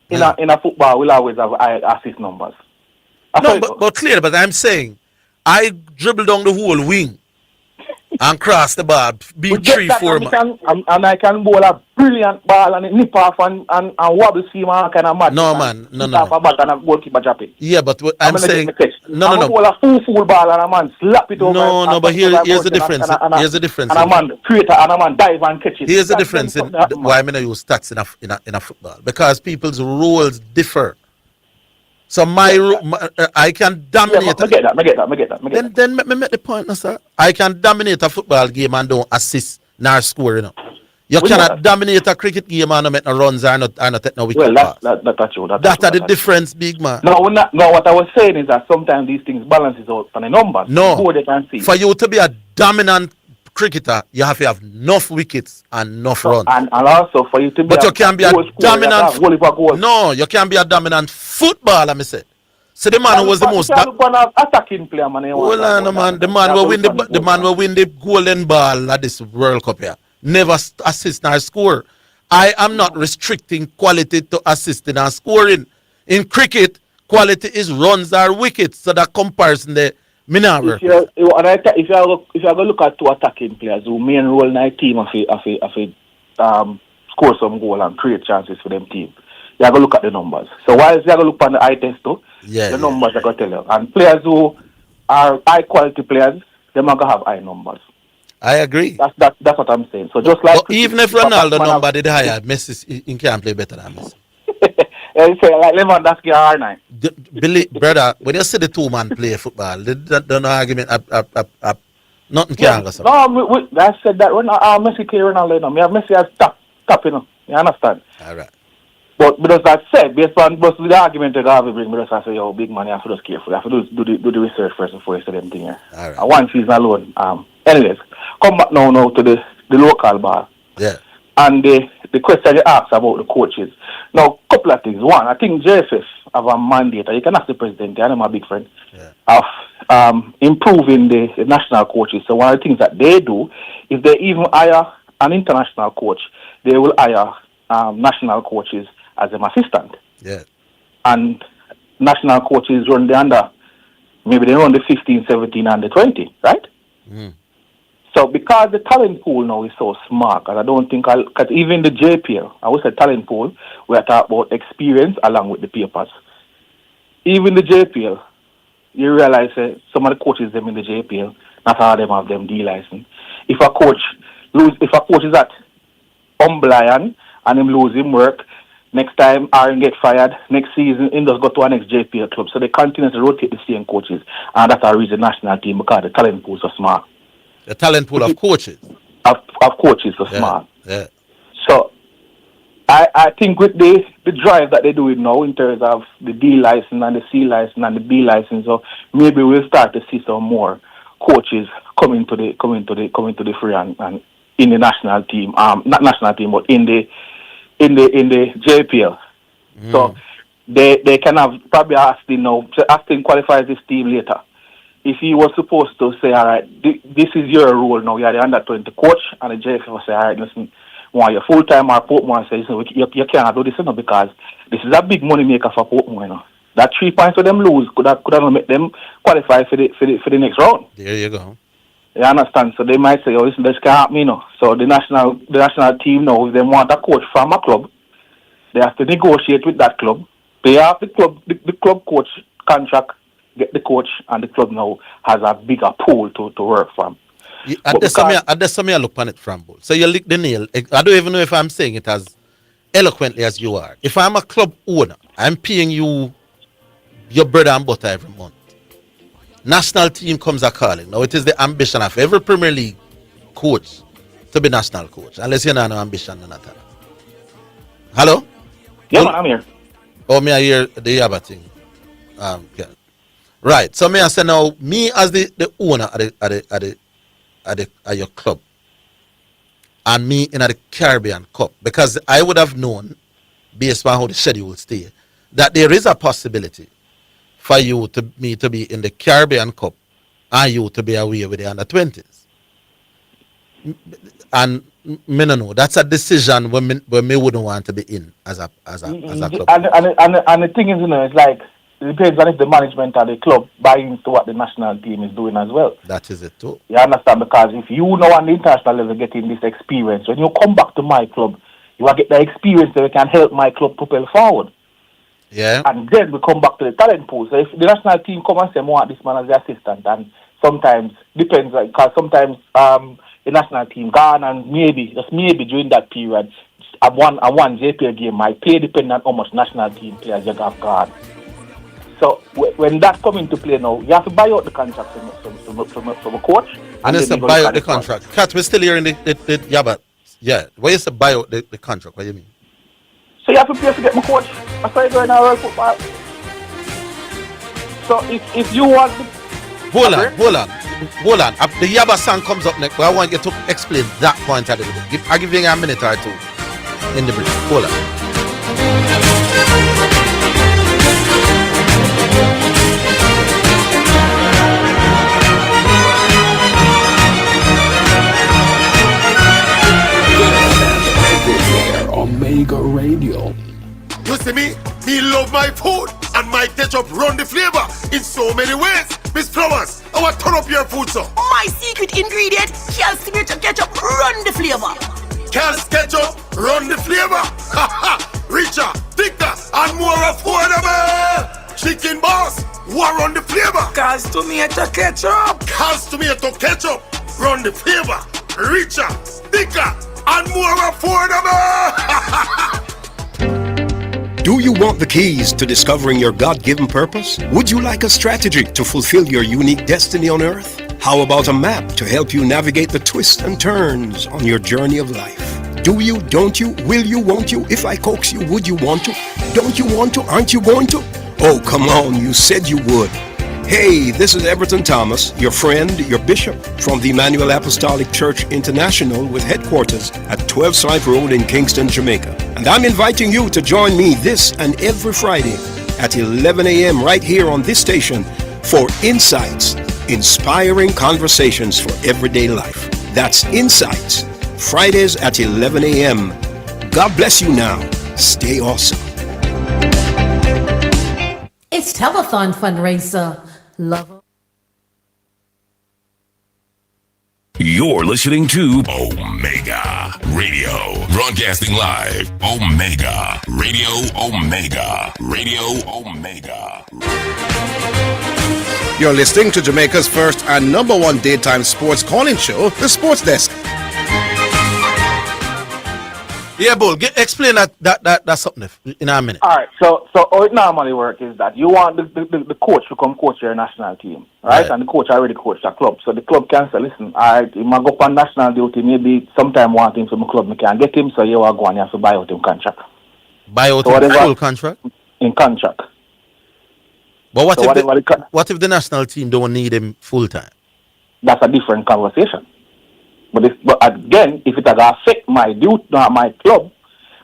in a football will always have high assist numbers. No, but clear. But I'm saying, I dribble down the whole wing and cross the bar, being 3-4 man. And I can bowl a brilliant ball and nip off and wobble seam and kind of mad. No, man. No. A bat and a goalkeeper drop it. Yeah, but I'm saying... No. bowl a full ball and a man slap it over. No, but here's the difference. Here's the difference. And a man create and a man dive and catch it. Here's the difference in why I'm going to use stats in a football. Because people's roles differ. So I can dominate. Yeah, I get that. Then me make the point, no, sir. I can dominate a football game and don't assist nor score, you know. You cannot dominate a cricket game and not make no runs or not take no wicket. Well, that's true. That's the difference, big man. No, what I was saying is that sometimes these things balances out on the numbers. No. They can see. For you to be a dominant cricketer, you have to have enough wickets and enough runs. And also for you to be you can be a dominant. No, you can be a dominant footballer, I said. So the man who was the most attacking player, man. Hold on, man. The man will win the golden ball at this World Cup here. Never assist nor score. I am not restricting quality to assisting and scoring. In cricket, quality is runs or wickets. So that comparison there. If you look at two attacking players who main role in a team score some goal and create chances for them team, you have to look at the numbers. So while you have to look at the eye test too, the numbers are going to tell you. And players who are high quality players, they're going to have high numbers. I agree. That's what I'm saying. So just like even if Ronaldo number did higher, Messi he can't play better than Messi. Say like Lewandowski or R9. Brother, when you see the two man play football, there's no argument. Nothing can go. No, I said that when Messi play Ronaldo, no, me have Messi as top, you know. You understand? All right. But because that said, based on the argument that I bring, me just say, yo, big man, you have to just careful. You have to do the research first before you say them thing here. All right. One season alone. Anyways, come back now to the local bar. Yeah. And the question you asked about the coaches. Now, couple of things. One, I think JFF have a mandate. You can ask the president, I'm a big friend, of improving the national coaches. So one of the things that they do, if they even hire an international coach, they will hire national coaches as an assistant. Yeah. And national coaches run the under, maybe they run the 15, 17, and the 20, right? Mm. So because the talent pool now is so small, because I don't think, because even the JPL, I would say talent pool, we are talking about experience along with the papers. Even the JPL, you realize some of the coaches them in the JPL, not all of them have them D license. If a coach is at Lion and him lose him work, next time Aaron get fired, next season he just go to our next JPL club. So they continue to rotate the same coaches, and that's our reason national team because the talent pool is so small. The talent pool of coaches. Of coaches so small. Yeah. So I think with the drive that they're doing now in terms of the D license and the C license and the B license, so maybe we'll start to see some more coaches coming to the free and in the national team. Not national team, but in the JPL. Mm. So they can have probably Austin now. So Austin qualifies this team later. If he was supposed to say, all right, this is your role now, you're the under-20 coach, and the JFF will say, all right, listen, want you full-time or Portmore say, listen, you can't do this, you know, because this is a big money maker for Portmore, you know. That 3 points for them lose could have make them qualify for the next round. There you go. You understand? So they might say, "Oh, listen, this can't happen, you know." So the national team now, if they want a coach from a club, they have to negotiate with that club, pay off the club coach contract, get the coach, and the club now has a bigger pool to work from. At the same I look on it from Bull. So you lick the nail. I don't even know if I'm saying it as eloquently as you are. If I'm a club owner, I'm paying you your bread and butter every month. National team comes a calling. Now it is the ambition of every Premier League coach to be national coach. Unless you have no ambition or nothing. Hello? Yeah, man, I'm here. Oh, me I hear the Yaba thing. Yeah. Right. So me I say now, me as the owner at your club, and me in the Caribbean Cup, because I would have known, based on how the schedule stay, that there is a possibility for you to be in the Caribbean Cup and you to be away with the under-20s. And me no know. That's a decision when me wouldn't want to be in as a club. And the thing is, you know, it's like it depends on if the management of the club buy into what the national team is doing as well. That is it too. You understand? Because if you know on the international level getting this experience, when you come back to my club, you will get the experience that can help my club propel forward. Yeah. And then we come back to the talent pool. So if the national team come and say, "I want this man as the assistant," and sometimes depends, because sometimes the national team gone, and maybe during that period, I won JPL game. My pay depends on how much national team players you have gone. So when that come into play now, you have to buy out the contract from a coach. And it's to buy out the contract. Kat, we're still here in the yeah, but yeah. What is to buy out the contract? What do you mean? So you have to pay to get my coach. That's why you're going to world football. So if you want the... Hold on. The Yaba song comes up next, but I want you to explain that point a little bit. I'll give you a minute or two in the brief. Hold on. Omega Radio. You see me? Me love my food and my ketchup run the flavor in so many ways. Miss Flowers, I want to turn up your food, so. My secret ingredient, Charles signature ketchup run the flavor. Charles ketchup run the flavor. Richer, thicker, and more affordable. Chicken boss, what run the flavor? Charles tomato ketchup. Charles tomato ketchup run the flavor. Richer, thicker, and more affordable. Do you want the keys to discovering your God-given purpose? Would you like a strategy to fulfill your unique destiny on earth? How about a map to help you navigate the twists and turns on your journey of life? Do you, don't you, will you, won't you? If I coax you, would you want to? Don't you want to? Aren't you going to? Oh, come on, you said you would. Hey, this is Everton Thomas, your friend, your bishop, from the Emmanuel Apostolic Church International with headquarters at 12 Side Road in Kingston, Jamaica. And I'm inviting you to join me this and every Friday at 11 a.m. right here on this station for Insights, inspiring conversations for everyday life. That's Insights, Fridays at 11 a.m. God bless you now. Stay awesome. It's Telethon Fundraiser. Love. You're listening to Omega Radio. Broadcasting live. Omega Radio. Omega Radio. Omega. You're listening to Jamaica's first and number one daytime sports calling show, The Sports Desk. Yeah, Bull, explain that's something in a minute. All right, so how it normally works is that you want the coach to come coach your national team, right? And the coach already coached the club. So the club can say, listen, all right, he might go on national duty, maybe sometime want him from the club, me can't get him, so you are going, you have to buy out him contract. Buy out him full contract? In contract. But what if the national team don't need him full time? That's a different conversation. But again, if it has affect my duty, not my club,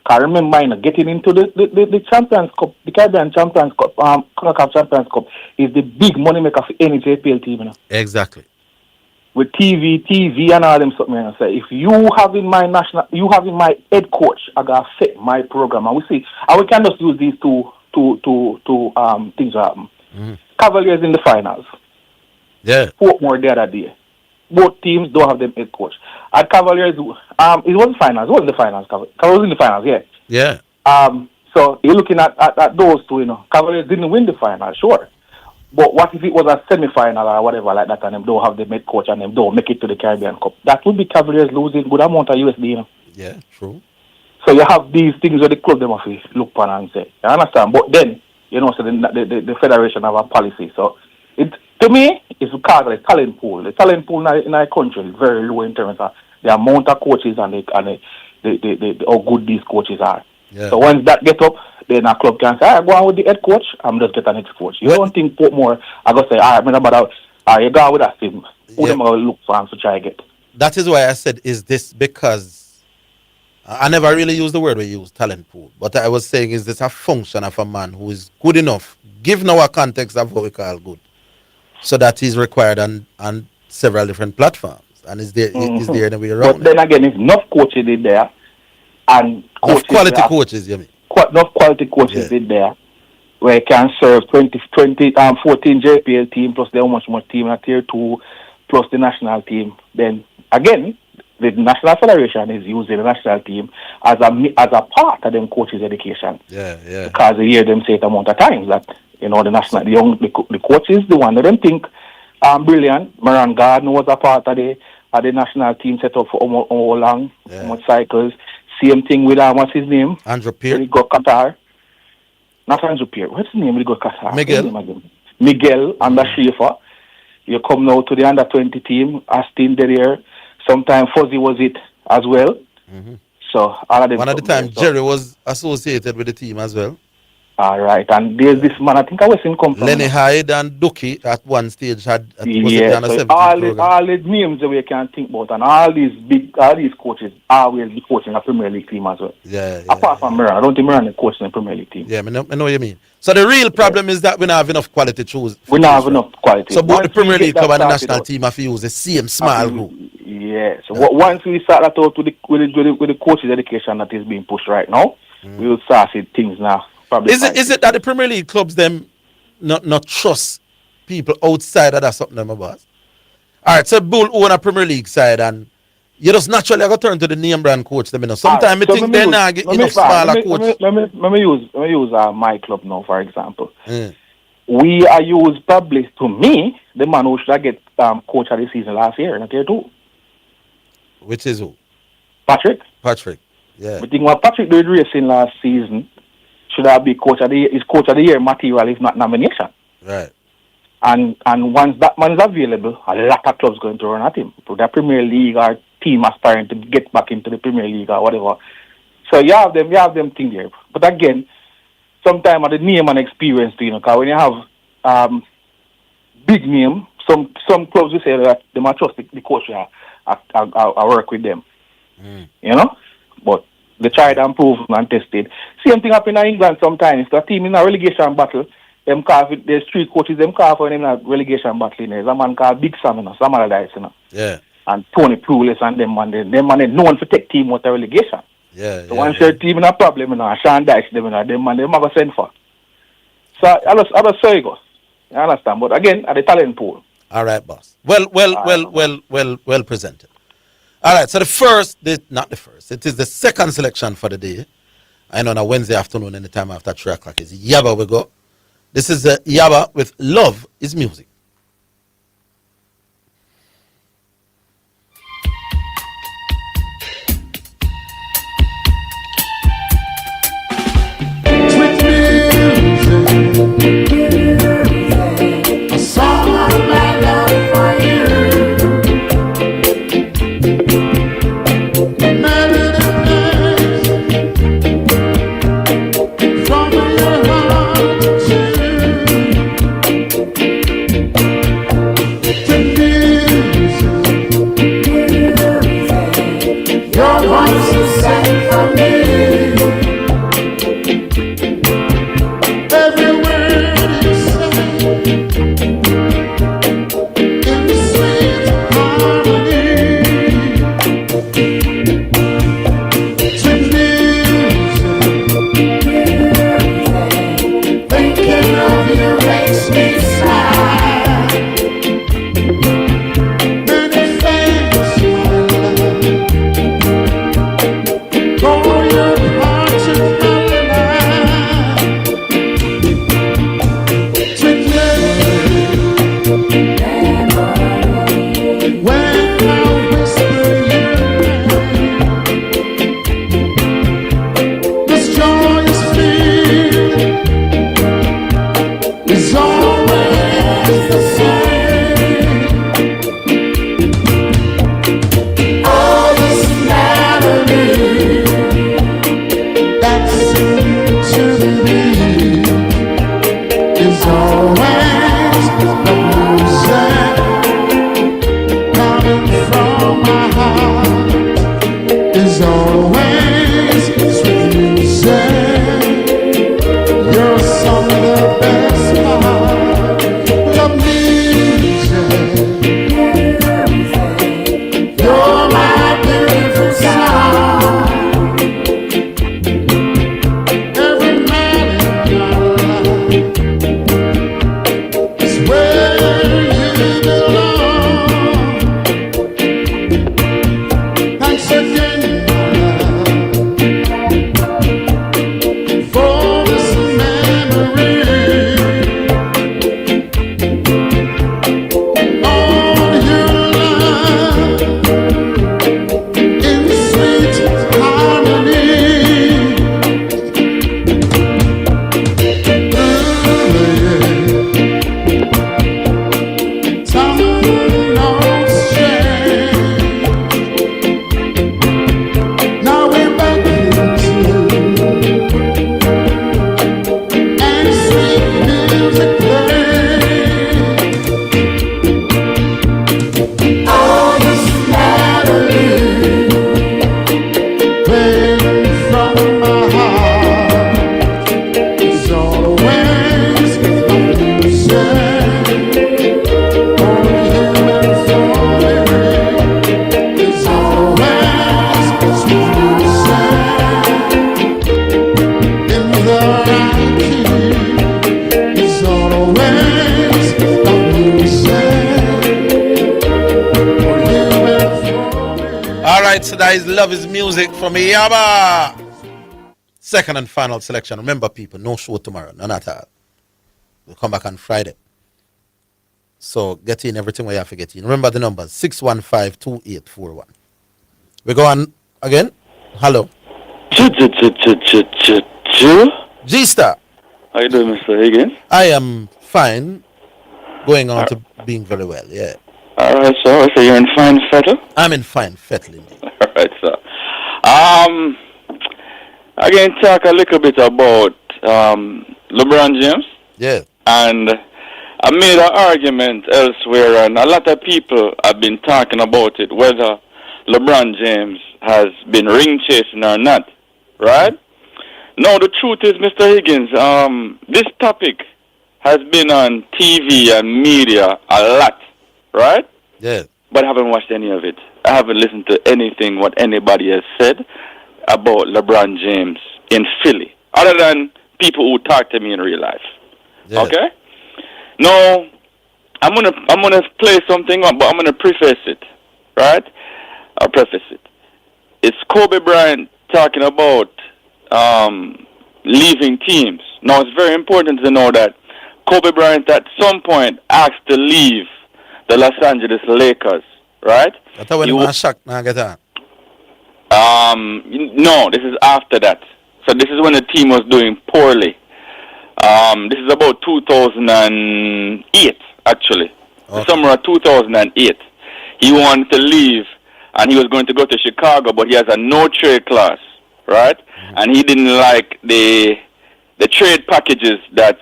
because remember, getting into the Champions Cup, the Caribbean Champions Cup, CONCACAF Champions Cup is the big money maker for any JPL team. You know? Exactly. With TV and all them something, I say, if you having my head coach, I gotta affect my program, and we can just use these two things happen. Cavaliers in the finals. Yeah. Portmore the other day. Both teams don't have them head coach. At Cavaliers, it wasn't finals. It wasn't the finals. Cavaliers was in the finals, yeah. Yeah. So you're looking at those two, Cavaliers didn't win the final, sure. But what if it was a semi-final or whatever like that, and them don't have the head coach and them don't make it to the Caribbean Cup? That would be Cavaliers losing good amount of USD, Yeah, true. So you have these things where the club them have to look upon and say, you understand? But then, so the federation have a policy. So to me, it's because of the talent pool. The talent pool in our country is very low in terms of the amount of coaches and how good these coaches are. Yeah. So once that get up, then a club can say, all right, go on with the head coach, I'm just get an next coach. You don't think Portmore, I go say, all right, you go with that team. Who them going to look for and to try get? That is why I said, is this because I never really used the word we use, talent pool. But I was saying, is this a function of a man who is good enough, given our context of what we call good, so that he's required on several different platforms? And is there any way around But then again, if enough coaches in there, and enough quality coaches, you mean? Enough quality coaches in there, where it can serve 14 JPL team, plus the much team in tier 2, plus the national team, then again, the National Federation is using the national team as a part of them coaches' education. Yeah. Because they hear them say it amount of times that the coaches, the one that them think brilliant. Moran Gardner was a part of the national team set up for how long, how much cycles. Same thing with what's his name? Andrew Pierre. He got Qatar. Not Andrew Pierre. What's his name? He got Qatar. Miguel and the Schaefer. You come now to the under 20 team. Astin there. Sometimes Fuzzy was it as well. So all of them. One of the time Jerry was associated with the team as well. All right, and there's this man. I think I was in company. Lenny Hyde and Dookie at one stage had So all the names that we can think about, and all these coaches are will be coaching a Premier League team as well. Yeah. Apart from Miran, I don't think Miran is coaching a Premier League team. Yeah, I know what you mean. So the real problem is that we don't have enough quality choose. We don't have enough quality. So both the Premier League club and the national team have to use the same small group. Yeah. So once we start that out with the coaches' education that is being pushed right now, we will start seeing things now. Is it that the Premier League clubs them not trust people outside of that something them about? All right, so Bull own a Premier League side and you just naturally have to turn to the name brand coach them. Sometimes I think they're not get enough smaller coach. Let me use my club now for example. We are used probably to me the man who should get coach of the season last year in tier 2. Which is who? Patrick. Yeah. I think what Patrick did racing last season should have been coach of the year, is coach of the year material if not nomination. Right. And once that man is available, a lot of clubs going to run at him. So the Premier League or team aspiring to get back into the Premier League or whatever. So you have them thing there. But again, sometimes the name and experience too, because when you have big name, some clubs will say that they might trust the coach I work with them. But they tried and proved and tested. Same thing happen in England sometimes. The team in a relegation battle, there's 3 coaches, them call for them in a relegation battle. There's a man called Big Sam, some other guys, Yeah. And Tony Clueless and them man known for take team out of relegation. Yeah. So once your team in a problem, Sean Dyche, them have a send for. So I just say it goes. You understand? But again, at the talent pool. All right, boss. Well presented. All right, so it is the second selection for the day. I know on a Wednesday afternoon, anytime after 3 o'clock is Yaba we go. This is Yaba with Love is Music. A song of my love for you. From your heart to All right, so that is Love is Music from Yaba. Second and final selection. Remember, people, no show tomorrow, none at all. We'll come back on Friday. So get in everything we have to get in. Remember the numbers, 615-2841. We go on again. Hello. G-Star. How you doing, Mr. Higgins? I am fine. Going on to being very well, yeah. All right, so you're in fine fettle? I'm in fine fettle, indeed. All right, sir. Again, talk a little bit about LeBron James. Yeah. And I made an argument elsewhere, and a lot of people have been talking about it, whether LeBron James has been ring chasing or not, right? No, the truth is, Mr. Higgins, this topic has been on TV and media a lot, right? Yeah. But I haven't watched any of it. I haven't listened to anything what anybody has said about LeBron James in Philly, other than people who talk to me in real life. Yeah. Okay? No, I'm gonna play something, but I'm gonna preface it, right? I'll preface it. It's Kobe Bryant talking about leaving teams. Now, it's very important to know that Kobe Bryant at some point asked to leave the Los Angeles Lakers, right? That's when you shocked now get on. No, this is after that. So this is when the team was doing poorly. This is about 2008, actually. The summer of 2008. He wanted to leave, and he was going to go to Chicago, but he has a no-trade clause, right? And he didn't like the trade packages that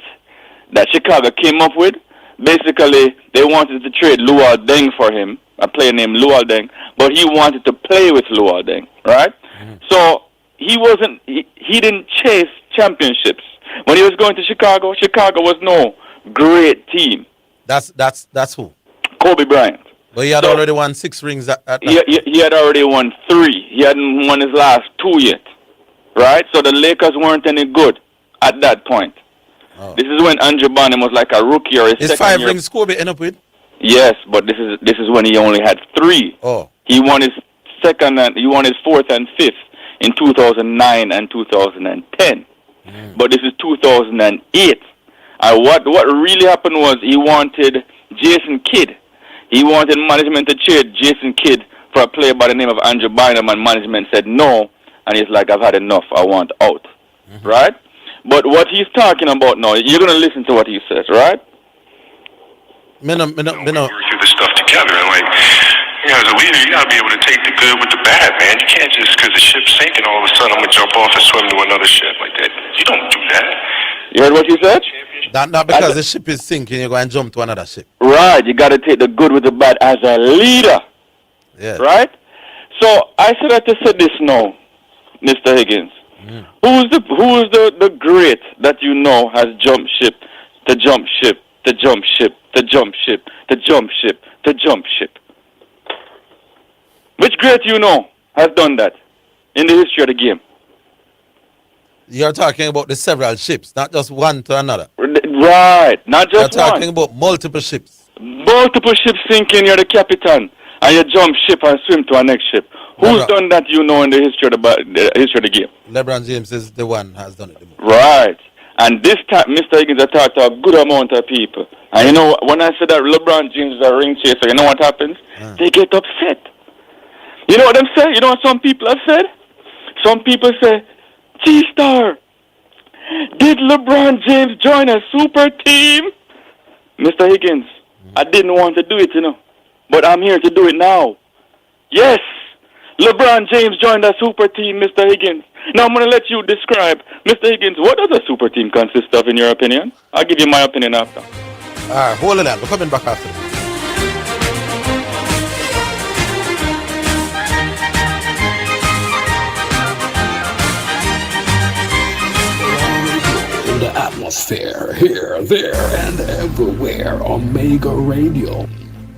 Chicago came up with. Basically, they wanted to trade Luol Deng for him, a player named Luol Deng, but he wanted to play with Luol Deng, right? So he didn't chase championships. When he was going to Chicago, Chicago was no great team. That's who? Kobe Bryant. But he had already won 6 rings at he had already won 3. He hadn't won his last 2 yet, right? So the Lakers weren't any good at that point. This is when Andrew Bynum was like a rookie or his Is second 5 year. rings Kobe end up with? Yes, but this is when he only had 3. Oh. He won his he won his 4th and 5th in 2009 and 2010. But this is 2008. What really happened was he wanted Jason Kidd. He wanted management to trade Jason Kidd for a player by the name of Andrew Bynum, and management said no. And he's like, I've had enough. I want out. Right? But what he's talking about now, you're going to listen to what he says, right? Work through this stuff together, and as a leader, you gotta be able to take the good with the bad, man. You can't just because the ship's sinking, all of a sudden I'm gonna jump off and swim to another ship like that. You don't do that. You heard what he said? Not because the ship is sinking, you go and jump to another ship. Right, you gotta take the good with the bad as a leader. Yeah. Right? So I said that to say this now, Mr. Higgins. Who is the great that you know has jumped ship to jump ship to jump ship to jump ship to jump ship to jump ship? Which great you know has done that in the history of the game? You're talking about the several ships, not just one to another. Right, not just You're talking about multiple ships. Multiple ships sinking, you're the captain, and you jump ship and swim to our next ship. Who's done that you know in the history of the game? LeBron James is the one has done it the most. Right. And this time, Mr. Higgins, I talked to a good amount of people. And you know, when I said that LeBron James is a ring chaser, you know what happens? They get upset. You know what I'm saying? You know what some people have said? Some people say, G-Star, did LeBron James join a super team? Mr. Higgins, I didn't want to do it, you know. But I'm here to do it now. Yes, LeBron James joined a super team, Mr. Higgins. Now I'm going to let you describe, Mr. Higgins, what does a super team consist of in your opinion? I'll give you my opinion after. All right, hold on. We're coming back after this. In the atmosphere, here, there, and everywhere. Omega Radio.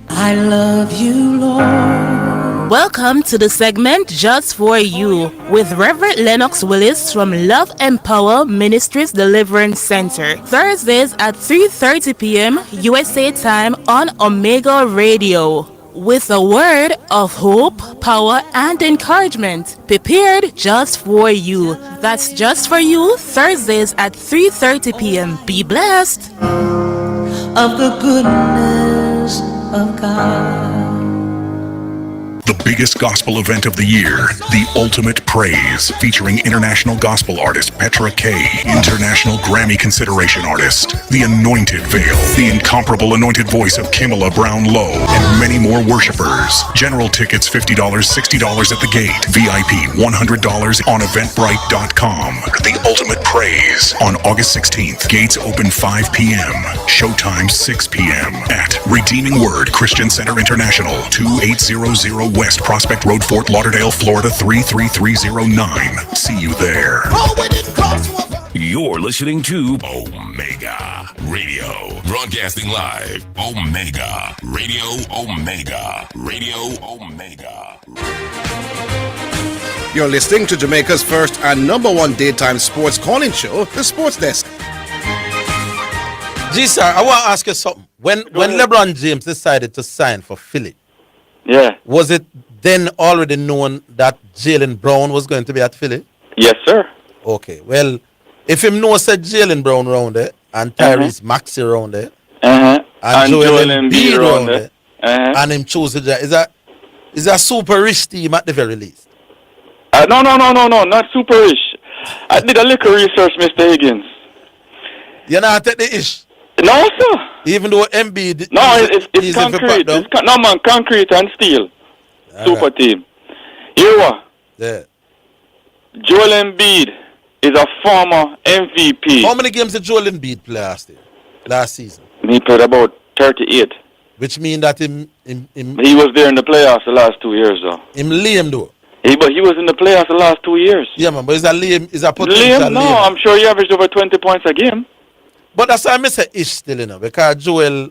I love you, Lord. Welcome to the segment Just For You with Reverend Lennox Willis from Love Empower Ministries Deliverance Center. Thursdays at 3:30 p.m. USA time on Omega Radio. with a word of hope, power, and encouragement prepared just for you. That's just for you, Thursdays at 3:30 p.m. Be blessed. Of the goodness of God. The biggest gospel event of the year, The Ultimate Praise, featuring international gospel artist Petra Kay, international Grammy consideration artist, The Anointed Veil, the incomparable anointed voice of Kimala Brown Lowe, and many more worshipers. General tickets $50, $60 at the gate. VIP $100 on Eventbrite.com. The Ultimate Praise on August 16th. Gates open 5 p.m. Showtime 6 p.m. at Redeeming Word Christian Center International, 2800 West Prospect Road, Fort Lauderdale, Florida 33309. See you there. You're listening to Omega Radio. Broadcasting live. Omega Radio. Omega Radio. Omega. You're listening to Jamaica's first and number one daytime sports calling show, The Sports Desk. G, sir, I want to ask you something. When LeBron James decided to sign for Philly, was it then already known that Jaylen Brown was going to be at Philly? Yes, sir. Okay, well, if him know said Jaylen Brown round there, and Tyrese Maxey round there, and Joel Embiid round there, and him choose that, is a super rich team at the very least? No, not super rich. I did a little research, Mr. Higgins. You not take the ish? No, sir. Even though Embiid... No, it's concrete. No, man, concrete and steel. Super team. You what? Yeah. Joel Embiid is a former MVP. How many games did Joel Embiid play last season? He played about 38. Which means that him he was there in the playoffs the last 2 years, though. Him lame, though. But he was in the playoffs the last 2 years. Yeah, man, but is a potential lame? No, I'm sure he averaged over 20 points a game. But that's why I miss a ish still, you know, because Joel...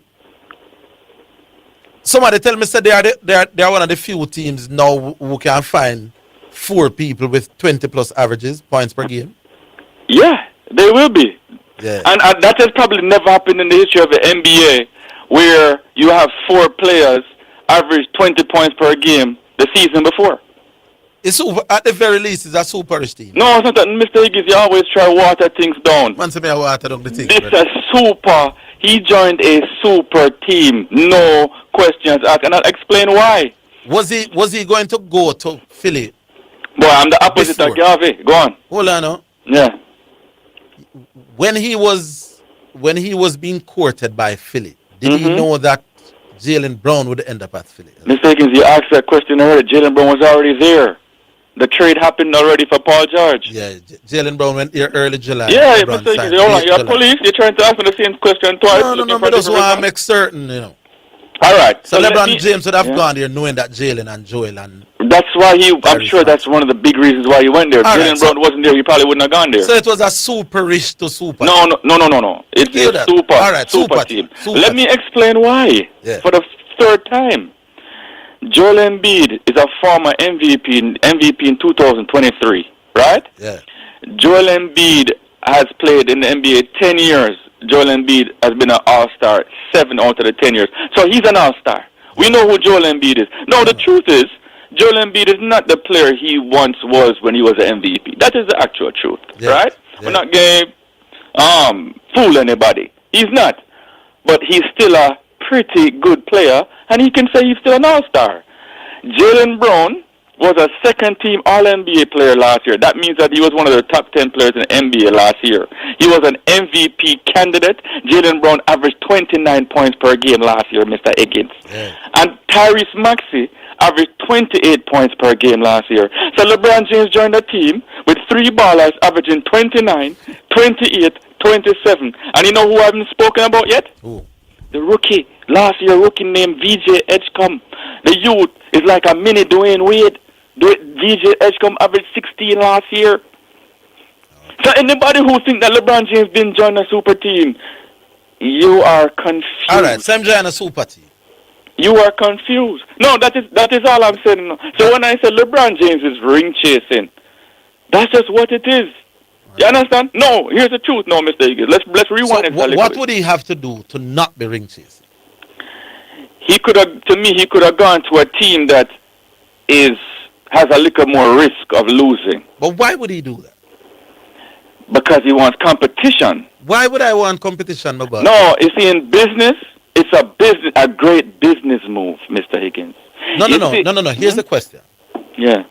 Somebody tell me that they are one of the few teams now who can find 4 people with 20 plus averages, points per game. Yeah, they will be. Yeah. And that has probably never happened in the history of the NBA, where you have 4 players average 20 points per game the season before. It's at the very least, it's a super-ish team. No, it's not that, Mr. Higgins. You always try to water things down. Man, say me I water down the things. This is a super. He joined a super team. No questions asked. And I'll explain why. Was he going to go to Philly? Boy, I'm the opposite of Garvey. Go on. Hold on now. Yeah. When he was being courted by Philly, did he know that Jaylen Brown would end up at Philly? Mr. Higgins, you asked that question already. Jaylen Brown was already there. The trade happened already for Paul George. Yeah, Jaylen Brown went here early July. Yeah, Mr. Higgins, you're police. You're trying to ask me the same question twice. No, but that's why I make certain, you know. All right. So LeBron James would have gone there knowing that Jaylen and Joel and... That's why I'm sure that's one of the big reasons why he went there. Jaylen Brown wasn't there, he probably wouldn't have gone there. So it was a super rich to super. No. It's a super, all right, super team. Let me explain why. Yeah. For the third time. Joel Embiid is a former MVP in 2023, right? Yeah. Joel Embiid has played in the NBA 10 years. Joel Embiid has been an all-star 7 out of the 10 years. So he's an all-star. We know who Joel Embiid is. No, the truth is, Joel Embiid is not the player he once was when he was an MVP. That is the actual truth, right? Yeah. We're not going to fool anybody. He's not. But he's still a pretty good player, and he can say he's still an all-star. Jaylen Brown was a second-team All-NBA player last year. That means that he was one of the top 10 players in the NBA last year. He was an MVP candidate. Jaylen Brown averaged 29 points per game last year, Mr. Higgins. Yeah. And Tyrese Maxey averaged 28 points per game last year. So LeBron James joined the team with 3 ballers averaging 29, 28, 27. And you know who I haven't spoken about yet? Who? The rookie, last year rookie named VJ Edgecombe. The youth is like a mini Dwayne Wade. VJ Edgecombe averaged 16 last year. So anybody who thinks that LeBron James didn't join a super team, you are confused. All right, Sam joined a super team. You are confused. No, that is all I'm saying. So when I say LeBron James is ring chasing, that's just what it is. You understand? No, here's the truth. No, Mr. Higgins. Let's rewind it a little What bit. would he have to do to not be ring chasing? he could have gone to a team that has a little more risk of losing. But why would he do that? Because he wants competition. Why would I want competition, my brother? No, you see, in business, it's a great business move, Mr. Higgins. No. Here's the question. Yeah.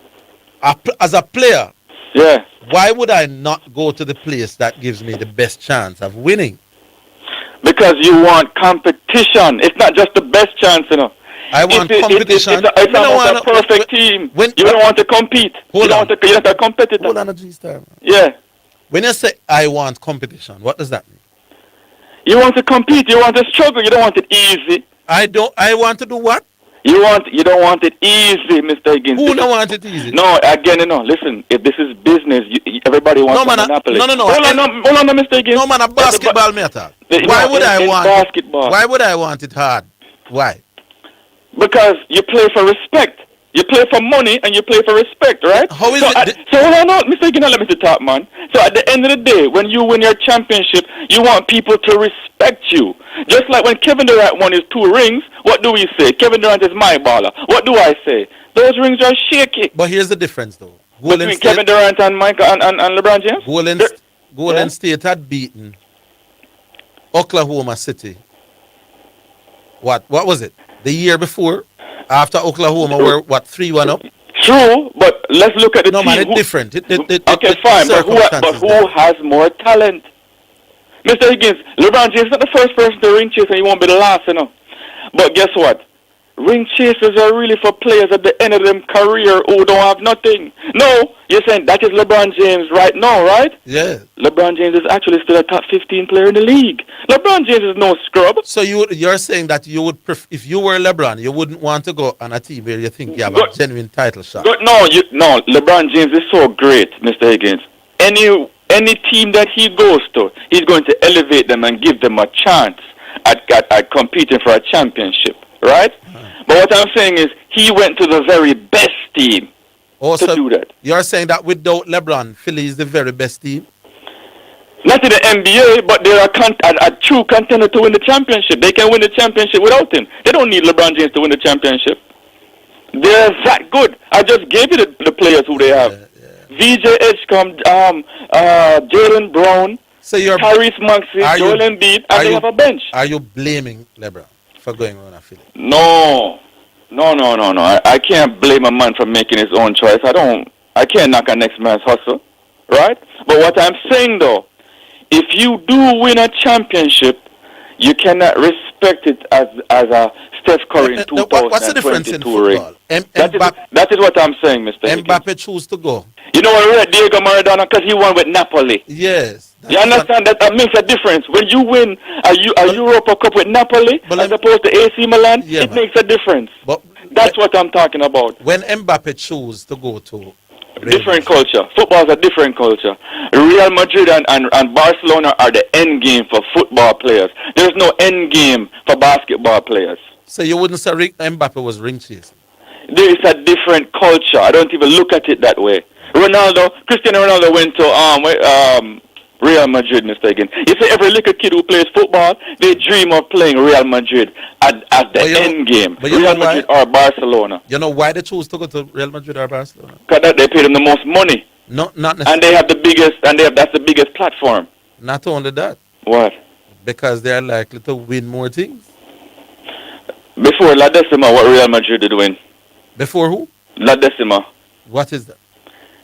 As a player, yeah, why would I not go to the place that gives me the best chance of winning? Because you want competition. It's not just the best chance, you know. I want competition. It's not a perfect team. You don't want to compete. You're not a competitor. Hold on a G-Star. Yeah. When you say I want competition, what does that mean? You want to compete. You want to struggle. You don't want it easy. I want to do what? You don't want it easy, Mr. Higgins. Who don't want it easy? No, again, listen, if this is business, everybody wants a monopoly. No. Hold on, Mr. Higgins. No, man, a basketball matter. Why would I want basketball? Why would I want it hard? Why? Because you play for respect. You play for money and you play for respect, right? How is it? So hold on, Mr. Higgins, let me talk, man. So at the end of the day, when you win your championship, you want people to respect you. Just like when Kevin Durant won his 2 rings, what do we say? Kevin Durant is my baller. What do I say? Those rings are shaky. But here's the difference, though. Between Kevin Durant and Michael and LeBron James? Golden State had beaten Oklahoma City. What was it? The year before? After Oklahoma were 3-1 up? True, but let's look at the team. No, man, it's different. Okay, fine, but who has more talent? Mr. Higgins, LeBron James is not the first person to ring chase and he won't be the last, you know. But guess what? Ring chasers are really for players at the end of their career who don't have nothing. No, you're saying that is LeBron James right now, right? Yeah. LeBron James is actually still a top 15 player in the league. LeBron James is no scrub. So you're saying that you would, if you were LeBron, you wouldn't want to go on a team where you think you have a genuine title shot? No, LeBron James is so great, Mr. Higgins. Any team that he goes to, he's going to elevate them and give them a chance at competing for a championship, right? But what I'm saying is he went to the very best team to do that. You're saying that without LeBron, Philly is the very best team? Not in the NBA, but they're a true contender to win the championship. They can win the championship without him. They don't need LeBron James to win the championship. They're that good. I just gave you the players who they have. VJ Edgecombe, Jalen Brown, Tyrese Maxey, Joel Embiid, and they have a bench. Are you blaming LeBron for going around a Philly? No. I can't blame a man for making his own choice. I can't knock a next man's hustle, right? But what I'm saying though, if you do win a championship, you cannot respect it as a Steph Curry in 2022 What's the difference in football? That is what I'm saying, Mr. Mbappe chose to go. You know what, Diego Maradona, because he won with Napoli. Yes. You understand that makes a difference. When you win a Europa Cup with Napoli as opposed to AC Milan, it makes a difference. That's what I'm talking about. When Mbappe chose to go to different culture. Football is a different culture. Real Madrid and Barcelona are the end game for football players. There's no end game for basketball players. So you wouldn't say Mbappe was ring chasing? There is a different culture. I don't even look at it that way. Cristiano Ronaldo went to Real Madrid, Mr. Higgins. You see, every little kid who plays football, they dream of playing Real Madrid at the end game. Real Madrid or Barcelona. You know why they chose to go to Real Madrid or Barcelona? Because they pay them the most money. Not necessarily. And they have the biggest, that's the biggest platform. Not only that. What? Because they are likely to win more things. Before La Decima, what Real Madrid did win? Before who? La Decima. What is that?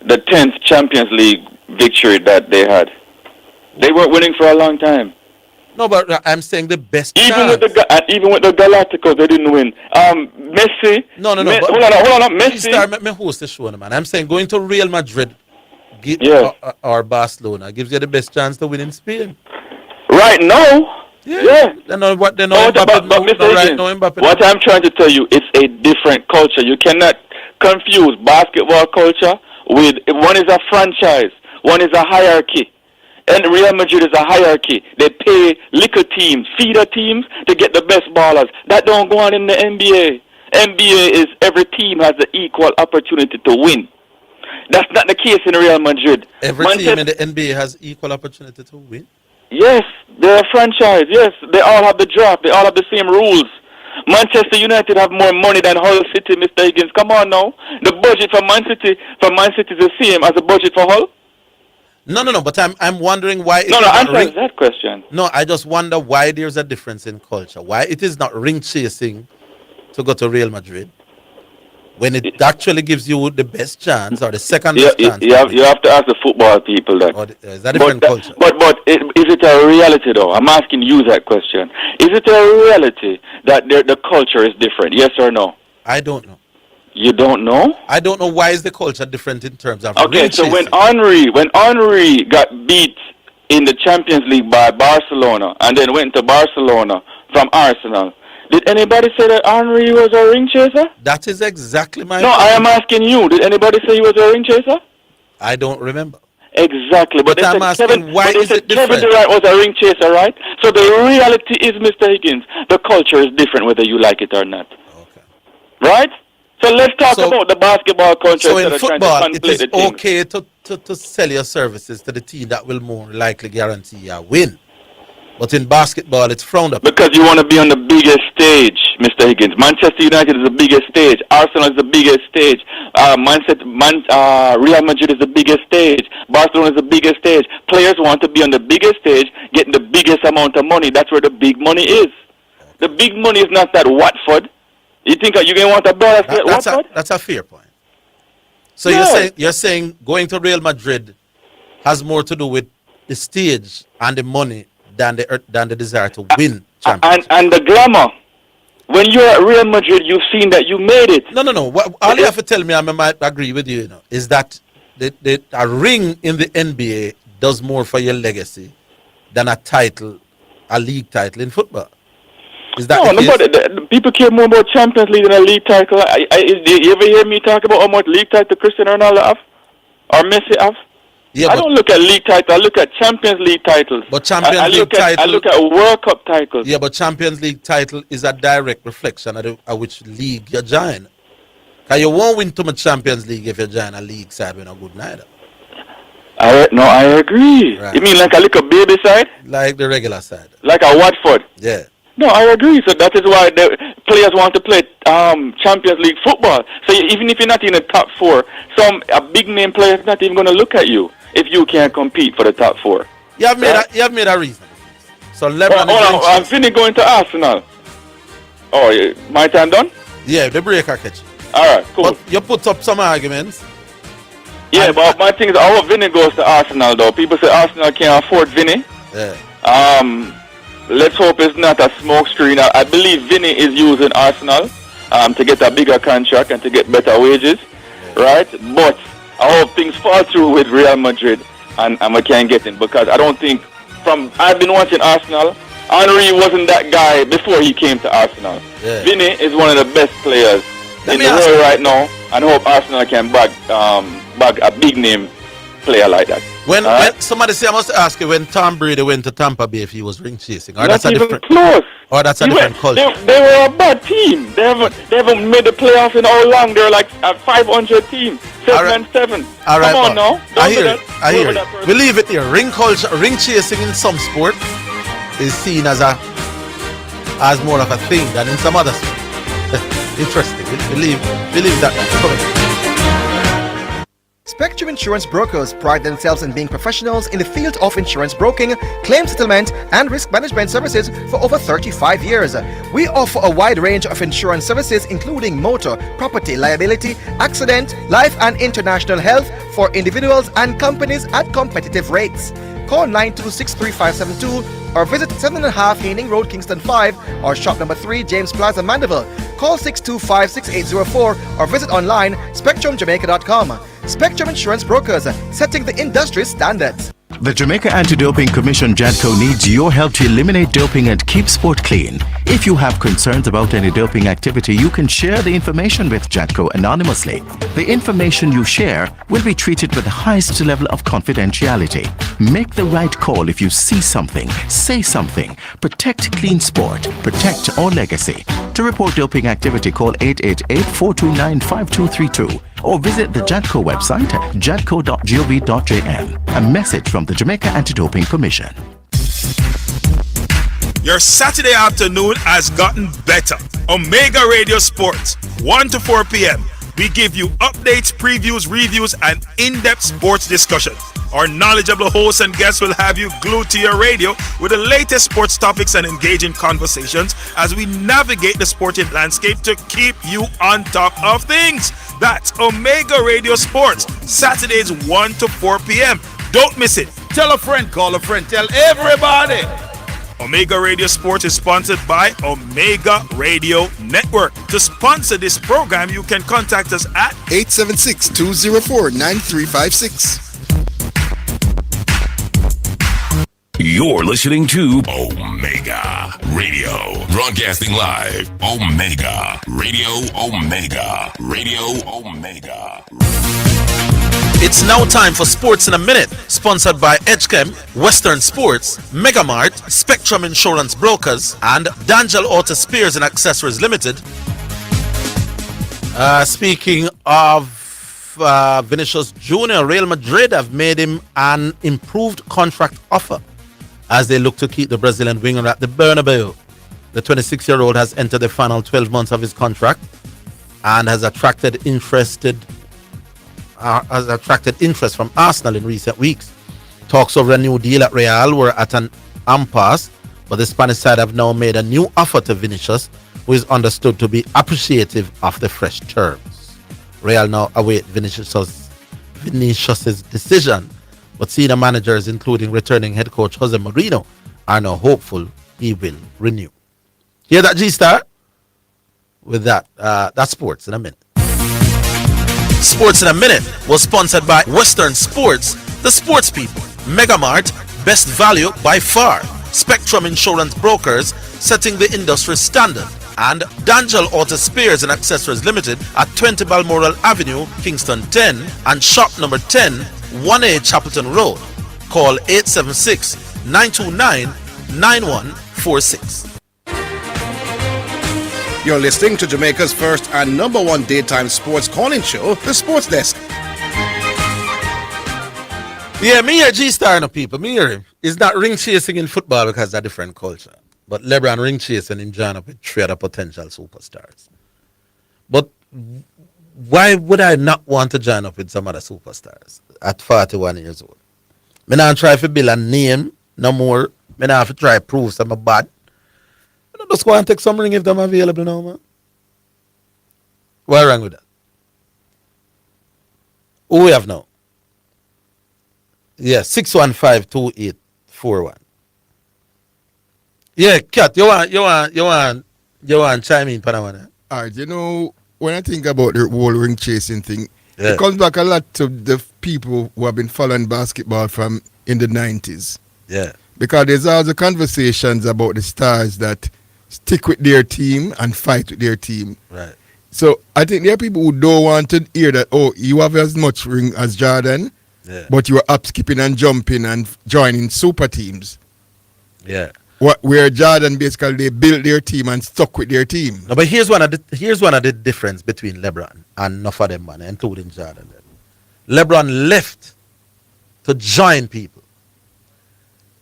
The 10th Champions League victory that they had. They weren't winning for a long time. No, but I'm saying the best. Even with the Galacticos, they didn't win. Messi. No. Hold on. Messi. Me host the show, man. I'm saying going to Real Madrid or Barcelona gives you the best chance to win in Spain. Right now. Yeah. What I'm trying to tell you, it's a different culture. You cannot confuse basketball culture with one is a franchise, one is a hierarchy. And Real Madrid is a hierarchy. They pay little teams, feeder teams to get the best ballers. That don't go on in the NBA. NBA is every team has the equal opportunity to win. That's not the case in Real Madrid. Every team in the NBA has equal opportunity to win? Yes, they're a franchise. Yes, they all have the draft. They all have the same rules. Manchester United have more money than Hull City, Mr. Higgins. Come on now. The budget for Man City is the same as the budget for Hull. No. But I'm wondering why. Answer that question. No, I just wonder why there's a difference in culture. Why it is not ring chasing to go to Real Madrid when it actually gives you the best chance or the second best chance. You have to ask the football people that. Is that a different culture? But is it a reality though? I'm asking you that question. Is it a reality that the culture is different? Yes or no? I don't know. You don't know? I don't know why is the culture different in terms of. Okay, so when Henry got beat in the Champions League by Barcelona and then went to Barcelona from Arsenal, did anybody say that Henry was a ring chaser? That is exactly my. No, I am asking you. Did anybody say he was a ring chaser? I don't remember. Exactly, but I'm asking why is it different? Kevin Durant was a ring chaser, right? So the reality is, Mr. Higgins, the culture is different whether you like it or not. Okay. Right? So let's talk about the basketball culture. So in football, it is okay to sell your services to the team that will more likely guarantee a win. But in basketball, it's frowned upon. Because you want to be on the biggest stage, Mr. Higgins. Manchester United is the biggest stage. Arsenal is the biggest stage. Real Madrid is the biggest stage. Barcelona is the biggest stage. Players want to be on the biggest stage, getting the biggest amount of money. That's where the big money is. The big money is not that Watford. You think you're going to want a brother at Watford? That's a fair point. So you're saying going to Real Madrid has more to do with the stage and the money than the desire to win championships. And the glamour. When you're at Real Madrid, you've seen that you made it. No. All you have to tell me, I might agree with you, is that a ring in the NBA does more for your legacy than a league title in football. Is that the people care more about Champions League than a league title. You ever hear me talk about how much league title Cristiano Ronaldo have? Or Messi have? Yeah, I don't look at league titles. I look at Champions League titles. But Champions League title. I look at World Cup titles. Yeah, but Champions League title is a direct reflection of which league you join. Because you won't win too much Champions League if you join a league side with a good neither. I agree. Right. You mean like a little baby side? Like the regular side. Like a Watford? Yeah. No, I agree. So that is why the players want to play Champions League football. So even if you're not in the top four, a big name player is not even going to look at you if you can't compete for the top four. You have made a reason. So LeBron I'm finished going to Arsenal. Oh, my time done? Yeah, the breaker catch. All right, cool. But you put up some arguments. Yeah, but my thing is our Vinny goes to Arsenal though. People say Arsenal can't afford Vinny. Yeah. Let's hope it's not a smoke screen. I believe Vinny is using Arsenal to get a bigger contract and to get better wages, right? But I hope things fall through with Real Madrid and we can't get in because I don't think I've been watching Arsenal. Henry wasn't that guy before he came to Arsenal. Yeah. Vinny is one of the best players in the world right now and hope Arsenal can bag a big name player like that. When somebody say, I must ask you, when Tom Brady went to Tampa Bay, if he was ring chasing, or that's a different close. Or that's a different culture. They were a bad team. They haven't made the playoffs in how long? They're like a 500 team, 7-7. All right, come on now. I hear it. We leave it here. Ring culture, ring chasing in some sport is seen as more of a thing than in some other sport. Interesting. We leave that. Spectrum Insurance Brokers pride themselves in being professionals in the field of insurance broking, claim settlement, and risk management services for over 35 years. We offer a wide range of insurance services including motor, property, liability, accident, life and international health for individuals and companies at competitive rates. Call 926-3572 or visit 7.5 Haining Road, Kingston 5 or shop number 3, James Plaza, Mandeville. Call 625-6804 or visit online spectrumjamaica.com. Spectrum Insurance Brokers, setting the industry standards. The Jamaica Anti-Doping Commission JADCO needs your help to eliminate doping and keep sport clean. If you have concerns about any doping activity, you can share the information with JADCO anonymously. The information you share will be treated with the highest level of confidentiality. Make the right call if you see something, say something. Protect clean sport. Protect our legacy. To report doping activity, call 888-429-5232 or visit the JADCO website at jadco.gov.jm. A message from the Jamaica Anti-Doping Commission. Your Saturday afternoon has gotten better. Omega Radio Sports, 1 to 4 p.m. We give you updates, previews, reviews, and in-depth sports discussion. Our knowledgeable hosts and guests will have you glued to your radio with the latest sports topics and engaging conversations as we navigate the sporting landscape to keep you on top of things. That's Omega Radio Sports, Saturdays 1 to 4 p.m. Don't miss it. Tell a friend, call a friend, tell everybody. Omega Radio Sports is sponsored by Omega Radio Network. To sponsor this program, you can contact us at 876-204-9356. You're listening to Omega Radio. Broadcasting live. Omega Radio. Omega Radio. Omega. It's now time for Sports in a Minute, sponsored by Edgechem, Western Sports, Megamart, Spectrum Insurance Brokers, and D'Angelo Auto Spares and Accessories Limited. Speaking of Vinicius Jr., Real Madrid have made him an improved contract offer as they look to keep the Brazilian winger at the Bernabeu. The 26-year-old has entered the final 12 months of his contract and has attracted interest from Arsenal in recent weeks. Talks over a new deal at Real were at an impasse, but the Spanish side have now made a new offer to Vinicius, who is understood to be appreciative of the fresh terms. Real now await Vinicius's decision, but senior managers, including returning head coach Jose Mourinho, are now hopeful he will renew. Hear that, G-Star? With that, that's Sports in a Minute. Sports in a Minute was sponsored by Western Sports, the sports people, Megamart, best value by far, Spectrum Insurance Brokers, setting the industry standard, and D'Angelo Auto Spares and Accessories Limited at 20 Balmoral Avenue, Kingston 10, and shop number 10, 1A Chapelton Road. Call 876-929-9146. You're listening to Jamaica's first and number one daytime sports calling show, The Sports Desk. Yeah, me hear G-Star, no people. Me hear him. It's not ring chasing in football because it's a different culture. But LeBron ring chasing him join up with 3 other potential superstars. But why would I not want to join up with some other superstars at 41 years old? Me not try to build a name no more. Me not have to try to prove some bad. I just go and take some ring if them available now, man. What's wrong with that? Who we have now? Yeah, 615-2841. Yeah, Kat, you want chime in, Panama? Alright, you know, when I think about the whole ring chasing thing, Yeah. it comes back a lot to the people who have been following basketball from in the 90s. Yeah. Because there's also conversations about the stars that stick with their team and fight with their team. Right. So I think there are people who don't want to hear that, oh, you have as much ring as Jordan, Yeah. but you are up skipping and jumping and joining super teams. Yeah. Where Jordan basically they built their team and stuck with their team. No, but here's one of the difference between LeBron and enough of them, man, including Jordan. LeBron left to join people.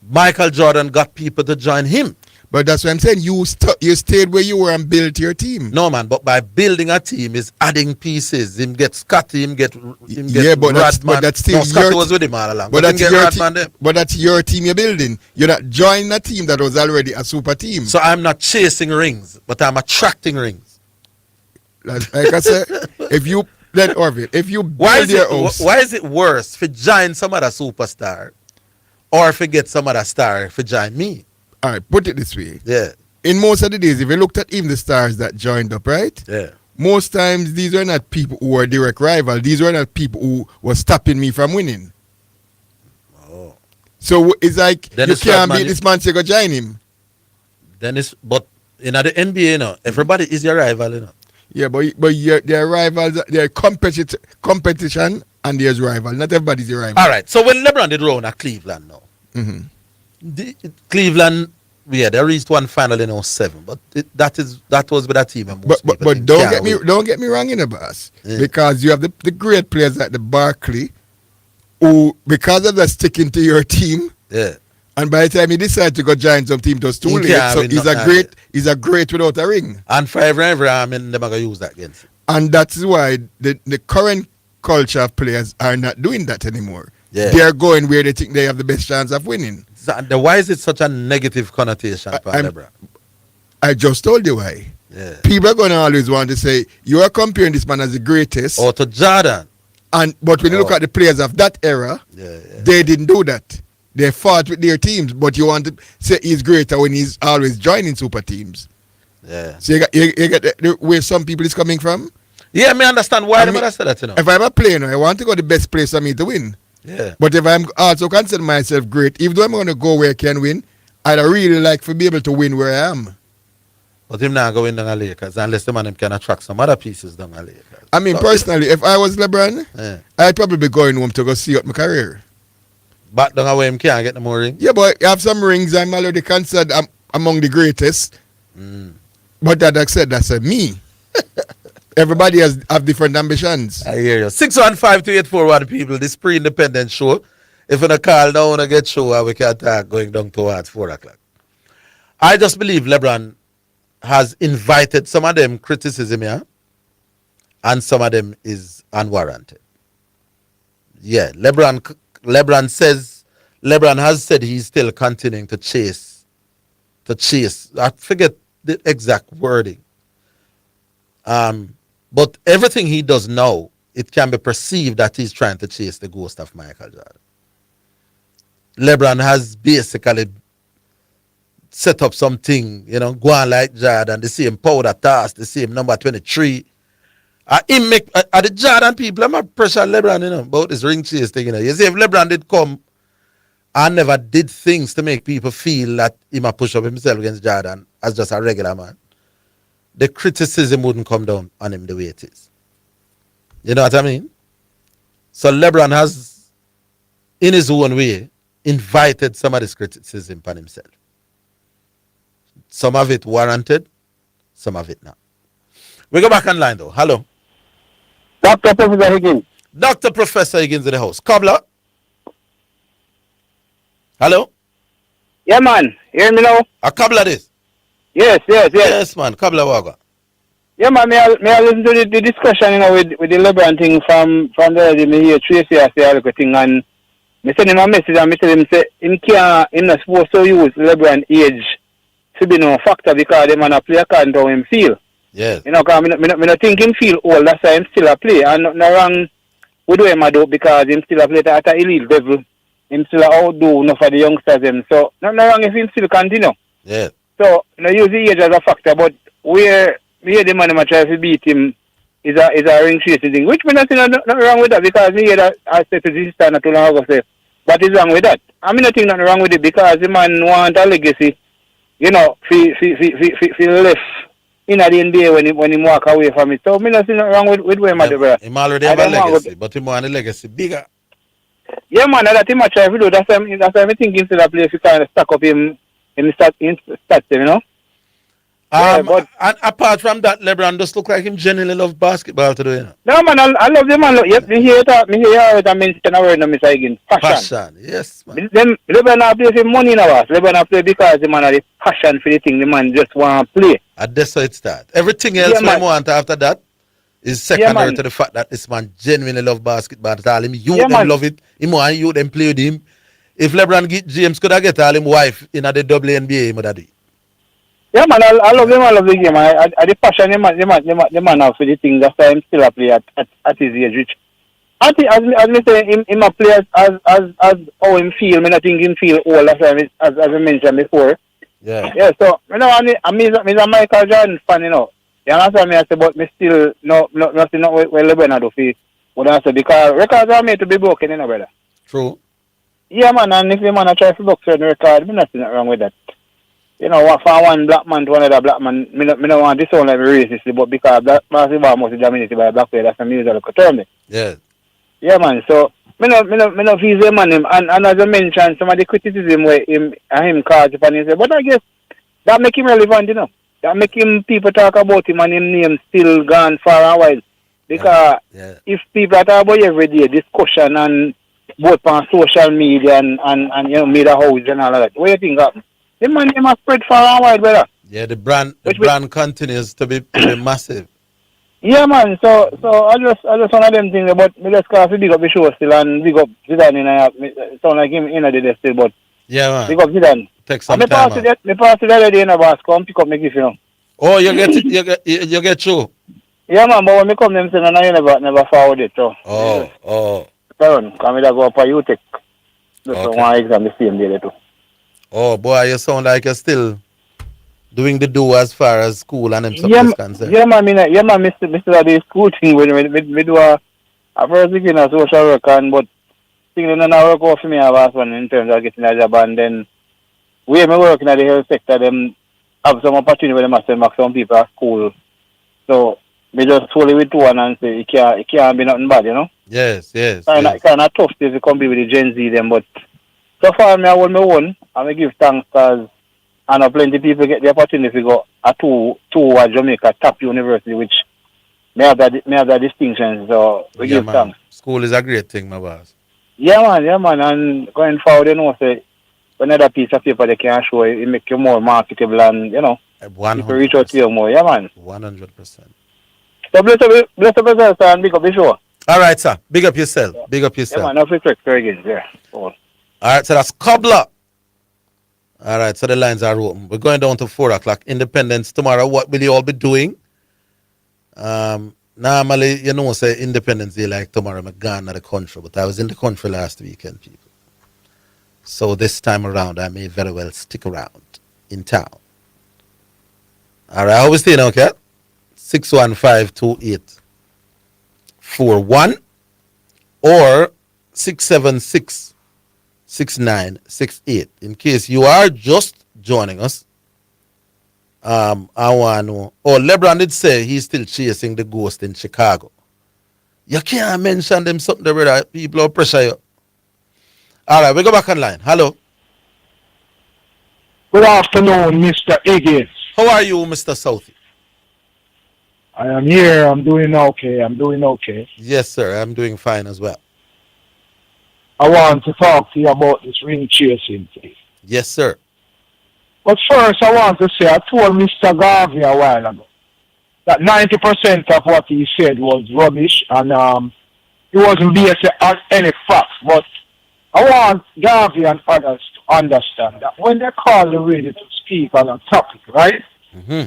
Michael Jordan got people to join him. But that's what I'm saying. You stayed where you were and built your team. No, man, but by building a team is adding pieces. Him get Scotty, him get yeah, but that's still no, Scotty your was with him all along. But that's him your team. But that's your team you're building. You're not joining a team that was already a super team. So I'm not chasing rings, but I'm attracting rings. Like I said, if you let Orville, if you build your house, why is it worse for join some other superstar or if you get some other star for join me? All right, put it this way. Yeah. In most of the days, if you looked at even the stars that joined up, right? Yeah. Most times, these were not people who were direct rival. These were not people who were stopping me from winning. Oh. So it's like Then you it's can't like, beat man, this man, so you go join him. But in the NBA, you know, everybody is your rival, you know. Yeah, but there are rivals, there are competition, and there's rival. Not everybody's your rival. All right. So when LeBron did run at Cleveland now, Cleveland, yeah, they reached one final in 07, but that was with that team. But don't get me wrong in the boss, because you have the great players like the Barkley, who because of that sticking to your team, yeah, And by the time he decided to go join some team, it was too late. So he's a great without a ring. And forever and ever, I mean, they're going to use that against him. And that's why the current culture of players are not doing that anymore. Yeah. They're going where they think they have the best chance of winning. So, why is it such a negative connotation for LeBron? I just told you why. Yeah. People are going to always want to say, you are comparing this man as the greatest. Or to Jordan. But when you look at the players of that era, they didn't do that. They fought with their teams, but you want to say he's greater when he's always joining super teams. Yeah. So you get where some people is coming from? Yeah, I understand why they say that, you know. If I'm a player, I want to go the best place for me to win. Yeah. But if I'm also consider myself great, even though I'm going to go where I can win, I'd really like to be able to win where I am. But him not going down the Lakers unless the man can attract some other pieces down the Lakers. I mean, personally, if I was LeBron, I'd probably be going home to go see out my career. Back down where him can't get no more rings? Yeah, but I have some rings. I'm already considered among the greatest. But that I said, that's me. Everybody have different ambitions. I hear you. 615-284 people, this pre-independent show. If you don't call now, when I get show, we can talk going down towards 4 o'clock. I just believe LeBron has invited some of them criticism here, and some of them is unwarranted. Yeah, LeBron has said he's still continuing to chase. I forget the exact wording. But everything he does now, it can be perceived that he's trying to chase the ghost of Michael Jordan. LeBron has basically set up something, go on like Jordan, the same powder toss, the same number 23. The Jordan people, I'm not pressure LeBron, about this ring chase thing, You see, if LeBron did come and never did things to make people feel that he might push up himself against Jordan as just a regular man, the criticism wouldn't come down on him the way it is. You know what I mean? So LeBron has, in his own way, invited some of this criticism upon himself. Some of it warranted, some of it not. We go back online though. Hello. Dr. Professor Higgins. Dr. Professor Higgins in the house. Cobbler. Hello. Yeah, man. Hear me now? A Cobbler this. Yes. Yes, man. Cobbler Waga. Yeah, man. May I listen to the discussion, with the LeBron thing from the other day. Me hear Tracy say a little thing, and me send him a message, and me tell him say him not supposed to use LeBron age to be no factor because the man a play according to how him feel. Yes. Because me not think him feel old, that's why him still a play. And nothing wrong with what him do because him still a play at an elite level. Him still a outdo enough for the youngsters them. So nothing wrong if him still continue. Yeah. So use the age as a factor, but where the man who try to beat him is a ring chasing thing. Which me not see nothing wrong with that because me hear that I said to this sister not too long ago say, what is wrong with that? I mean nothing nothing wrong with it because the man want a legacy. Feel left in at the end day when he walk away from it. So me not see nothing wrong with where my brother. He already have a legacy, but he want a legacy bigger. Yeah, man, that him a try to do. That's why I think him still a place to kind of stack up him stats, But and apart from that, LeBron just look like him genuinely love basketball today. No, man, I love the man. Yep, me hear it and mention a word, Mr. Higgins. Passion, yes, man. Then LeBron play for money now. LeBron play because the man has the passion for the thing. The man just want to play. And that's how it starts. Everything else we want after that is secondary to the fact that this man genuinely love basketball. All him youth them love it. Him want youth them play with him. If LeBron James could have get all him wife in the WNBA, he would have do it. Yeah, man, I love him. I love the game. I the passion the man have for the thing. That's why I'm still a player at his age. Which, as me say, him a player as how him feel. I think him feel old as I mentioned before. Yeah. Yeah. So I'm a Michael Jordan fan. You understand me? I say, but me still nothing where LeBron do for what I say because records are made to be broken, brother. True. Yeah, man. And if the man try to block certain record, me nothing wrong with that. For one black man to another black man, me don't want this sound like racist, but because black basketball must be dominated by black players, that's a musical term. Yeah. Yeah, man. So, me no feel the man him, and as I mentioned, some of the criticism where him cause upon him, but I guess that make him relevant, That make him people talk about him and him name still gone for a while. Because if people talk about every day discussion and both on social media and you know, made a house and all of that. What do you think happen? The man they must spread far and wide, brother. Yeah, the brand continues to be massive. Yeah, man. So I just one of them things, but me just cause big up the show still and big up Zidane in sound like him in the day still, but yeah, man. Big up Zidane. Take some and time. Me pass it the other day in a bus, come pick up me gift, you know. Oh, you get it, you get through. Yeah, man. But when me come, them say, no, you never forward it. So. Oh. Come me go up for you take. Just one exam the same day too. Oh boy, you sound like you're still doing the do as far as school and them stuff is concerned. Yeah, man. Mr. The school thing when me do a first week in a social work but things don't work out for me last one in terms of getting a job and then we me working at the health sector them have some opportunity where they must send back some people at school. So me just hold it with one and say it can't be nothing bad, you know? Yes. Kind of tough to compete with the Gen Z them, but so far me I hold my own and I give thanks because I know plenty of people get the opportunity to go at two Jamaica top university, which may have that distinction. So we give thanks. School is a great thing, my boss. Yeah, man. And going forward, you know, say another piece of paper they can show it make you more marketable and you know, 100%. people reach out to you more. Yeah, man. 100%. So bless up yourself and big up the show. All right, sir. Big up yourself. Yeah. Big up yourself. Yeah, man. No respect for Higgins. Yeah. All right, so that's Cobbler. All right, so the lines are open. We're going down to 4 o'clock. Independence tomorrow. What will you all be doing? Normally, you know, say Independence Day like tomorrow. I'm gone to the country, but I was in the country last weekend, people. So this time around, I may very well stick around in town. All right, how we staying, okay? 615-2841 or 676-6968. In case you are just joining us, I want to know. Oh, LeBron did say he's still chasing the ghost in Chicago. You can't mention them something there, brother. People will pressure you. All right, we go back online. Hello. Good afternoon, Mr. Higgins. How are you, Mr. Southey? I am here. I'm doing okay. Yes, sir. I'm doing fine as well. I want to talk to you about this ring chasing thing. Yes, sir. But first, I want to say, I told Mr. Garvey a while ago that 90% of what he said was rubbish and he wasn't based on any facts. But I want Garvey and others to understand that when they call the radio to speak on a topic, right? Mm-hmm.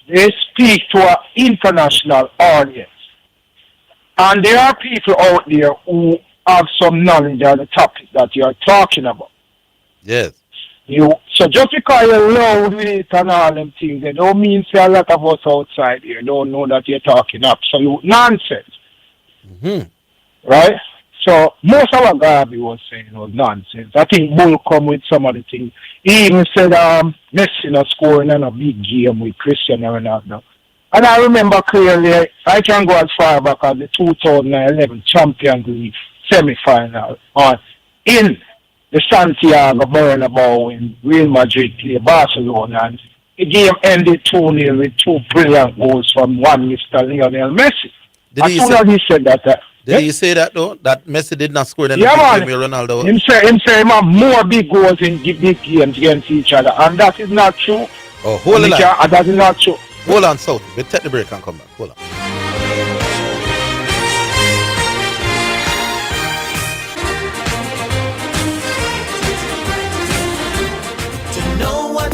They speak to an international audience. And there are people out there who have some knowledge on the topic that you're talking about. Yes. So just because you're loud with it and all them things, they don't mean say a lot of us outside here don't know that you're talking absolute nonsense. Mm-hmm. Right? So most of what Garvey was saying was nonsense. I think Bull come with some of the things. He even said Messi not scoring in a big game with Cristiano Ronaldo. And I remember clearly, I can go as far back as the 2011 Champions League semi-final in the Santiago Bernabeu when Real Madrid played Barcelona. And the game ended 2-0 with two brilliant goals from one Mr. Lionel Messi. Did he say that though? That Messi did not score in the game with Ronaldo? Him say he have more big goals in big games against each other. And that is not true. Oh, hold on. That is not true. Hold on, South. We'll take the break and come back. Hold on.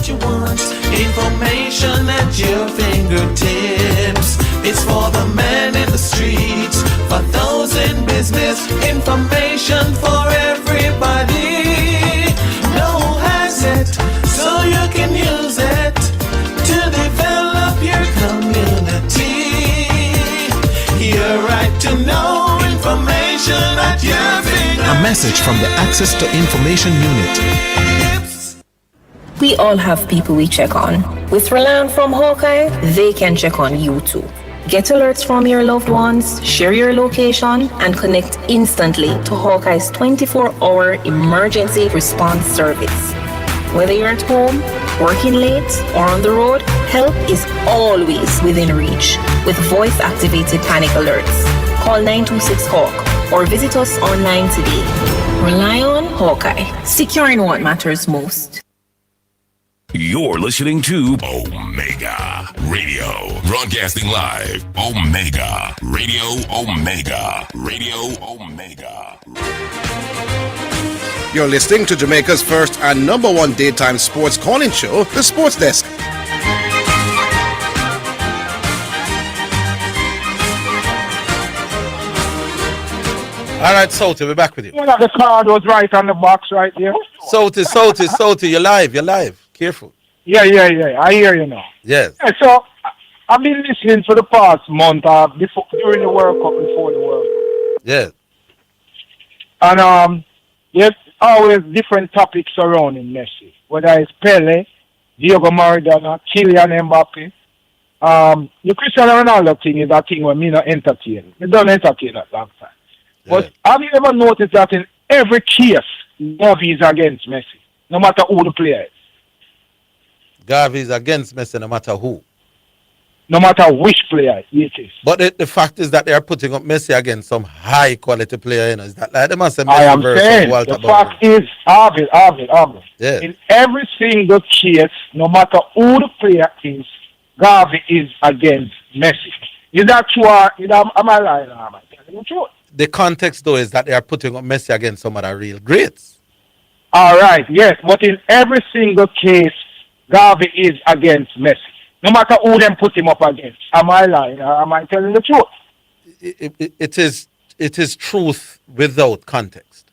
You want information at your fingertips. It's for the man in the streets, for those in business. Information for everybody. No hazard, so you can use it to develop your community. Your right to know information at your fingertips. A message from the Access to Information Unit. We all have people we check on. With Relan from Hawkeye, they can check on you too. Get alerts from your loved ones, share your location, and connect instantly to Hawkeye's 24-hour emergency response service. Whether you're at home, working late, or on the road, help is always within reach with voice-activated panic alerts. Call 926-HAWK or visit us online today. Rely on Hawkeye, securing what matters most. You're listening to Omega Radio. Broadcasting live. Omega Radio. Omega Radio. Omega. You're listening to Jamaica's first and number one daytime sports calling show, The Sports Desk. All right, Salty, we're back with you. You know, the card was right on the box right there. Salty, you're live. Careful. Yeah. I hear you now. Yes. Yeah, so I've been listening for the past month during the World Cup, before the World Cup. Yes. And there's always different topics surrounding Messi, whether it's Pele, Diego Maradona, Kylian Mbappe. The Cristiano Ronaldo thing is a thing where me not entertain. Me don't entertain that long time. But have you ever noticed that in every case, Gavi is against Messi, no matter who the player is? Gavi is against Messi no matter who. No matter which player it is. But the fact is that they are putting up Messi against some high quality player. You know, is that like they must say Messi I am versus saying, Walter the Bowman. fact is, Orville. Yeah. In every single case, no matter who the player is, Gavi is against Messi. Is that true? Am I lying or am I telling the truth? The context, though, is that they are putting up Messi against some of the real greats. All right, yes. But in every single case, Gavi is against Messi. No matter who them put him up against. Am I lying or am I telling the truth? It is truth without context.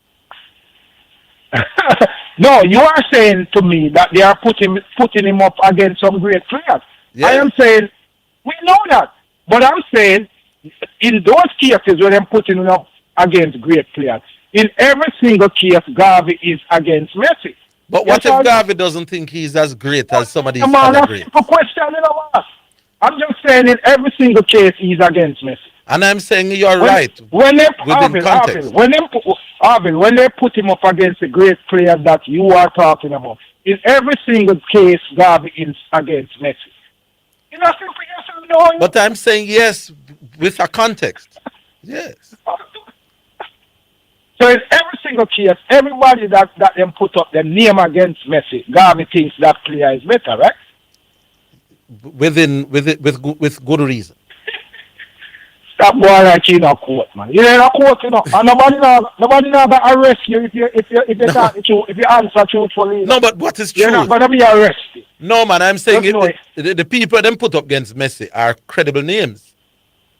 No, you are saying to me that they are putting him up against some great players. Yeah. I am saying, we know that. But I'm saying, in those cases where they're putting him up against great players, in every single case, Gavi is against Messi. But what if Gavi doesn't think he's as great as some of these other greats? That's a question, you know what? I'm just saying in every single case, he's against Messi. And I'm saying you're right. When they context. when they put him up against the great player that you are talking about, in every single case, Gavi is against Messi. You know, simple yes or no. But I'm saying yes with a context. Yes. So in every single case, everybody that them put up their name against Messi, Gavi thinks that player is better, right? With good reason. Stop going like you in a court, man. You in a court, you know, and nobody now gonna arrest you if you answer truthfully. No, but what is true? You're not gonna be arrested. No, man, I'm saying the people them put up against Messi are credible names.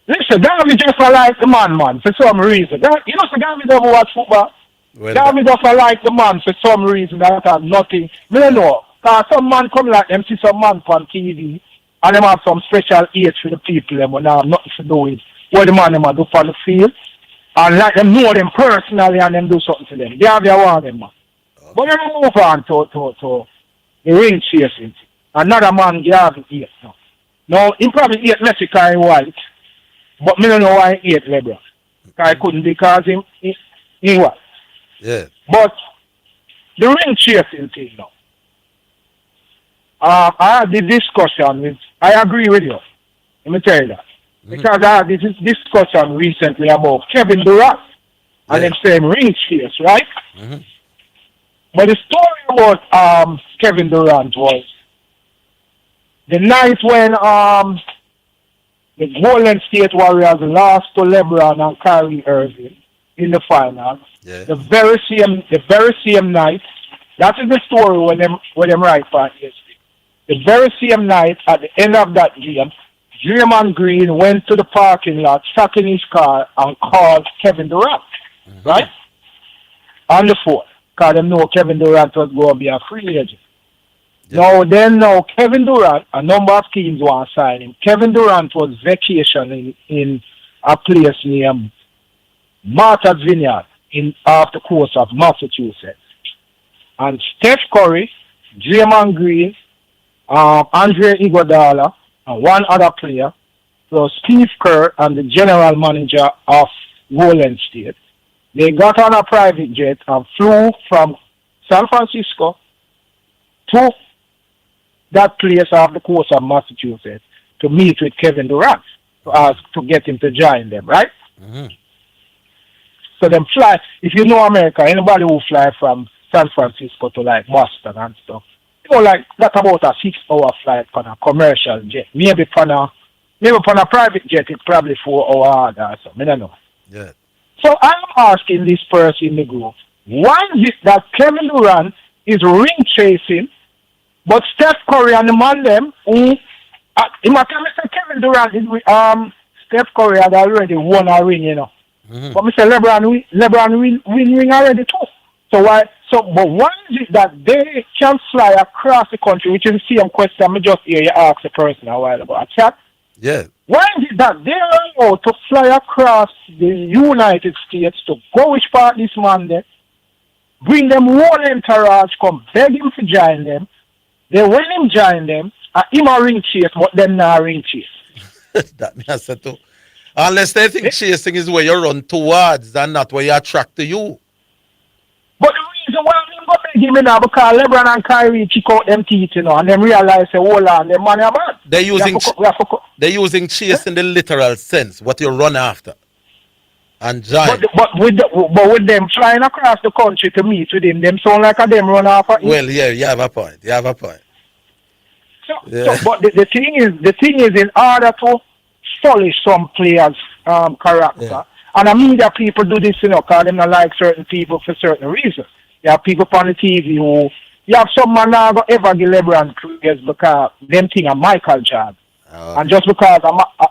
Listen, Gavi just like the man, for some reason. You know, so Gavi never watch football. Gavi just like the man for some reason that have nothing. Me don't know. Cause some man come like them, see some man on TV, and them have some special age for the people them, but now have nothing to do with what the man them do for the field. And like them know them personally and them do something to them. Gavi want them, man. But then we move on to the ring chasing. Another man Gavi hate now. Now, he probably hate Messi because he white. But me don't know why he hate LeBron. Because he couldn't because he white. Yeah. But the ring chasing thing now. I had the discussion with, I agree with you. Let me tell you that. Because I had this discussion recently about Kevin Durant and them same ring chase, right? Mm-hmm. But the story about Kevin Durant was the night when the Golden State Warriors lost to LeBron and Kyrie Irving in the finals. Yeah. The very same night. That is the story when them write for yesterday. The very same night, at the end of that game, Draymond Green went to the parking lot, sat in his car, and called Kevin Durant, right? On the phone, because they know Kevin Durant was going to be a free agent. Yeah. Now Kevin Durant, a number of teams want to sign him. Kevin Durant was vacationing in a place named Martha's Vineyard off the coast of Massachusetts. And Steph Curry, Draymond Green, Andre Iguodala, and one other player, so Steve Kerr and the general manager of Golden State, they got on a private jet and flew from San Francisco to that place off the coast of Massachusetts to meet with Kevin Durant to get him to join them, right? Mm-hmm. So them fly, if you know America, anybody who fly from San Francisco to like Boston and stuff, you know, like that's about a 6-hour flight on a commercial jet. Maybe on a private jet, it's probably 4 hours or something. I don't know. Yeah. So I'm asking this person in the group, why is it that Kevin Durant is ring chasing, but Steph Curry and the man them who Kevin Durant is with Steph Curry had already won a ring, you know. Mm-hmm. But Mr. LeBron win ring already too. So why is it that they can fly across the country, which is the same question I just hear you ask the person a while ago at chat? Yeah. Why is it that they are allowed to fly across the United States to go which part this man there, bring them whole entourage, come beg him to join them, they when him join them, and him a ring chase, but them not ring chase. That me I said too. Unless they think chasing is where you run towards and not where you attract to you. But the reason why I'm going to give me now because LeBron and Kyrie check out them teeth, you know, and them realize, say, hold on, them money are bad. They're using chase in the literal sense, what you run after. And join. But with them flying across the country to meet with him, them sound like a them run after him. Well, yeah, you have a point. So, but the thing is, in order to polish some players' character, and I mean that people do this, you know, because they don't like certain people for certain reasons. You have people on the TV who, you have some man now go ever give LeBron praise because them thing are Michael Jordan. And just because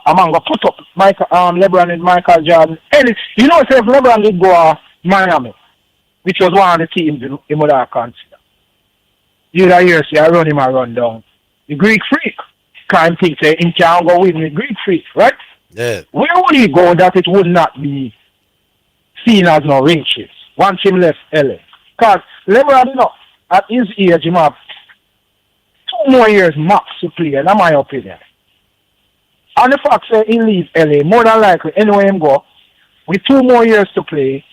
I'm going to put up LeBron and Michael Jordan, and you know, if LeBron did go to Miami, which was one of the teams he would have considered, you'd hear say, I run him a run down. The Greek freak. Can't think say he can't go win the Greek freak, right? Yeah. Where would he go that it would not be seen as no ring chase once him left LA? Because LeBron, you know, at his age, he have 2 more years max to play, in my opinion. And the fact that he leave LA, more than likely, anywhere him go, with 2 more years to play,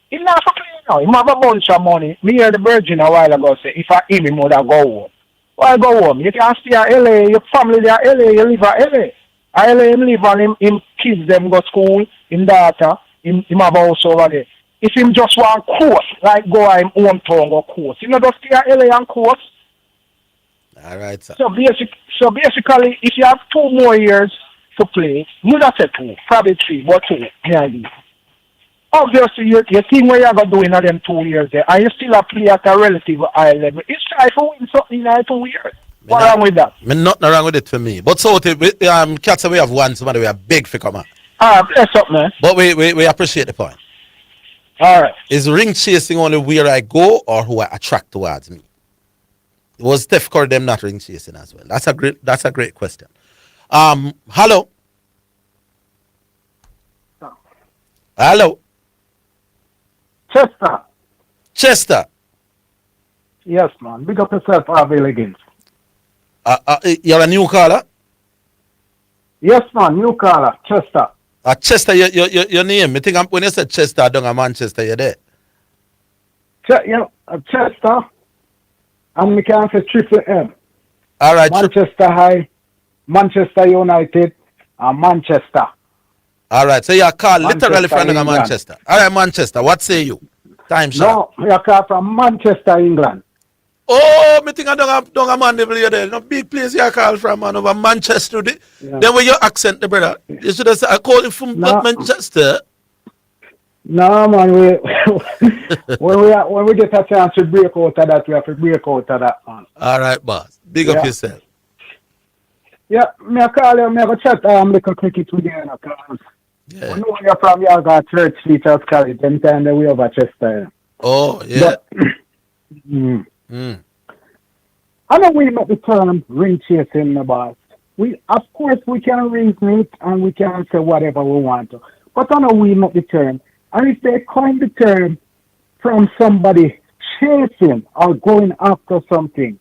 he not for play now. He have a bunch of money. Me hear the Virgin a while ago say, if I him, he would have go home. Why go home? You can stay at LA, your family there at LA, you live at LA. At LA, him live and him kids them go school, him daughter, him have a house over there. If him just want course, like go at him own town go course, you know just stay at LA and course. All right, sir. So basically, if you have 2 more years to play, you not say 2, probably 3, but 2, maybe. Obviously, your thing where you are going to do in them 2 years there, and you still play at a relative high level. It's try to win something in 2 years. What's wrong with that? Nothing wrong with it for me. But so, Cats, we have one, somebody we are big for come on. Bless up, man. But we appreciate the point. All right. Is ring chasing only where I go or who I attract towards me? Was Steph Curry them not ring chasing as well? That's a great question. Hello. Hello. Chester. Yes, man. Big up yourself, Orville Higgins. You're a new caller? Yes, man. New caller. Chester. Chester, your name. I think when you said Chester, down in Manchester, you're there. Chester. And we can say Triple M. All right. Manchester High, Manchester United, and Manchester. All right. So you're called literally from Manchester. All right, Manchester. What say you? Time shot. No, you're called from Manchester, England. Oh, I think I don't have man there. No big place you call from, man, over Manchester. Yeah. Then with your accent, the brother, you should have said, I call you from Manchester. No, man, when we get a chance to break out of that, we have to break out of that, man. All right, boss. Big up yourself. Yeah, me call you, me have a chat little cricket with you, because when you're from your got church teachers college, them time that we have a Chester. Oh, yeah. But, I know we make the term ring chasing, the boss. Of course, we can reason it and we can say whatever we want to. But I know we make the term. And if they coin the term from somebody chasing or going after something,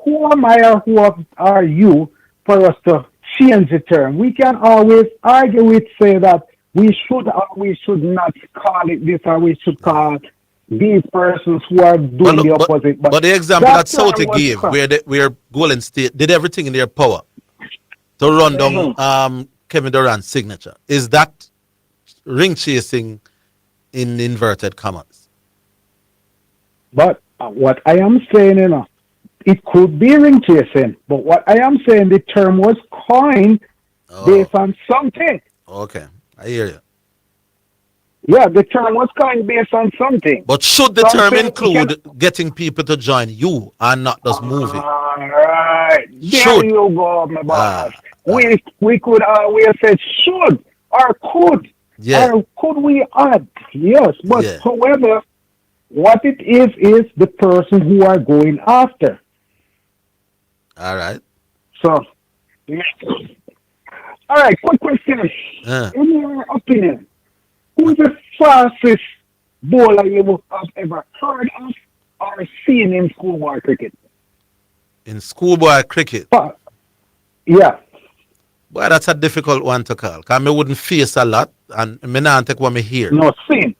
who am I or who are you for us to change the term? We can always argue with, say that we should or we should not call it this or we should call these persons who are doing the opposite. But the example that Southie gave, where Golden State did everything in their power to run down Kevin Durant's signature, is that ring chasing in inverted commas. But what I am saying, it could be ring chasing. But what I am saying, the term was coined based on something. Okay, I hear you. Yeah, the term was coined based on something. But should the term include getting people to join you and not just moving? All right. There Should. you go, my boss. We could always say should or could. Yeah. Or could we add? Yes. But however, what it is the person who are going after. All right. So, all right, quick question. In your opinion, who is the fastest bowler you have ever heard of or seen in schoolboy cricket? In schoolboy cricket? Yeah. Boy, that's a difficult one to call. Because I wouldn't face a lot and I don't take what I hear. No, seen.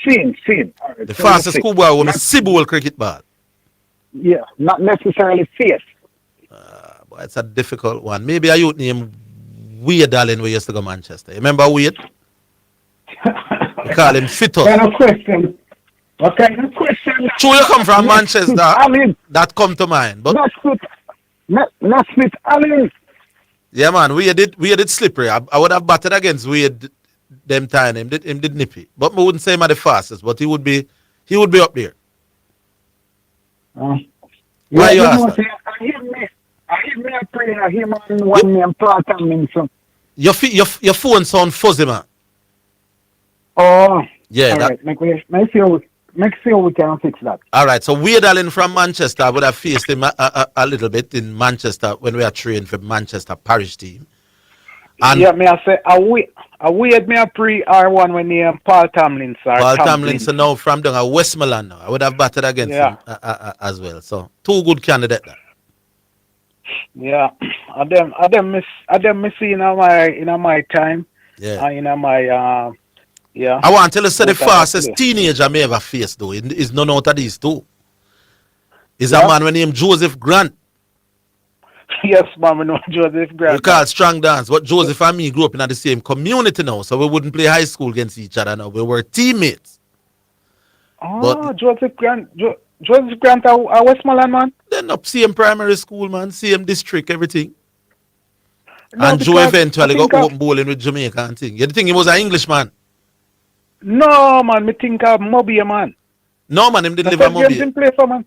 All right, the fastest schoolboy was a see bowl cricket ball. Yeah, not necessarily face. Boy, it's a difficult one. Maybe a youth named Wade Allen we used to go Manchester. You remember Wade? We call him Fitter. What kind of question? True, you come from Manchester. Allen. That come to mind. But not Smith Allen. Yeah, man, we did slippery. I would have batted against Wade them time. Him did nippy. But I wouldn't say him at the fastest, but he would be up there. Why you ask that? I hear me praying. I hear man one name Paul Tomlinson. Your phone sound fuzzy, man. Oh. Yeah. All right. Make sure we can fix that. All right. So Wade Allen from Manchester, I would have faced him a little bit in Manchester when we are training for Manchester Parish team. And yeah, me I say I wait me a pre R1 when name Paul Tomlinson. Paul Tomlinson now from down at Westmoreland now. I would have batted against him as well. So two good candidates there. Yeah, I them miss in my time. Yeah. In my yeah. I want to tell you, the fastest teenager I may ever face though is none out of these two. Is a man named Joseph Grant. Yes, man, we know Joseph Grant. We call it strong dance, but Joseph and me grew up in the same community now, so we wouldn't play high school against each other now. We were teammates. Oh, but Joseph Grant. Joseph Grant a Westmoreland man? Then up same primary school, man, same district, everything. No, and Joe eventually got open bowling with Jamaica and thing. You think he was an Englishman? No, man, me think of Mobile, man. No, man, him didn't live in Mobile. Him play for, man.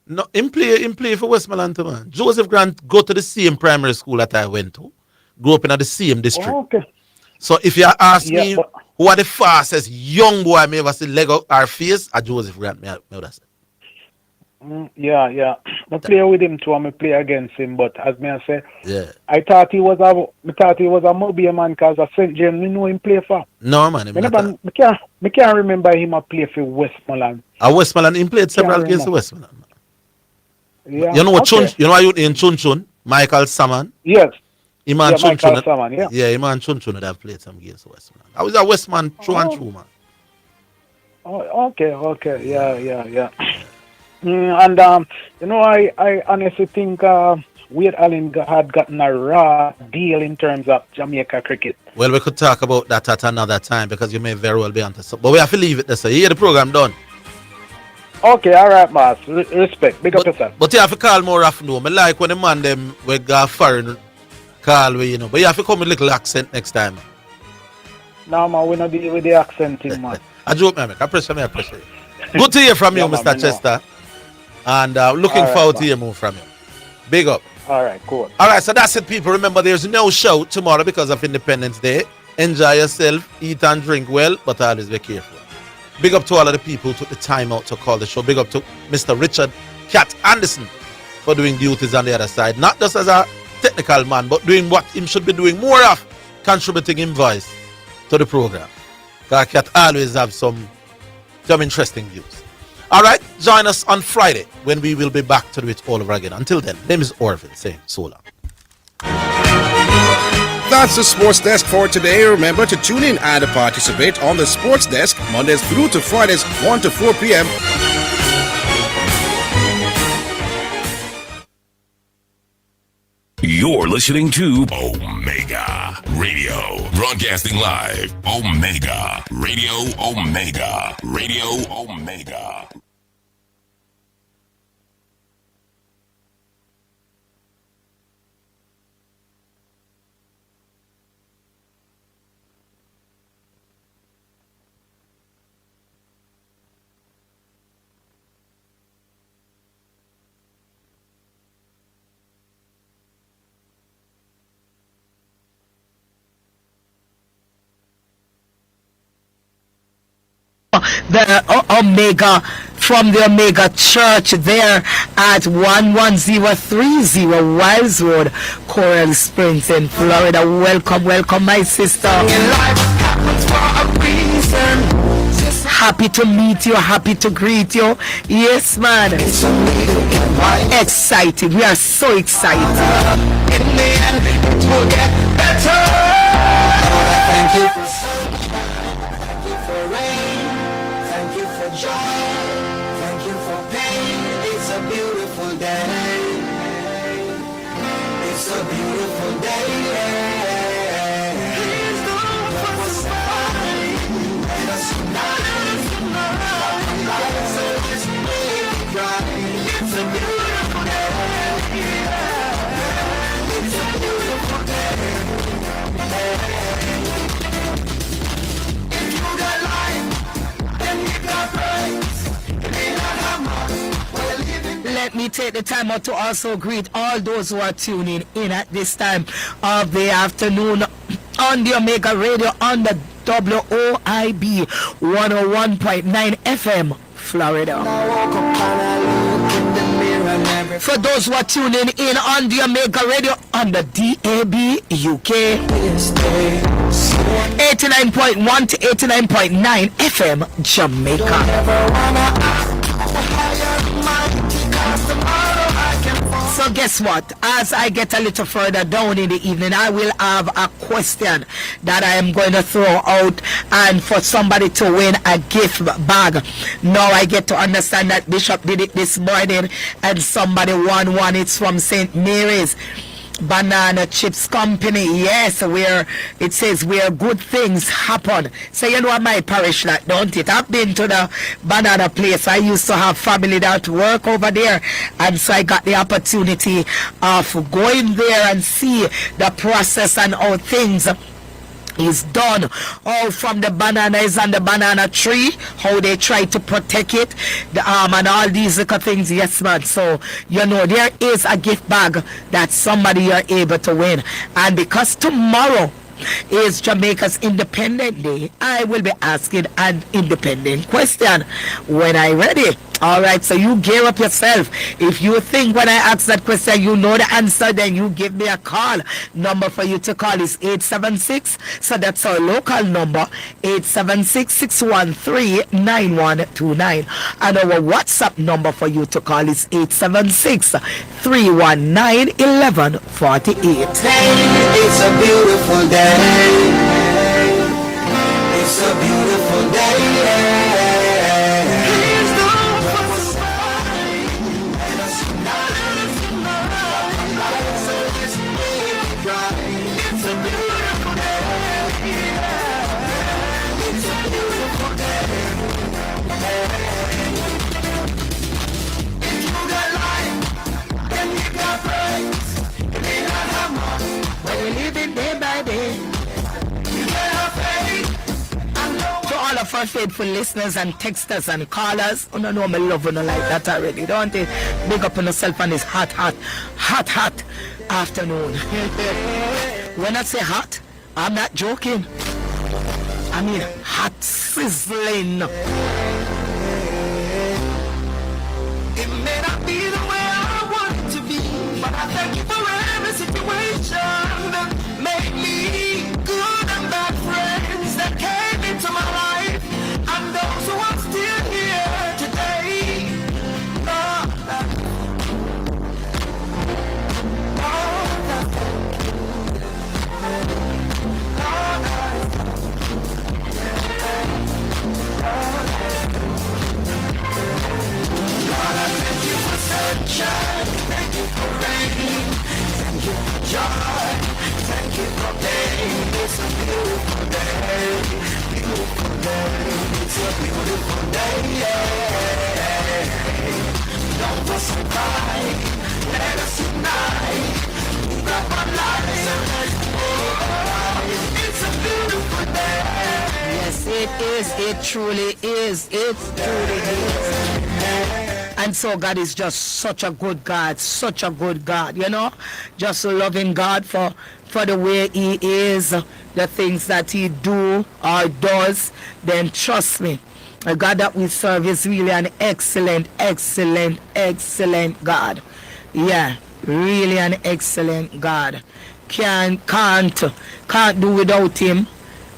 No, him play for Westmoreland too, man. Joseph Grant go to the same primary school that I went to. Grew up in the same district. Oh, okay. So if you ask me who are the fastest young boy I may ever see leg out our face, a Joseph Grant, me would have said. Yeah. I play with him too, and I play against him. But as me I say, I thought he was a Mobile man because I St. James. Me know him play for. No man, I can't remember him a play for Westmoreland. Westmoreland, he played several games for Westmoreland. Yeah. You know what? Okay. You know what in Chun Chun? Michael Salmon. Yes. Iman Chun Chun. Iman Chun Chun would have played some games for Westmoreland. I was a Westman through and through, man. Oh, okay. Yeah. And I honestly think Wade Allen had gotten a raw deal in terms of Jamaica cricket. Well, we could talk about that at another time because you may very well be onto something. But we have to leave it there. So you hear the program done. Okay, all right, boss. Respect. Big up yourself. But you have to call more often, though. I like when the man them we got foreign call, but you have to come with a little accent next time. No, man, we not deal with the accent thing, man. I joke, man. I appreciate you. Good to hear from you, Mr. Chester. And looking forward to hear more from you. Big up. All right, cool. All right, so that's it, people. Remember, there's no show tomorrow because of Independence Day. Enjoy yourself, eat and drink well, but always be careful. Big up to all of the people who took the time out to call the show. Big up to Mr. Richard Cat Anderson for doing duties on the other side. Not just as a technical man, but doing what he should be doing more of, contributing his voice to the program. Because Cat always have some interesting views. All right, join us on Friday when we will be back to do it all over again. Until then, name is Orville saying so long. That's the Sports Desk for today. Remember to tune in and participate on the Sports Desk Mondays through to Fridays 1 to 4 p.m. You're You're listening to Omega Radio. Broadcasting live. Omega Radio. Omega Radio. Omega. The Omega from the Omega Church there at 11030 Wiles Road, Coral Springs in Florida. Welcome, my sister. Happy to meet you, happy to greet you. Yes, man. Excited. We are so excited. In the end, it will get better. Thank you. Let me take the time out to also greet all those who are tuning in at this time of the afternoon on the Omega Radio on the WOIB 101.9 FM, Florida. For those who are tuning in on the Omega Radio on the DAB UK 89.1 to 89.9 FM, Jamaica. So guess what? As I get a little further down in the evening, I will have a question that I am going to throw out and for somebody to win a gift bag. Now I get to understand that Bishop did it this morning and somebody won one. It's from St. Mary's Banana Chips Company. Yes, where it says where good things happen. So you know my parish that, don't it? I've been to the banana place. I used to have family that work over there, and so I got the opportunity of going there and see the process and how things is done, all from the bananas and the banana tree, how they try to protect it, and all these little things. Yes, man. So you know there is a gift bag that somebody are able to win, and because tomorrow is Jamaica's Independent Day, I will be asking an independent question when I'm ready. Alright, so you gear up yourself. If you think when I ask that question you know the answer, then you give me a call. Number for you to call is 876. So that's our local number, 876-613-9129. And our WhatsApp number for you to call is 876-319-1148. It's a beautiful day. It's a beautiful day. To all of our faithful listeners and texters and callers, oh no, I love you like that already, don't it? Big up on yourself on this hot afternoon. When I say hot, I'm not joking. I mean hot, sizzling. It may not be the way I want it to be, but I thank you for every situation that made me good and bad friends that came into my life, and those who are still here today. joy. Thank you for pain. It's a beautiful day. Beautiful day. It's a beautiful day. Yeah. Don't fuss and cry. Let us unite. Move up our lives. Oh, it's a beautiful day. Yes, it is. It truly is. It truly is. And so God is just such a good God, such a good God, you know, just loving God for the way he is, the things that he do or does. Then trust me, the God that we serve is really an excellent, excellent, excellent God. Yeah, really an excellent God. Can't do without him.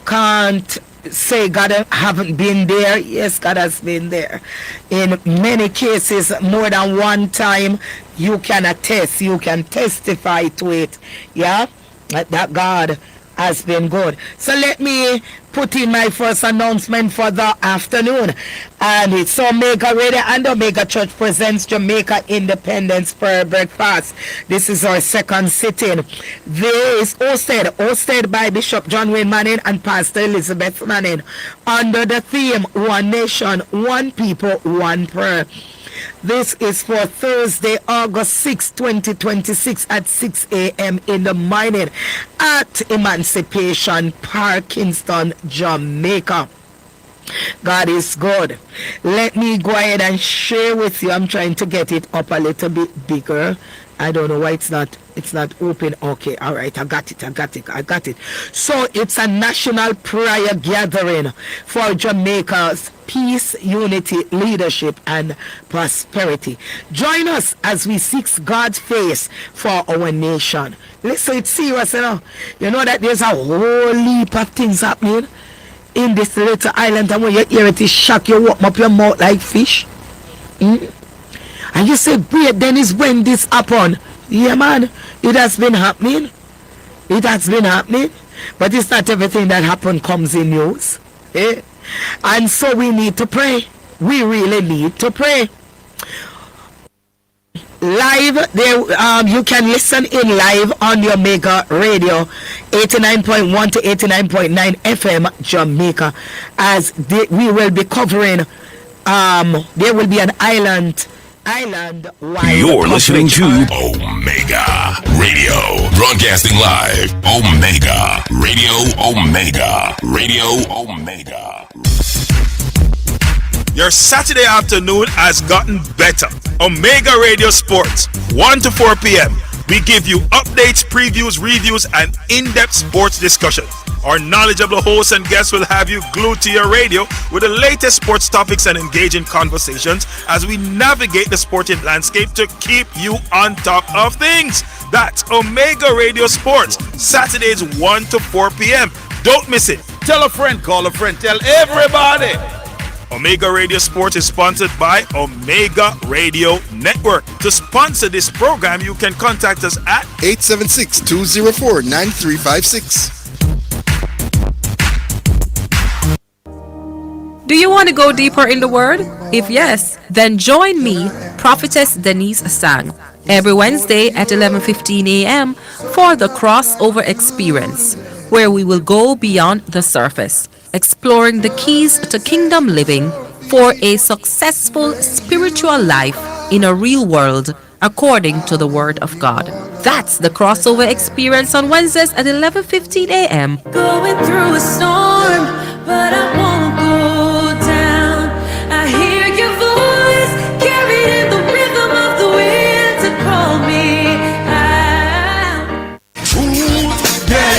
Can't say God haven't been there. Yes, God has been there in many cases, more than one time. You can attest, you can testify to it. Yeah, that God has been good. So let me put in my first announcement for the afternoon, and it's Omega Radio and Omega Church presents Jamaica Independence Prayer Breakfast. This is our second sitting. This is hosted by Bishop John Wayne Manning and Pastor Elizabeth Manning under the theme One Nation, One People, One Prayer. This is for Thursday, August 6, 2026 at 6 a.m. in the morning at Emancipation Park, Kingston, Jamaica. God is good. Let me go ahead and share with you. I'm trying to get it up a little bit bigger. I don't know why it's not open. Okay, all right, I got it. So it's a national prayer gathering for Jamaica's peace, unity, leadership, and prosperity. Join us as we seek God's face for our nation. Listen, it's serious, you know. You know that there's a whole heap of things happening in this little island, and when you hear it, it shock you, open up your mouth like fish. And you say, wait, then is when this happened. Yeah, man, it has been happening. It has been happening. But it's not everything that happened comes in news. Eh? And so we need to pray. We really need to pray. Live there, you can listen in live on your Mega Radio 89.1 to 89.9 FM Jamaica, as we will be covering there will be an island wide. You're listening to Omega Radio, broadcasting live. Omega Radio, Omega Radio, Omega. Your Saturday afternoon has gotten better. Omega Radio Sports, 1 to 4 p.m. We give you updates, previews, reviews, and in-depth sports discussion. Our knowledgeable hosts and guests will have you glued to your radio with the latest sports topics and engaging conversations as we navigate the sporting landscape to keep you on top of things. That's Omega Radio Sports, Saturdays 1 to 4 p.m. Don't miss it. Tell a friend, call a friend, tell everybody. Omega Radio Sports is sponsored by Omega Radio Network. To sponsor this program, you can contact us at 876-204-9356. Do you want to go deeper in the Word? If yes, then join me, Prophetess Denise Sang, every Wednesday at 11:15 a.m. for the Crossover Experience, where we will go beyond the surface, exploring the keys to kingdom living for a successful spiritual life in a real world according to the Word of God. That's the Crossover Experience on Wednesdays at 11:15 a.m. Going through a storm, but I won't go down. I hear your voice carried in the rhythm of the wind to call me out. Truth, yeah.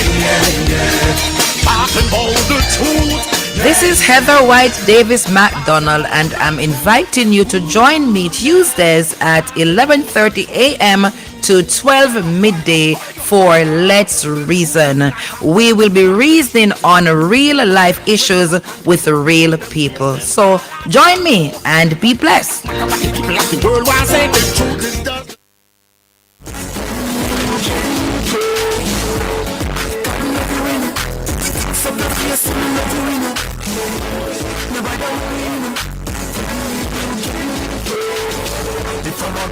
Talking about the truth. This is Heather White Davis McDonald, and I'm inviting you to join me Tuesdays at 11:30 a.m. to 12 midday for Let's Reason. We will be reasoning on real life issues with real people. So join me and be blessed.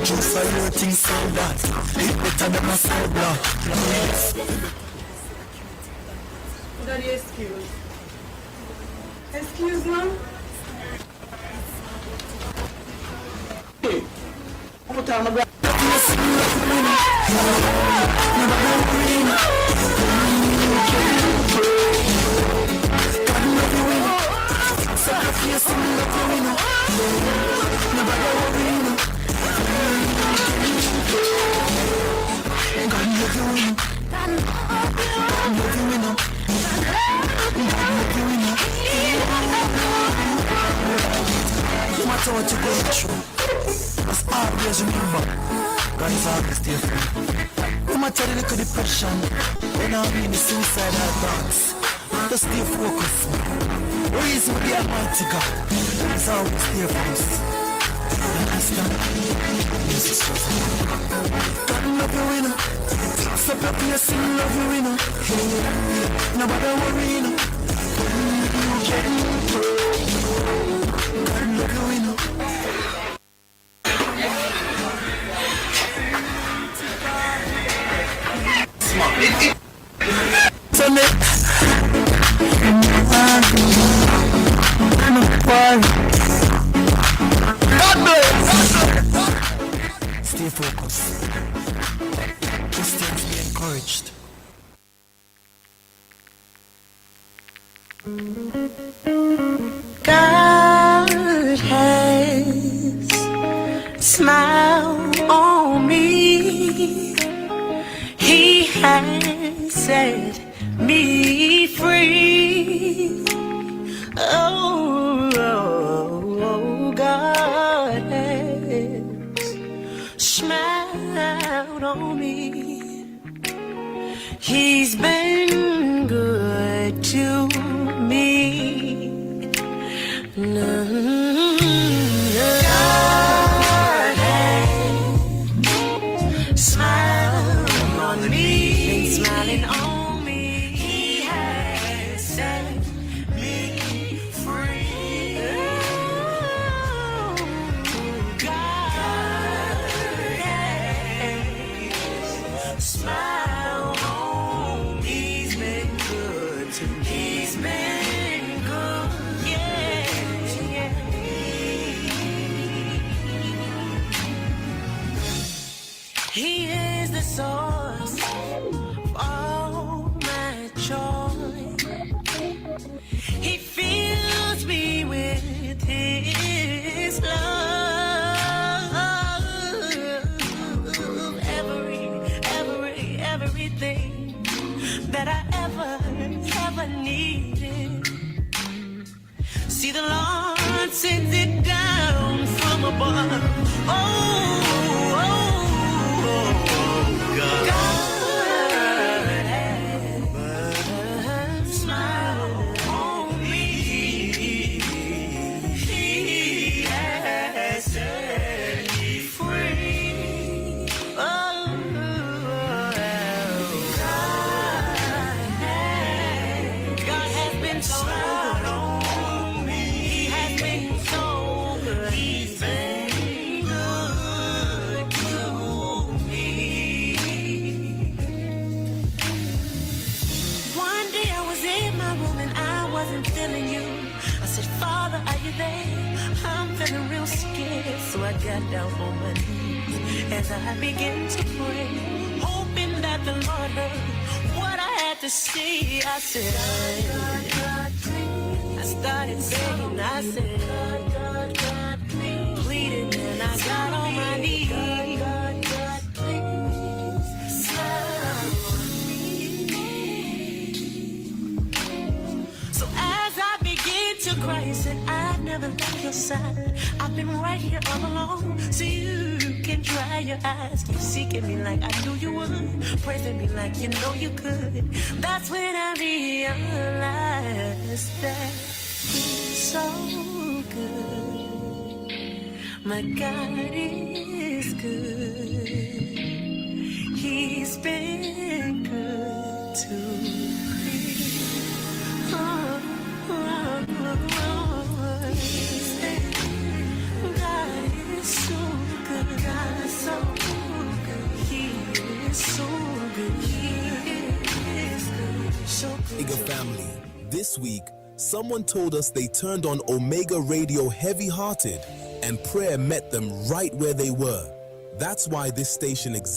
Just so you think so that it better than a cell block. Daddy, excuse. Excuse, ma'am. How much time I got? No matter what you're going through, just always remember, God is always there for you. No matter the little depression, when I mean the suicidal thoughts, just stay focused. Reason with the Almighty God is always there for us. Understand? Yes, it's just God love you, winner. Stop your place and love you, winner. Nobody worry, you know. God love you, winner. Stay focused. Christians, be encouraged. God has smiled on me. He has set me free. Oh, God has smiled on me. He's been good to me. God has smiled on me. Been smiling on me. He has set me free. Oh, God has smiled on me. He's been good to me. He's been good, yeah, yeah. He is the source of all my joy. He fills me with His love. Everything that I ever needed. See, the Lord sends it down from above. God has smiled on me. He has set me free. God has been so good on me. He has been so good. He's been good to me. One day I was in my room and I wasn't feeling you. I said, Father, are you there? I'm feeling real scared. So I got down on my knees as I began to pray, hoping that the Lord heard what I had to say. I said, I started saying, I said, pleading, and I got on my knees. So as I began to cry, he said, I've never left your side. I've been right here all along, so you can dry your eyes. Keep seeking me like I knew you would, praising me like you know you could. That's when I realized that he's so good. My God is good. He's been good to me. God is so good. God is This week, someone told us they turned on Omega Radio heavy-hearted and prayer met them right where they were. That's why this station exists.